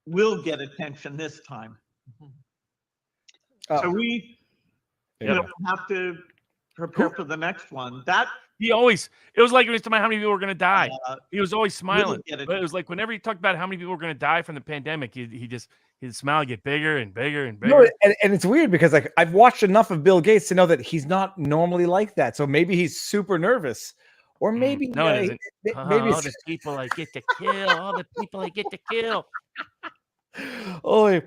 will get attention this time. So we, we'll have to prepare for the next one. That it was like he was talking about how many people were going to die. He was always smiling, get but it was like whenever he talked about how many people were going to die from the pandemic, his smile get bigger and bigger and bigger. No, and it's weird because like I've watched enough of Bill Gates to know that he's not normally like that. So maybe he's super nervous, or maybe no, it isn't. Maybe all the people I get to kill, all the people I get to kill. Oh,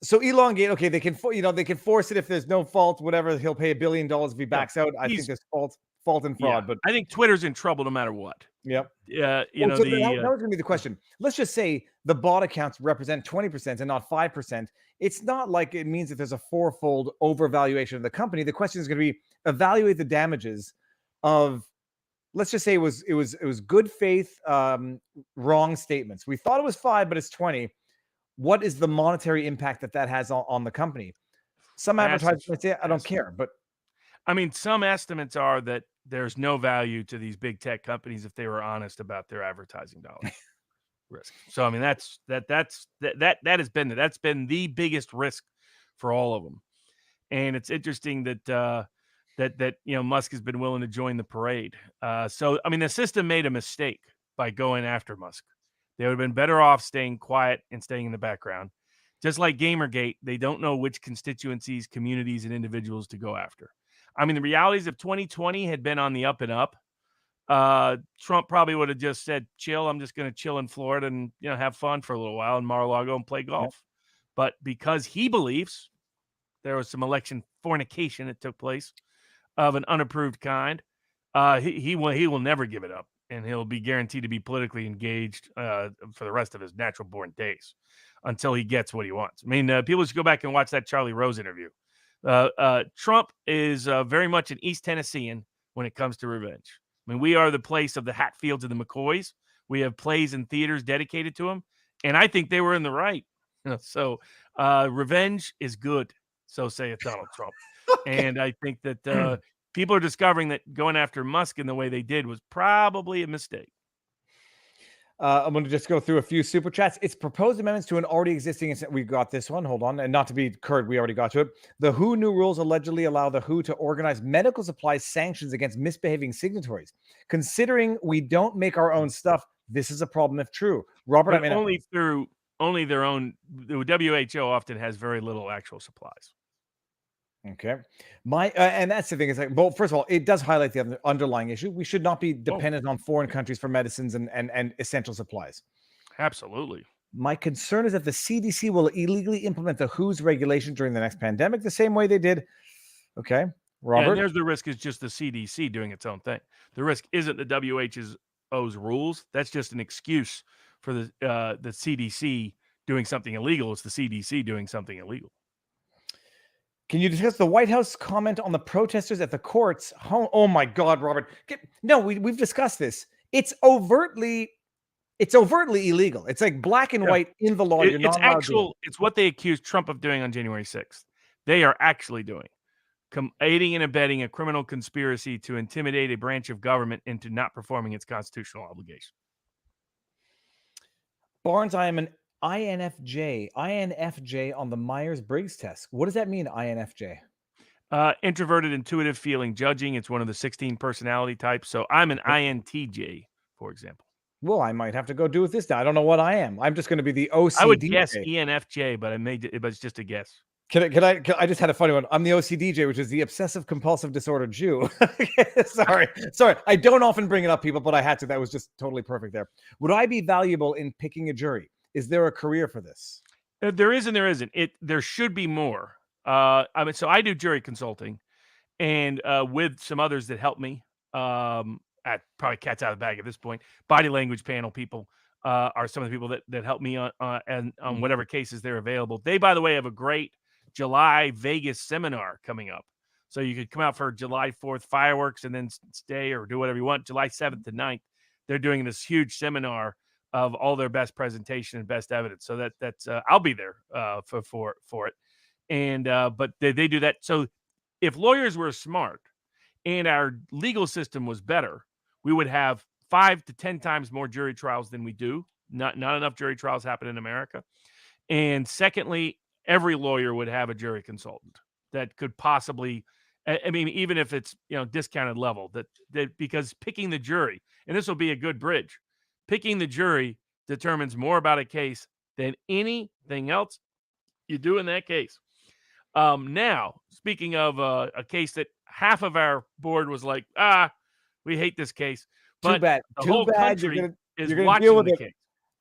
so Elongate, okay, they can force it if there's no fault, whatever. He'll pay $1 billion if he backs out. I think there's fault and fraud, but I think Twitter's in trouble no matter what. Yep. Yeah, that was going to be the question. Let's just say the bot accounts represent 20% and not 5%. It's not like it means that there's a fourfold overvaluation of the company. The question is going to be evaluate the damages of. Let's just say it was good faith, wrong statements. We thought it was 5, but it's 20. What is the monetary impact that has on the company? Some advertisers might say, I don't care, but I mean, some estimates are that there's no value to these big tech companies if they were honest about their advertising dollars risk. So I mean, that's been the biggest risk for all of them. And it's interesting that Musk has been willing to join the parade. So I mean, the system made a mistake by going after Musk. They would have been better off staying quiet and staying in the background. Just like Gamergate, they don't know which constituencies, communities, and individuals to go after. I mean, the realities of 2020 had been on the up and up. Trump probably would have just said, chill, I'm just going to chill in Florida and have fun for a little while in Mar-a-Lago and play golf. Yep. But because he believes there was some election fornication that took place of an unapproved kind, he will never give it up. And he'll be guaranteed to be politically engaged for the rest of his natural-born days until he gets what he wants. I mean, people should go back and watch that Charlie Rose interview. Trump is very much an East Tennessean when it comes to revenge. I mean, we are the place of the Hatfields and the McCoys. We have plays and theaters dedicated to him, and I think they were in the right. So revenge is good, so saith Donald Trump. Okay. And I think that people are discovering that going after Musk in the way they did was probably a mistake. I'm going to just go through a few super chats. It's proposed amendments to an already existing. We got this one. Hold on. And not to be curd, we already got to it. The WHO new rules allegedly allow the WHO to organize medical supply sanctions against misbehaving signatories. Considering we don't make our own stuff, this is a problem if true. Robert, but only their own. The WHO often has very little actual supplies. Okay. And that's the thing. It's like, well, first of all, it does highlight the underlying issue. We should not be dependent on foreign countries for medicines and essential supplies. Absolutely. My concern is that the CDC will illegally implement the WHO's regulation during the next pandemic the same way they did. Okay. Robert. Yeah, and there's the risk is just the CDC doing its own thing. The risk isn't the WHO's rules. That's just an excuse for the CDC doing something illegal. It's the CDC doing something illegal. Can you discuss the White House comment on the protesters at the courts? Oh my God, Robert. No, we've discussed this. It's overtly illegal. It's like black and white in the law. You're not allowed to do it. It's what they accused Trump of doing on January 6th. They are actually doing. Aiding and abetting a criminal conspiracy to intimidate a branch of government into not performing its constitutional obligation. Barnes, I am an INFJ on the Myers-Briggs test. What does that mean, INFJ? Introverted, intuitive, feeling, judging. It's one of the 16 personality types. So I'm an INTJ, for example. Well, I might have to go do with this now. I don't know what I am. I'm just going to be the OCD. I would guess ENFJ, but it's just a guess. I just had a funny one. I'm the OCDJ, which is the obsessive compulsive disorder Jew. Sorry. I don't often bring it up, people, but I had to. That was just totally perfect there. Would I be valuable in picking a jury? Is there a career for this? There is and there isn't. There should be more. So I do jury consulting, and with some others that help me. At probably cat's out of the bag at this point. Body language panel people are some of the people that help me on whatever cases they're available. They, by the way, have a great July Vegas seminar coming up. So you could come out for July 4th fireworks and then stay or do whatever you want. July 7th to 9th, they're doing this huge seminar of all their best presentation and best evidence. So that's I'll be there for it. And but they do that. So if lawyers were smart and our legal system was better, we would have 5 to 10 times more jury trials than we do. Not enough jury trials happen in America. And secondly, every lawyer would have a jury consultant that could possibly, I mean, even if it's, discounted level, that because picking the jury, and this will be a good bridge, picking the jury determines more about a case than anything else you do in that case. Now, speaking of a case that half of our board was like, we hate this case, but Too bad. the whole country is watching deal with the it. case.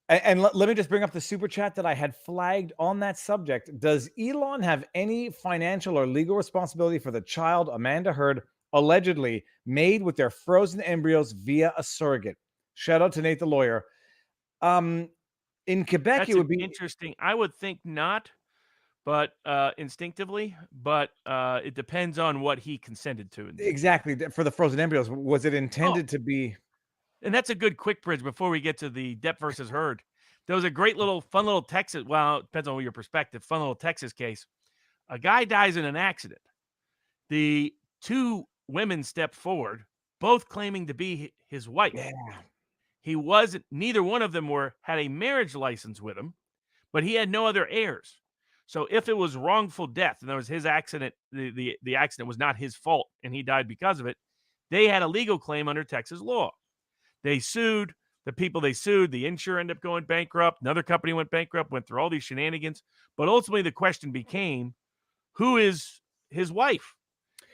And let me just bring up the super chat that I had flagged on that subject. Does Elon have any financial or legal responsibility for the child Amanda Heard allegedly made with their frozen embryos via a surrogate? Shout out to Nate the lawyer. In Quebec, That's it would be interesting. I would think not, but instinctively, but it depends on what he consented to. exactly for the frozen embryos. Was it intended to be? And that's a good quick bridge before we get to the Depp versus Heard. There was a great fun little Texas, well, it depends on your perspective, fun little Texas case. A guy dies in an accident. The two women step forward, both claiming to be his wife. Yeah. Neither one of them had a marriage license with him, but he had no other heirs. So if it was wrongful death, and there was his accident, the accident was not his fault, and he died because of it, they had a legal claim under Texas law. They sued the people they sued. The insurer ended up going bankrupt. Another company went bankrupt, went through all these shenanigans. But ultimately, the question became, who is his wife?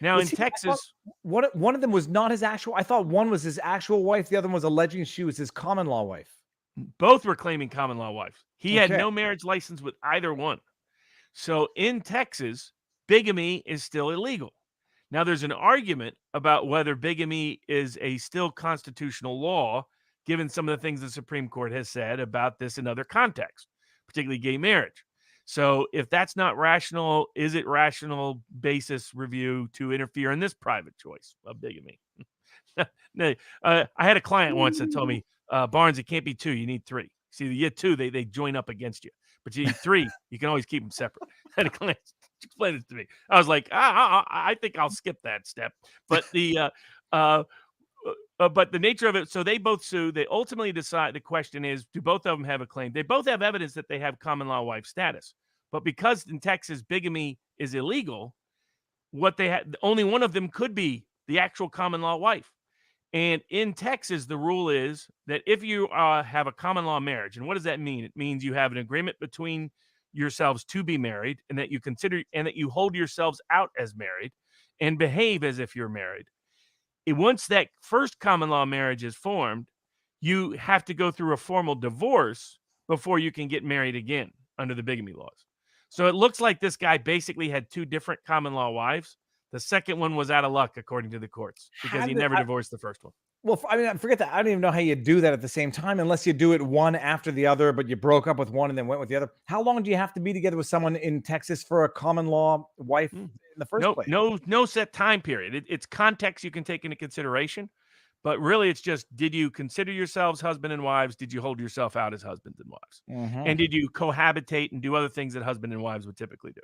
Now, in Texas, one of them was not his actual. I thought one was his actual wife. The other one was alleging she was his common law wife. Both were claiming common law wives. He had no marriage license with either one. So in Texas, bigamy is still illegal. Now, there's an argument about whether bigamy is a still constitutional law, given some of the things the Supreme Court has said about this in other contexts, particularly gay marriage. So if that's not rational, is it rational basis review to interfere in this private choice of bigamy? I had a client once that told me, Barnes, it can't be 2. You need 3. See, you get 2, they join up against you. But you need 3, you can always keep them separate. I had a client explain it to me. I was like, I think I'll skip that step. But but the nature of it, so they both sue. They ultimately decide, the question is, do both of them have a claim? They both have evidence that they have common law wife status. But because in Texas, bigamy is illegal, what they had, only one of them could be the actual common law wife. And in Texas, the rule is that if you have a common law marriage, and what does that mean? It means you have an agreement between yourselves to be married, and that you hold yourselves out as married and behave as if you're married. Once that first common law marriage is formed, you have to go through a formal divorce before you can get married again under the bigamy laws. So it looks like this guy basically had 2 different common law wives. The second one was out of luck, according to the courts, because he never divorced the first one. Well, I mean, forget that. I don't even know how you do that at the same time unless you do it one after the other, but you broke up with one and then went with the other. How long do you have to be together with someone in Texas for a common law wife in the first place? No set time period. It's context you can take into consideration, but really it's just, did you consider yourselves husband and wives? Did you hold yourself out as husbands and wives? Mhm. And did you cohabitate and do other things that husband and wives would typically do?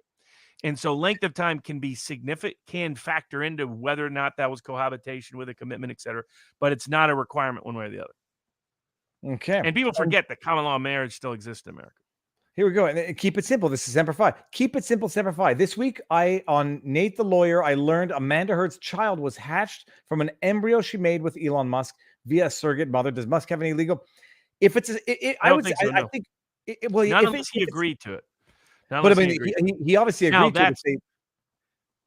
And so length of time can be significant, can factor into whether or not that was cohabitation with a commitment, et cetera, but it's not a requirement one way or the other. Okay. And people forget that common law marriage still exists in America. Here we go. And keep it simple. This is Semper Fi. Keep it simple, Semper Fi. This week, on Nate the Lawyer, I learned Amanda Heard's child was hatched from an embryo she made with Elon Musk via a surrogate mother. Does Musk have any legal? If it's, I don't think so, I no. think, well, Not if unless he agreed to it. Not but I unless mean, agreed. he obviously Now, agreed to it. To say,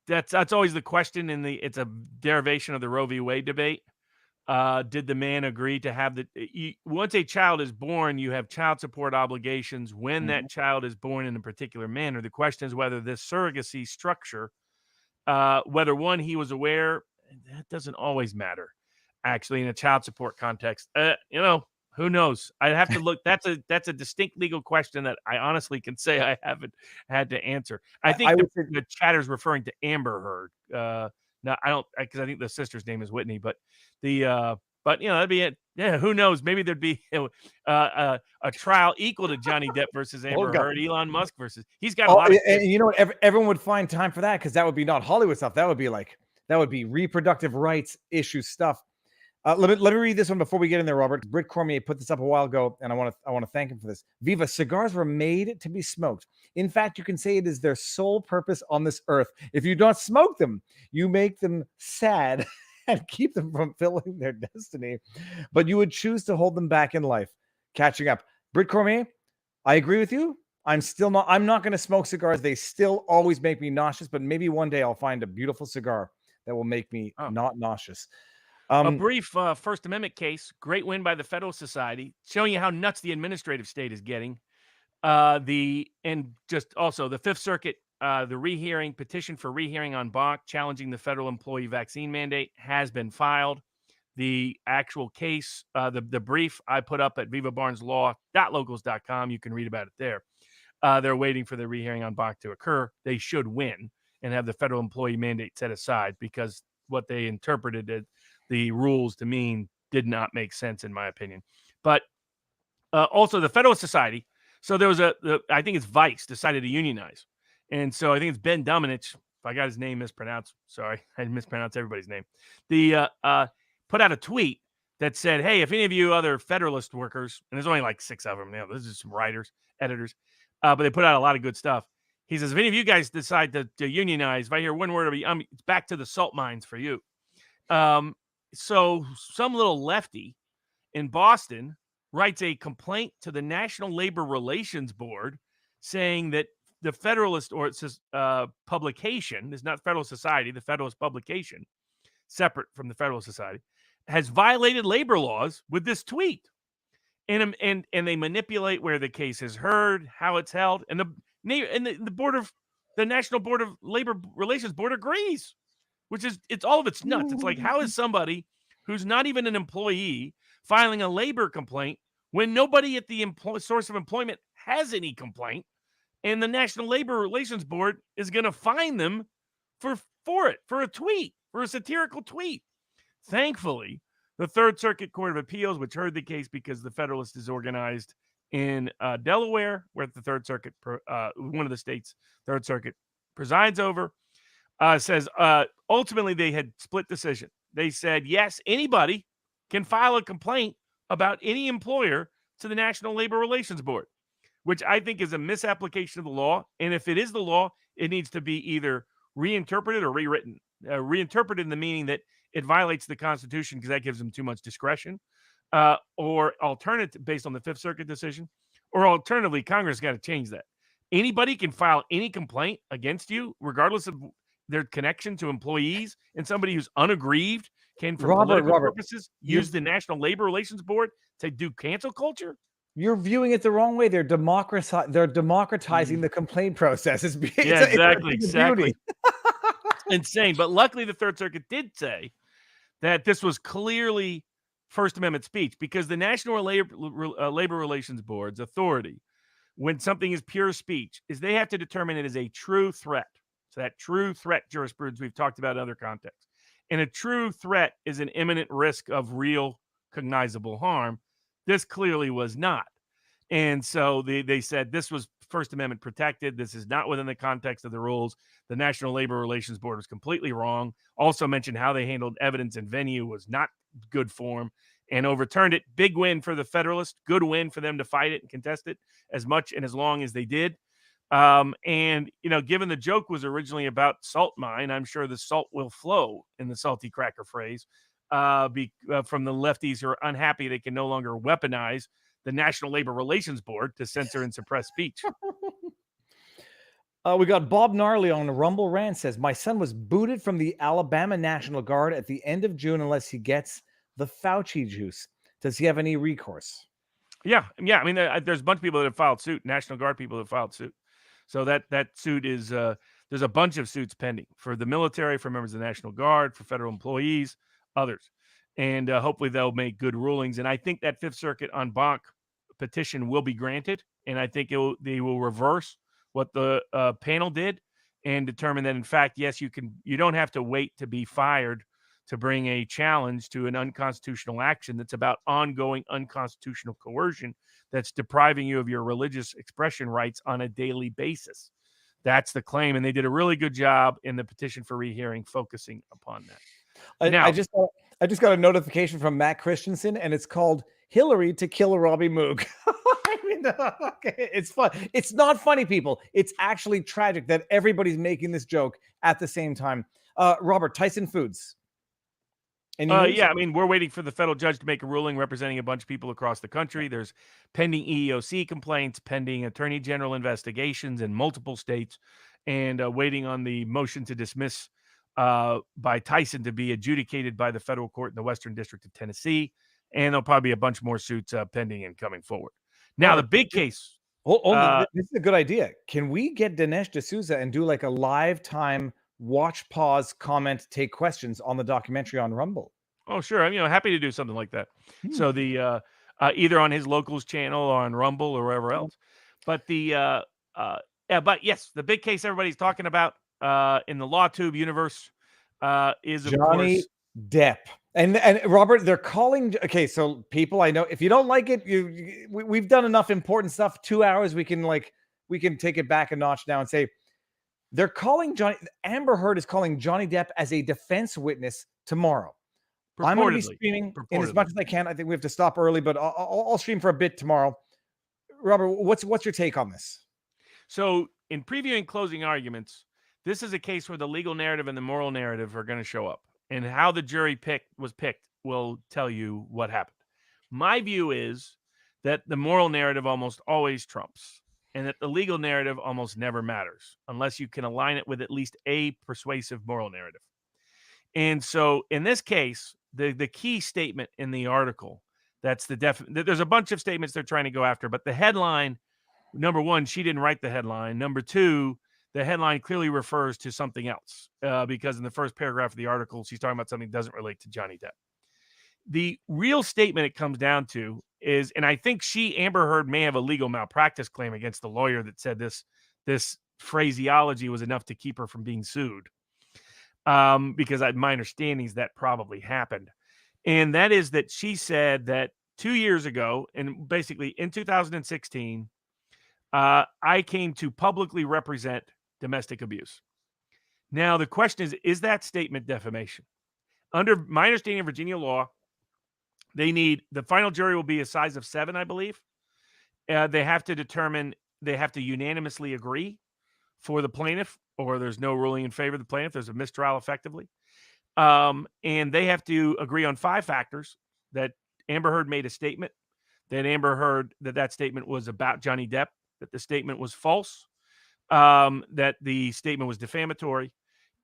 That's always the question it's a derivation of the Roe v. Wade debate. Did the man agree to have once a child is born, you have child support obligations when that child is born in a particular manner. The question is whether this surrogacy structure, whether one, he was aware, that doesn't always matter, actually, in a child support context. Who knows? I'd have to look. That's a distinct legal question that I honestly can say I haven't had to answer. I think the chatter's referring to Amber Heard. No, I don't, because I think the sister's name is Whitney, but that'd be it. Yeah, who knows? Maybe there'd be a trial equal to Johnny Depp versus Amber Heard, Elon Musk versus. He's got a lot of. And you know what? Everyone would find time for that because that would be not Hollywood stuff. That would be reproductive rights issue stuff. Let me read this one before we get in there, Robert. Britt Cormier put this up a while ago, and I want to thank him for this. Viva, cigars were made to be smoked. In fact, you can say it is their sole purpose on this earth. If you don't smoke them, you make them sad and keep them from fulfilling their destiny. But you would choose to hold them back in life. Catching up. Britt Cormier, I agree with you. I'm not going to smoke cigars. They still always make me nauseous, but maybe one day I'll find a beautiful cigar that will make me not nauseous. A brief First Amendment case, great win by the Federalist Society, showing you how nuts the administrative state is getting. And just also the Fifth Circuit, the rehearing petition for rehearing on bonk challenging the federal employee vaccine mandate has been filed. The actual case, the brief I put up at vivabarneslaw.locals.com. You can read about it there. They're waiting for the rehearing on bonk to occur. They should win and have the federal employee mandate set aside because what they interpreted as the rules to mean did not make sense, in my opinion. But also the Federalist Society. So there was I think it's Vice decided to unionize. And so I think it's Ben Domenech. If I got his name mispronounced, sorry, I mispronounced everybody's name. Put out a tweet that said, hey, if any of you other Federalist workers, and there's only like 6 of them now, this is some writers, editors, but they put out a lot of good stuff. He says, if any of you guys decide to unionize, if I hear one word of it, it's back to the salt mines for you. So some little lefty in Boston writes a complaint to the National Labor Relations Board saying that the Federalist publication, is not Federalist Society, the Federalist publication, separate from the Federalist Society, has violated labor laws with this tweet. And they manipulate where the case is heard, how it's held, and the National Board of Labor Relations Board agrees. It's all of it's nuts. It's like, how is somebody who's not even an employee filing a labor complaint when nobody at the source of employment has any complaint, and the National Labor Relations Board is going to fine them for a tweet, for a satirical tweet? Thankfully, the Third Circuit Court of Appeals, which heard the case because the Federalist is organized in Delaware, where the Third Circuit, one of the states, Third Circuit presides over, says ultimately they had split decision. They said, yes, anybody can file a complaint about any employer to the National Labor Relations Board, which I think is a misapplication of the law. And if it is the law, it needs to be either reinterpreted or rewritten. Reinterpreted in the meaning that it violates the Constitution because that gives them too much discretion, or alternative based on the Fifth Circuit decision, or alternatively, Congress got to change that. Anybody can file any complaint against you, regardless of their connection to employees, and somebody who's unaggrieved can, for political purposes, use the National Labor Relations Board to do cancel culture. You're viewing it the wrong way. They're democratizing the complaint process. Exactly. Insane. But luckily, the Third Circuit did say that this was clearly First Amendment speech, because the National Labor Relations Board's authority, when something is pure speech, is they have to determine it is a true threat. So that true threat jurisprudence we've talked about in other contexts. And a true threat is an imminent risk of real cognizable harm. This clearly was not. And so they said this was First Amendment protected. This is not within the context of the rules. The National Labor Relations Board was completely wrong. Also mentioned how they handled evidence and venue was not good form and overturned it. Big win for the Federalists. Good win for them to fight it and contest it as much and as long as they did. And, given the joke was originally about salt mine, I'm sure the salt will flow, in the salty cracker phrase, from the lefties who are unhappy they can no longer weaponize the National Labor Relations Board to censor and suppress speech. We got Bob Gnarly on Rumble Rant says, my son was booted from the Alabama National Guard at the end of June unless he gets the Fauci juice. Does he have any recourse? Yeah. I mean, there's a bunch of people that have filed suit, National Guard people that have filed suit. So that suit is, there's a bunch of suits pending for the military, for members of the National Guard, for federal employees, others. And hopefully they'll make good rulings. And I think that Fifth Circuit en banc petition will be granted. And I think they will reverse what the panel did and determine that, in fact, yes, you don't have to wait to be fired to bring a challenge to an unconstitutional action that's about ongoing unconstitutional coercion that's depriving you of your religious expression rights on a daily basis. That's the claim, and they did a really good job in the petition for rehearing focusing upon that. I just got a notification from Matt Christensen, and it's called Hillary to kill Robbie Moog. I mean, okay, it's fun. It's not funny, people. It's actually tragic that everybody's making this joke at the same time. Robert, Tyson Foods. Yeah, I mean, we're waiting for the federal judge to make a ruling representing a bunch of people across the country. There's pending EEOC complaints, pending attorney general investigations in multiple states, and waiting on the motion to dismiss by Tyson to be adjudicated by the federal court in the Western District of Tennessee. And there'll probably be a bunch more suits pending and coming forward. Now, the big case. This is a good idea. Can we get Dinesh D'Souza and do like a live time watch, pause, comment, take questions on the documentary on Rumble? Oh, sure. I'm happy to do something like that. So the either on his locals channel or on Rumble or wherever else. But but yes, the big case everybody's talking about in the LawTube universe is, of Johnny course, Depp. And Robert, they're calling. Okay, so people, I know if you don't like it, we've done enough important stuff. 2 hours, we can take it back a notch now and say they're calling Amber Heard is calling Johnny Depp as a defense witness tomorrow. I'm going to be streaming in as much as I can. I think we have to stop early, but I'll stream for a bit tomorrow. Robert, what's your take on this? So in previewing closing arguments, this is a case where the legal narrative and the moral narrative are going to show up. And how the jury was picked will tell you what happened. My view is that the moral narrative almost always trumps, and that the legal narrative almost never matters unless you can align it with at least a persuasive moral narrative. And so in this case, the key statement in the article, there's a bunch of statements they're trying to go after, but the headline, number one, she didn't write the headline. Number two, the headline clearly refers to something else because in the first paragraph of the article, she's talking about something that doesn't relate to Johnny Depp. The real statement it comes down to is, and I think Amber Heard may have a legal malpractice claim against the lawyer that said this phraseology was enough to keep her from being sued. Because my understanding is that probably happened. And that is that she said that 2 years ago, and basically in 2016, I came to publicly represent domestic abuse. Now, the question is that statement defamation? Under my understanding of Virginia law, the final jury will be a size of 7, I believe. They have to unanimously agree for the plaintiff, or there's no ruling in favor of the plaintiff. There's a mistrial effectively. And they have to agree on 5 factors: that Amber Heard made a statement, that Amber Heard that statement was about Johnny Depp, that the statement was false, that the statement was defamatory,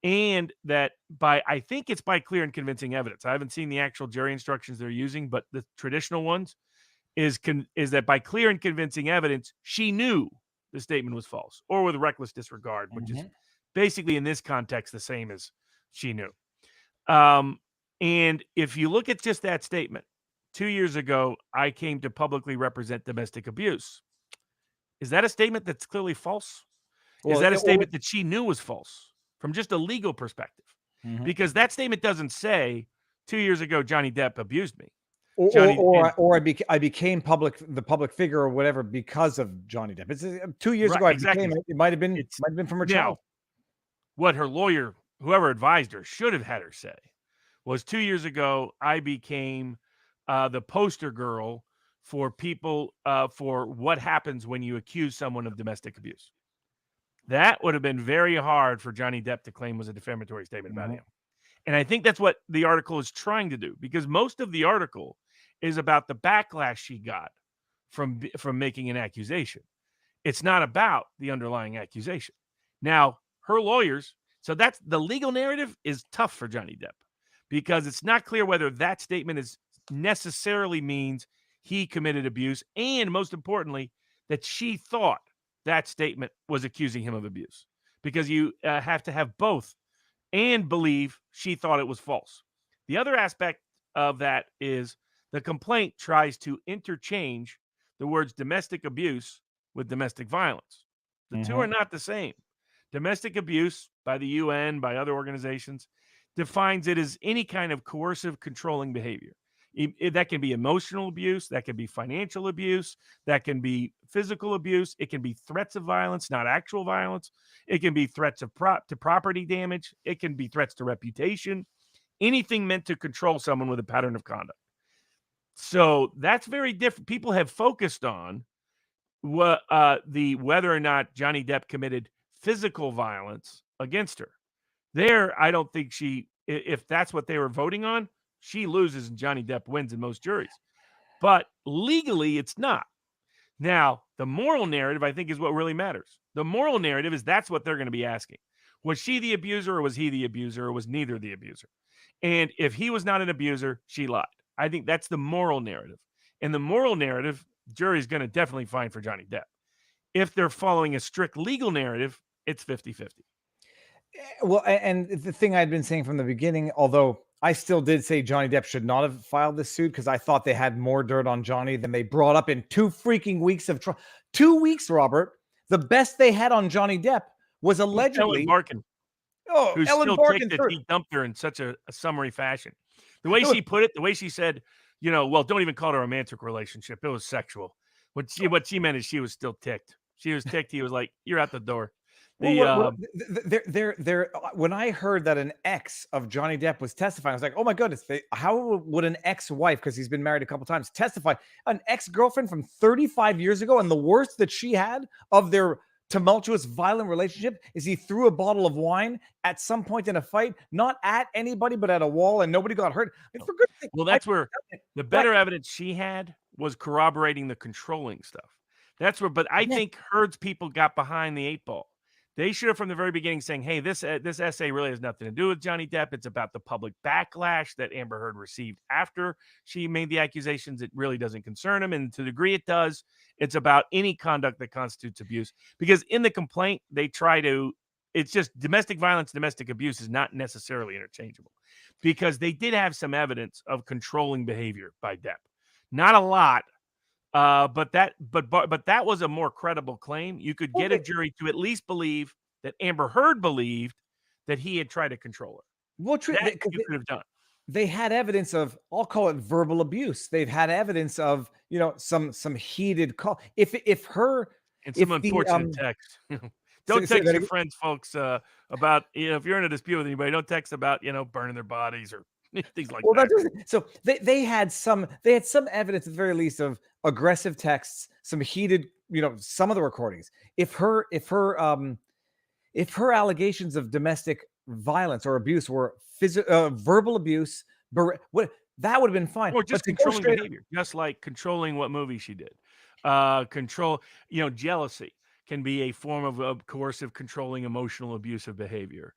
and that I think it's by clear and convincing evidence. I haven't seen the actual jury instructions they're using, but the traditional ones is that by clear and convincing evidence, she knew the statement was false, or with reckless disregard, which is basically in this context the same as she knew. And if you look at just that statement, 2 years ago, I came to publicly represent domestic abuse. Is that a statement that's clearly false? Is that a statement that she knew was false from just a legal perspective? Mhm. Because that statement doesn't say 2 years ago, Johnny Depp abused me. I became the public figure or whatever because of Johnny Depp. It's 2 years Right, ago I exactly. became it. It might have been It's from her now, child. what her lawyer, whoever advised her, should have had her say was 2 years ago, I became the poster girl for people for what happens when you accuse someone of domestic abuse. That would have been very hard for Johnny Depp to claim was a defamatory statement about Mhm. him. And I think that's what the article is trying to do, because most of the article is about the backlash she got from making an accusation. It's not about the underlying accusation. Now, her lawyers, so that's the legal narrative is tough for Johnny Depp because it's not clear whether that statement is necessarily means he committed abuse, and most importantly, that she thought that statement was accusing him of abuse, because you have to have both and believe she thought it was false. The other aspect of that is the complaint tries to interchange the words domestic abuse with domestic violence. The two are not the same. Domestic abuse by the UN, by other organizations, defines it as any kind of coercive, controlling behavior. That can be emotional abuse, that can be financial abuse, that can be physical abuse, it can be threats of violence, not actual violence, it can be threats of to property damage, it can be threats to reputation, anything meant to control someone with a pattern of conduct. So that's very different. People have focused on whether or not Johnny Depp committed physical violence against her. There, I don't think if that's what they were voting on, she loses and Johnny Depp wins in most juries. But legally, it's not. Now, the moral narrative, I think, is what really matters. The moral narrative is that's what they're going to be asking. Was she the abuser, or was he the abuser, or was neither the abuser? And if he was not an abuser, she lied. I think that's the moral narrative. And the moral narrative, jury's going to definitely find for Johnny Depp. If they're following a strict legal narrative, it's 50-50. Well, and the thing I'd been saying from the beginning, although I still did say Johnny Depp should not have filed this suit because I thought they had more dirt on Johnny than they brought up in 2 freaking weeks of trial. 2 weeks, Robert. The best they had on Johnny Depp was allegedly Ellen Barkin, who's Ellen still Barkin. ticked that he dumped her in such a summary fashion. The way she put it, the way she said, well, don't even call it a romantic relationship. It was sexual. What she meant is she was still ticked. She was ticked. He was like, "You're out the door." When I heard that an ex of Johnny Depp was testifying, I was like, "Oh my goodness! How would an ex-wife, because he's been married a couple times, testify? An ex-girlfriend from 35 years ago, and the worst that she had of their tumultuous, violent relationship is he threw a bottle of wine at some point in a fight, not at anybody, but at a wall, and nobody got hurt. I mean, for goodness sake, well, that's where the better evidence she had was corroborating the controlling stuff. That's where, but I think Heard's people got behind the 8 ball. They should have from the very beginning saying, hey, this essay really has nothing to do with Johnny Depp. It's about the public backlash that Amber Heard received after she made the accusations. It really doesn't concern him. And to the degree it does, it's about any conduct that constitutes abuse. Because in the complaint, they try to, it's just domestic violence, domestic abuse is not necessarily interchangeable. Because they did have some evidence of controlling behavior by Depp. Not a lot. But that was a more credible claim. You could get a jury to at least believe that Amber Heard believed that he had tried to control her. Well, true. You could have done. They had evidence of, I'll call it verbal abuse. They've had evidence of, some heated call. If some unfortunate text. Don't text your friends, folks, about if you're in a dispute with anybody. Don't text about burning their bodies or things like that. So they had some evidence at the very least of aggressive texts, some heated, some of the recordings. If her allegations of domestic violence or abuse were verbal abuse, that would have been fine. Or just controlling behavior, just like controlling what movie she did. Jealousy can be a form of coercive, controlling, emotional, abusive behavior.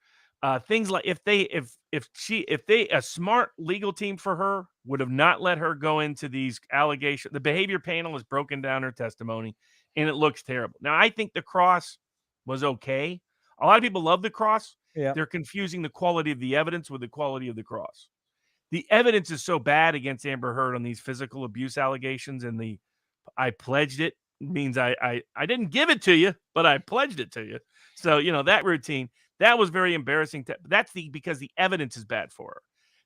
Things like a smart legal team for her would have not let her go into these allegations. The behavior panel has broken down her testimony and it looks terrible. Now, I think the cross was okay. A lot of people love the cross. Yeah. They're confusing the quality of the evidence with the quality of the cross. the evidence is so bad against Amber Heard on these physical abuse allegations, and I pledged it means I didn't give it to you, but I pledged it to you. So, that routine, that was very embarrassing. That's because the evidence is bad for her.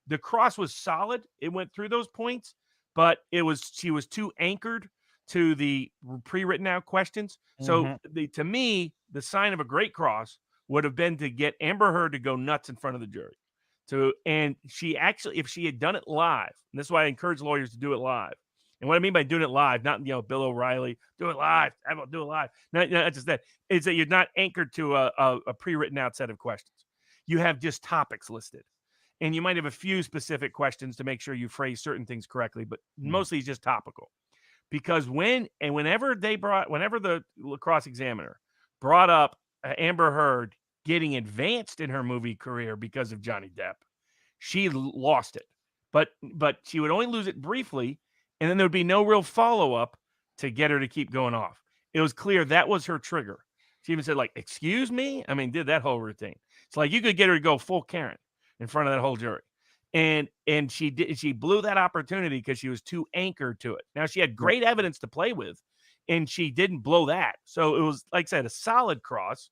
The cross was solid. It went through those points, but she was too anchored to the pre-written out questions. So to me, the sign of a great cross would have been to get Amber Heard to go nuts in front of the jury. And she actually, if she had done it live, and this is why I encourage lawyers to do it live. And what I mean by doing it live, not Bill O'Reilly, do it live, do it live. No, that's just that. It's that you're not anchored to a pre-written out set of questions. You have just topics listed. And you might have a few specific questions to make sure you phrase certain things correctly, but mostly it's just topical. Because whenever the cross examiner brought up Amber Heard getting advanced in her movie career because of Johnny Depp, she lost it. But she would only lose it briefly, and then there would be no real follow-up to get her to keep going off. It was clear that was her trigger. She even said, like, excuse me? I mean, did that whole routine. It's like you could get her to go full Karen in front of that whole jury. And she blew that opportunity because she was too anchored to it. Now, she had great evidence to play with, and she didn't blow that. So it was, like I said, a solid cross.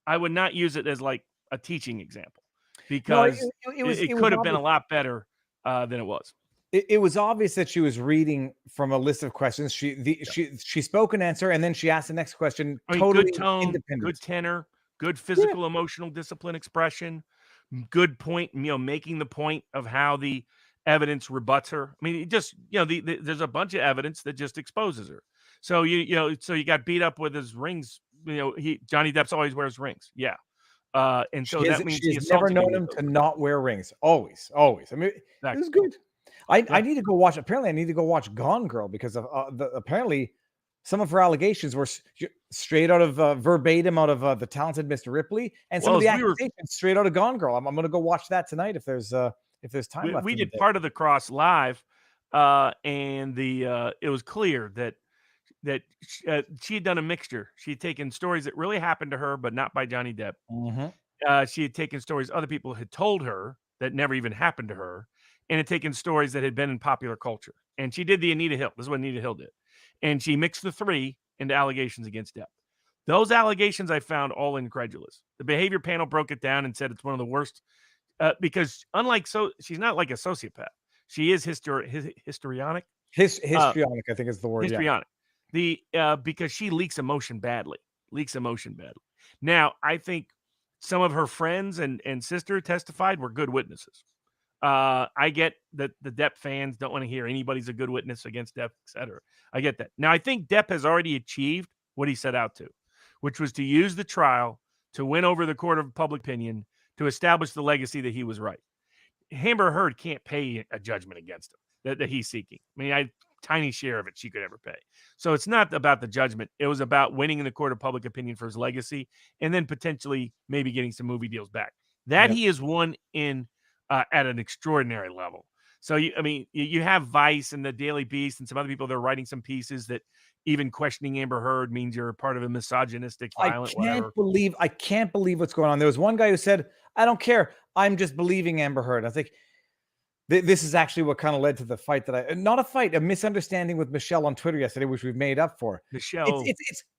I would not use it as like a teaching example because it could have been a lot better than it was. It was obvious that she was reading from a list of questions. She spoke an answer, and then she asked the next question. Totally good tone, independent. good tenor, good physical, emotional discipline expression, good point. Making the point of how the evidence rebuts her. I mean, just there's a bunch of evidence that just exposes her. So so you got beat up with his rings. Johnny Depp's always wears rings. Yeah. And so that means she's never known him to not wear rings. Always. I mean, it was good. I need to go watch. Apparently, I need to go watch Gone Girl because of apparently some of her allegations were straight out of verbatim out of The Talented Mr. Ripley, and some of the accusations straight out of Gone Girl. I'm going to go watch that tonight if there's time left. We did part of the cross live, and it was clear that she had done a mixture. She had taken stories that really happened to her, but not by Johnny Depp. She had taken stories other people had told her that never even happened to her, and had taken stories that had been in popular culture. And she did the Anita Hill. This is what Anita Hill did. And she mixed the three into allegations against Depp. Those allegations I found all incredulous. The behavior panel broke it down and said it's one of the worst because she's not like a sociopath. She is histrionic. Histrionic, I think is the word. Histrionic. Because she leaks emotion badly. Now, I think some of her friends and sister testified were good witnesses. I get that the Depp fans don't want to hear anybody's a good witness against Depp, etc. I get that. Now, I think Depp has already achieved what he set out to, which was to use the trial to win over the court of public opinion to establish the legacy that he was right. Amber Heard can't pay a judgment against him that he's seeking. I mean, tiny share of it she could ever pay. So it's not about the judgment. It was about winning in the court of public opinion for his legacy and then potentially maybe getting some movie deals back. That he has won in at an extraordinary level. So, you have Vice and the Daily Beast and some other people that are writing some pieces that even questioning Amber Heard means you're part of a misogynistic, violent, I can't believe what's going on. There was one guy who said, I don't care. I'm just believing Amber Heard. I think this is actually what kind of led to the fight a misunderstanding with Michelle on Twitter yesterday, which we've made up for. Michelle.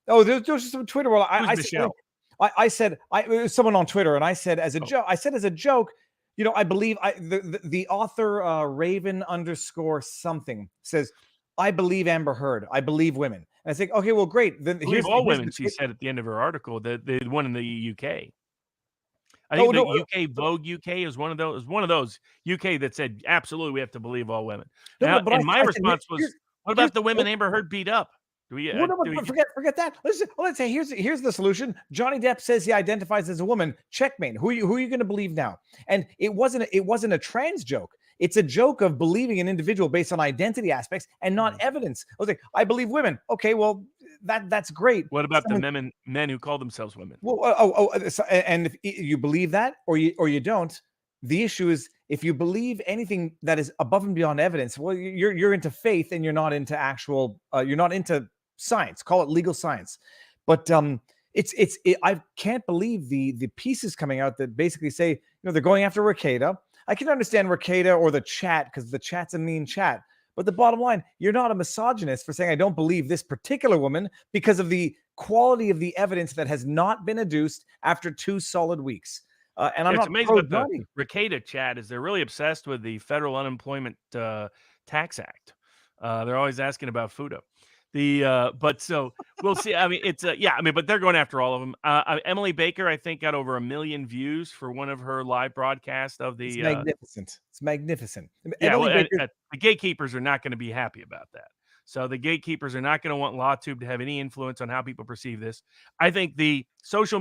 There's some Twitter. Well, Michelle? It was someone on Twitter, and I said as a joke, I believe the author Raven _something says, I believe Amber Heard. I believe women. And I think, okay, well, great. Then here's all women. She said at the end of her article that the one in the UK. I think UK Vogue UK is one of those UK that said absolutely we have to believe all women. My response was, what about the women Amber Heard beat up? Forget that. Let's say here's the solution. Johnny Depp says he identifies as a woman. Checkmate. Who are you going to believe now? And it wasn't a trans joke. It's a joke of believing an individual based on identity aspects and not evidence. I was like, I believe women. Okay, well, that's great. What about the men who call themselves women? Well, and if you believe that or you don't, the issue is if you believe anything that is above and beyond evidence, well, you're into faith and you're not into you're not into science. Call it legal science. But I can't believe the pieces coming out that basically say, they're going after Rekieta. I can understand Rekieta or the chat because the chat's a mean chat. But the bottom line, you're not a misogynist for saying I don't believe this particular woman because of the quality of the evidence that has not been adduced after 2 solid weeks. And I'm It's not amazing pro about Johnny. the Rekieta chat is they're really obsessed with the Federal Unemployment Tax Act. They're always asking about FUTA. But so we'll see. I mean, it's yeah. I mean, but they're going after all of them. Emily Baker, I think, got over 1 million views for one of her live broadcasts of It's the. magnificent. It's magnificent. Yeah, Emily well, Baker. the gatekeepers are not going to be happy about that. So the gatekeepers are not going to want LawTube to have any influence on how people perceive this. I think the social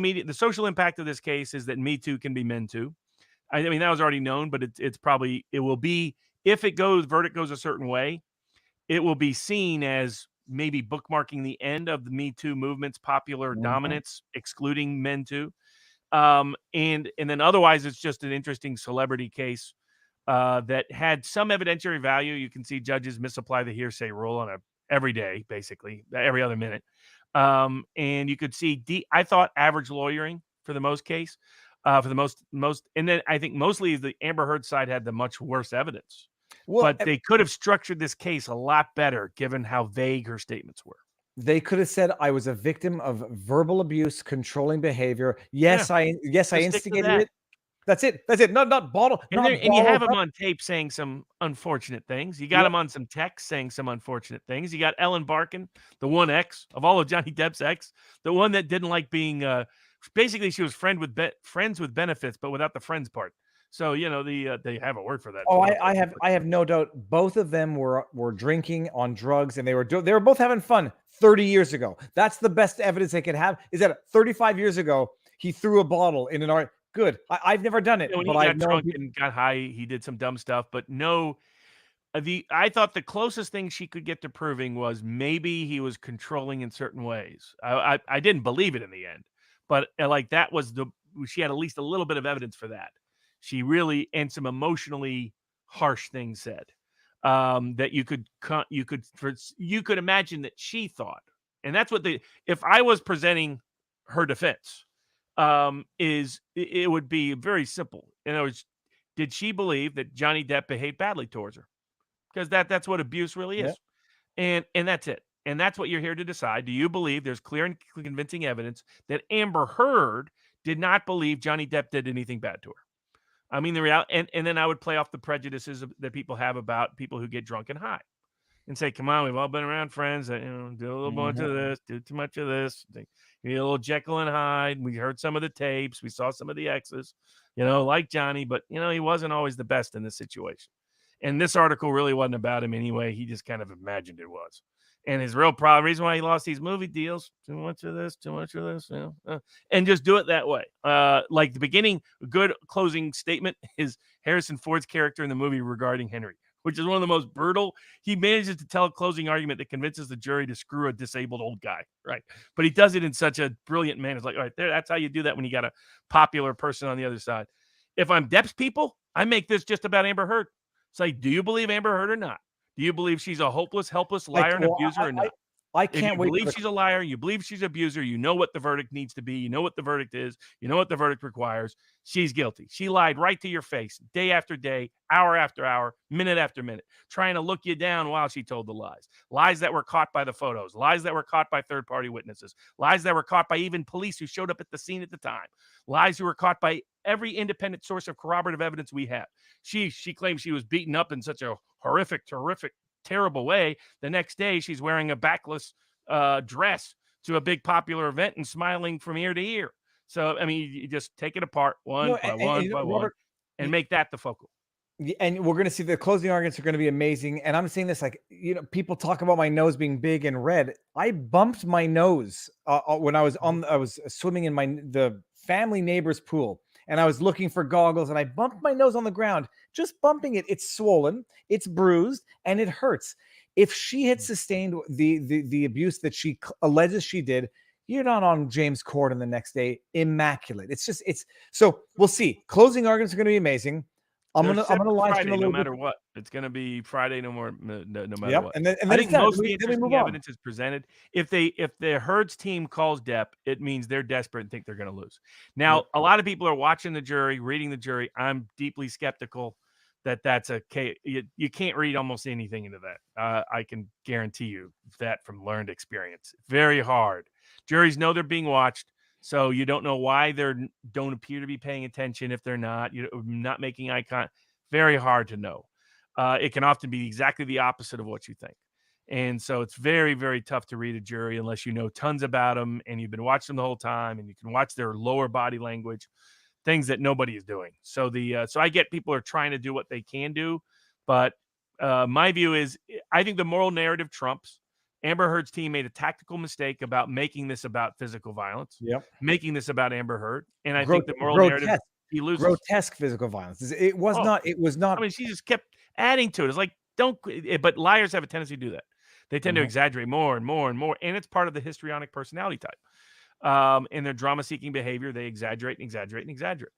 impact of this case is that Me Too can be Men Too. I mean, that was already known, but it will be, if verdict goes a certain way, it will be seen as maybe bookmarking the end of the Me Too movement's popular dominance, excluding Men Too. And then otherwise, it's just an interesting celebrity case that had some evidentiary value. You can see judges misapply the hearsay rule on every day, basically every other minute. And you could see, I thought average lawyering for the most case, for the most, and then I think mostly the Amber Heard side had the much worse evidence. Well, But they could have structured this case a lot better given how vague her statements were. they could have said I was a victim of verbal abuse, controlling behavior. Yes, I Just stick to instigated that. it. That's it. That's it. Not bottle. And, Not and you have bottled him up. on tape saying some unfortunate things. You got him on some text saying some unfortunate things. You got Ellen Barkin, the one ex of all of Johnny Depp's ex, the one that didn't like being basically she was friends with benefits, but without the friends part. So they have a word for that. Oh, I have no doubt. Both of them were drinking on drugs, and they were both having fun 30 years ago. That's the best evidence they could have. Is that 35 years ago he threw a bottle in an art. Good. I've never done it, When but he I've got drunk known. and got high, he did some dumb stuff. But no, I thought the closest thing she could get to proving was maybe he was controlling in certain ways. I didn't believe it in the end, but like that was she had at least a little bit of evidence for that. She really, and some emotionally harsh things said that you could imagine that she thought, and that's what if I was presenting her defense, it would be very simple. In other words, did she believe that Johnny Depp behaved badly towards her? Because that's what abuse really is. And that's it. And that's what you're here to decide. Do you believe there's clear and convincing evidence that Amber Heard did not believe Johnny Depp did anything bad to her? I mean, the reality, and then I would play off the prejudices that people have about people who get drunk and high and say, come on, we've all been around friends that, do a little bunch of this, do too much of this. You need a little Jekyll and Hyde. We heard some of the tapes. We saw some of the exes, like Johnny, but, he wasn't always the best in this situation. And this article really wasn't about him anyway. He just kind of imagined it was. And his real reason why he lost these movie deals, too much of this, and just do it that way. Like the beginning, a good closing statement is Harrison Ford's character in the movie regarding Henry, which is one of the most brutal. He manages to tell a closing argument that convinces the jury to screw a disabled old guy, right? But he does it in such a brilliant manner. It's like, all right, there, that's how you do that when you got a popular person on the other side. If I'm Depp's people, I make this just about Amber Heard. Say, do you believe Amber Heard or not? Do you believe she's a hopeless, helpless liar and abuser or not? I can't wait. If you believe she's a liar, you believe she's an abuser, you know what the verdict needs to be, you know what the verdict is, you know what the verdict requires. She's guilty. She lied right to your face, day after day, hour after hour, minute after minute, trying to look you down while she told the lies. Lies that were caught by the photos, lies that were caught by third-party witnesses, lies that were caught by even police who showed up at the scene at the time, lies who were caught by every independent source of corroborative evidence we have. She claims she was beaten up in such a horrific, terrible way. The next day, she's wearing a backless dress to a big popular event and smiling from ear to ear. So, I mean, you just take it apart one by one and make that the focal. And we're going to see the closing arguments are going to be amazing. And I'm saying this, like, people talk about my nose being big and red. I bumped my nose when I was swimming in the family neighbor's pool, and I was looking for goggles, and I bumped my nose on the ground. Just bumping it, it's swollen, it's bruised, and it hurts. If she had sustained the abuse that she alleges she did, you're not on James Corden the next day immaculate. So we'll see. Closing arguments are going to be amazing. I'm They're gonna set for live stream Friday, a no little matter bit. what. It's gonna be Friday, no more, no matter Yep, what. and then I it's think done. most of Then the we move interesting on. evidence is presented. If the Herd's team calls Depp, it means they're desperate and think they're going to lose. Now, Yep. a lot of people are watching the jury, reading the jury. I'm deeply skeptical that that's a case. You can't read almost anything into that. I can guarantee you that from learned experience. Very hard. Juries know they're being watched, so you don't know why they don't appear to be paying attention if they're not. You're not making eye contact. Very hard to know. It can often be exactly the opposite of what you think. And so it's very, very tough to read a jury unless you know tons about them and you've been watching them the whole time and you can watch their lower body language, things that nobody is doing. So so I get people are trying to do what they can do, but my view is I think the moral narrative trumps. Amber Heard's team made a tactical mistake about making this about physical violence, Yep. making this about Amber Heard, and I think the moral narrative Grotesque, he loses. grotesque physical violence. It was Oh, not. It was not. I mean, she just kept adding to it. It's like, don't, but liars have a tendency to do that. They tend to Mhm. exaggerate more and more and more. And it's part of the histrionic personality type. In their drama seeking behavior, they exaggerate and exaggerate and exaggerate.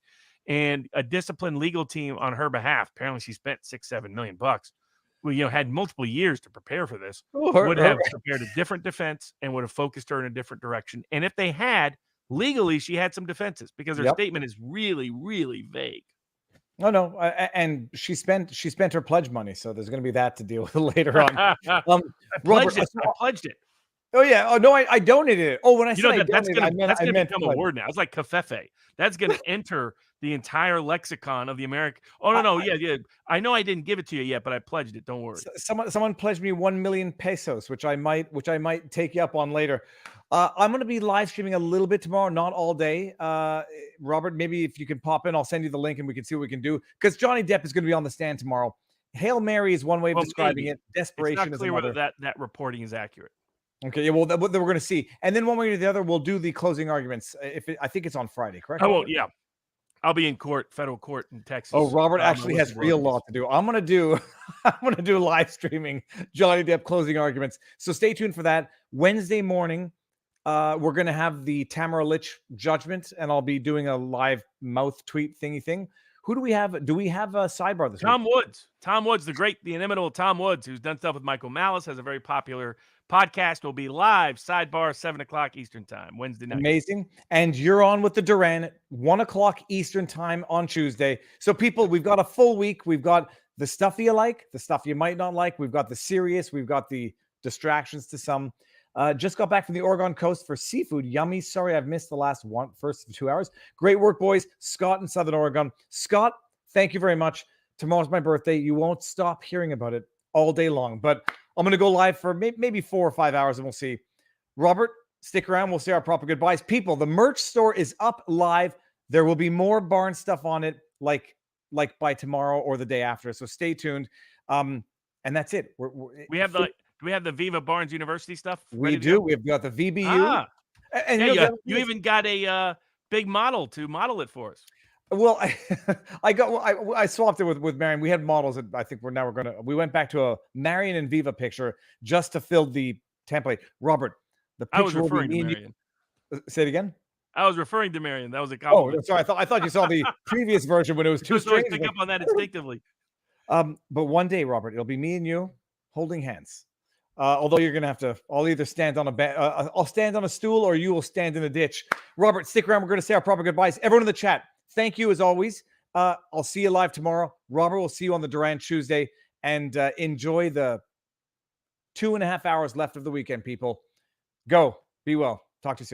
And a disciplined legal team on her behalf, apparently she spent $6-7 million bucks. Well, had multiple years to prepare for this, would have prepared a different defense and would have focused her in a different direction. And if they had, legally, she had some defenses because her Yep. statement is really, really vague. No, and she spent her pledge money, so there's going to be that to deal with later on. I Robert, pledged it. I pledged it. oh yeah, oh no, I donated it. Oh, when I said I That's donated, gonna I meant become a pledge. word now. It's like kafefe. That's gonna enter the entire lexicon of the American. Oh no, yeah. I know I didn't give it to you yet, but I pledged it. Don't worry. Someone pledged me 1 million pesos, which I might take you up on later. I'm going to be live streaming a little bit tomorrow, not all day. Robert, maybe if you can pop in, I'll send you the link and we can see what we can do. Because Johnny Depp is going to be on the stand tomorrow. Hail Mary is one way of describing it. Desperation it's not is clear another. whether that reporting is accurate. Okay, yeah, well, we're going to see. And then one way or the other, we'll do the closing arguments. I think it's on Friday, correct? I won't. Yeah, I'll be in federal court in Texas. Oh, Robert actually has real law to do. I'm gonna do live streaming Johnny Depp closing arguments. So stay tuned for that. Wednesday morning, we're gonna have the Tamara Litch judgment, and I'll be doing a live mouth tweet thingy thing. Who do we have? Do we have a sidebar this week? Tom Woods. Tom Woods, the inimitable Tom Woods, who's done stuff with Michael Malice, has a very popular podcast. Will be live, sidebar, 7:00 Eastern time, Wednesday night. Amazing. And you're on with the Duran, 1:00 Eastern time on Tuesday. So people, we've got a full week. We've got the stuff you like, the stuff you might not like. We've got the serious. We've got the distractions to some. Just got back from the Oregon coast for seafood. Yummy. Sorry, I've missed the first 2 hours. Great work, boys. Scott in Southern Oregon. Scott, thank you very much. Tomorrow's my birthday. You won't stop hearing about it all day long. But I'm going to go live for maybe 4 or 5 hours, and we'll see. Robert, stick around. We'll say our proper goodbyes. People, the merch store is up live. There will be more Barn stuff on it, like by tomorrow or the day after. So stay tuned. And that's it. Do we have the Viva Barnes University stuff? We do. We've got the VBU. And you even got a big model to model it for us. Well, I swapped it with Marion. We had models that I think we went back to a Marion and Viva picture just to fill the template. Robert, the picture I was referring to Marion. Say it again. I was referring to Marion. That was a compliment. Oh, sorry. I thought you saw the previous version when it was too strange. Pick up on that instinctively. But one day, Robert, it'll be me and you holding hands. Although you're gonna have to, I'll either stand on I'll stand on a stool, or you will stand in a ditch. Robert, stick around. We're gonna say our proper goodbyes. Everyone in the chat, thank you as always. I'll see you live tomorrow. Robert, will see you on the Duran Tuesday, and enjoy the 2.5 hours left of the weekend. People, go be well. Talk to you soon.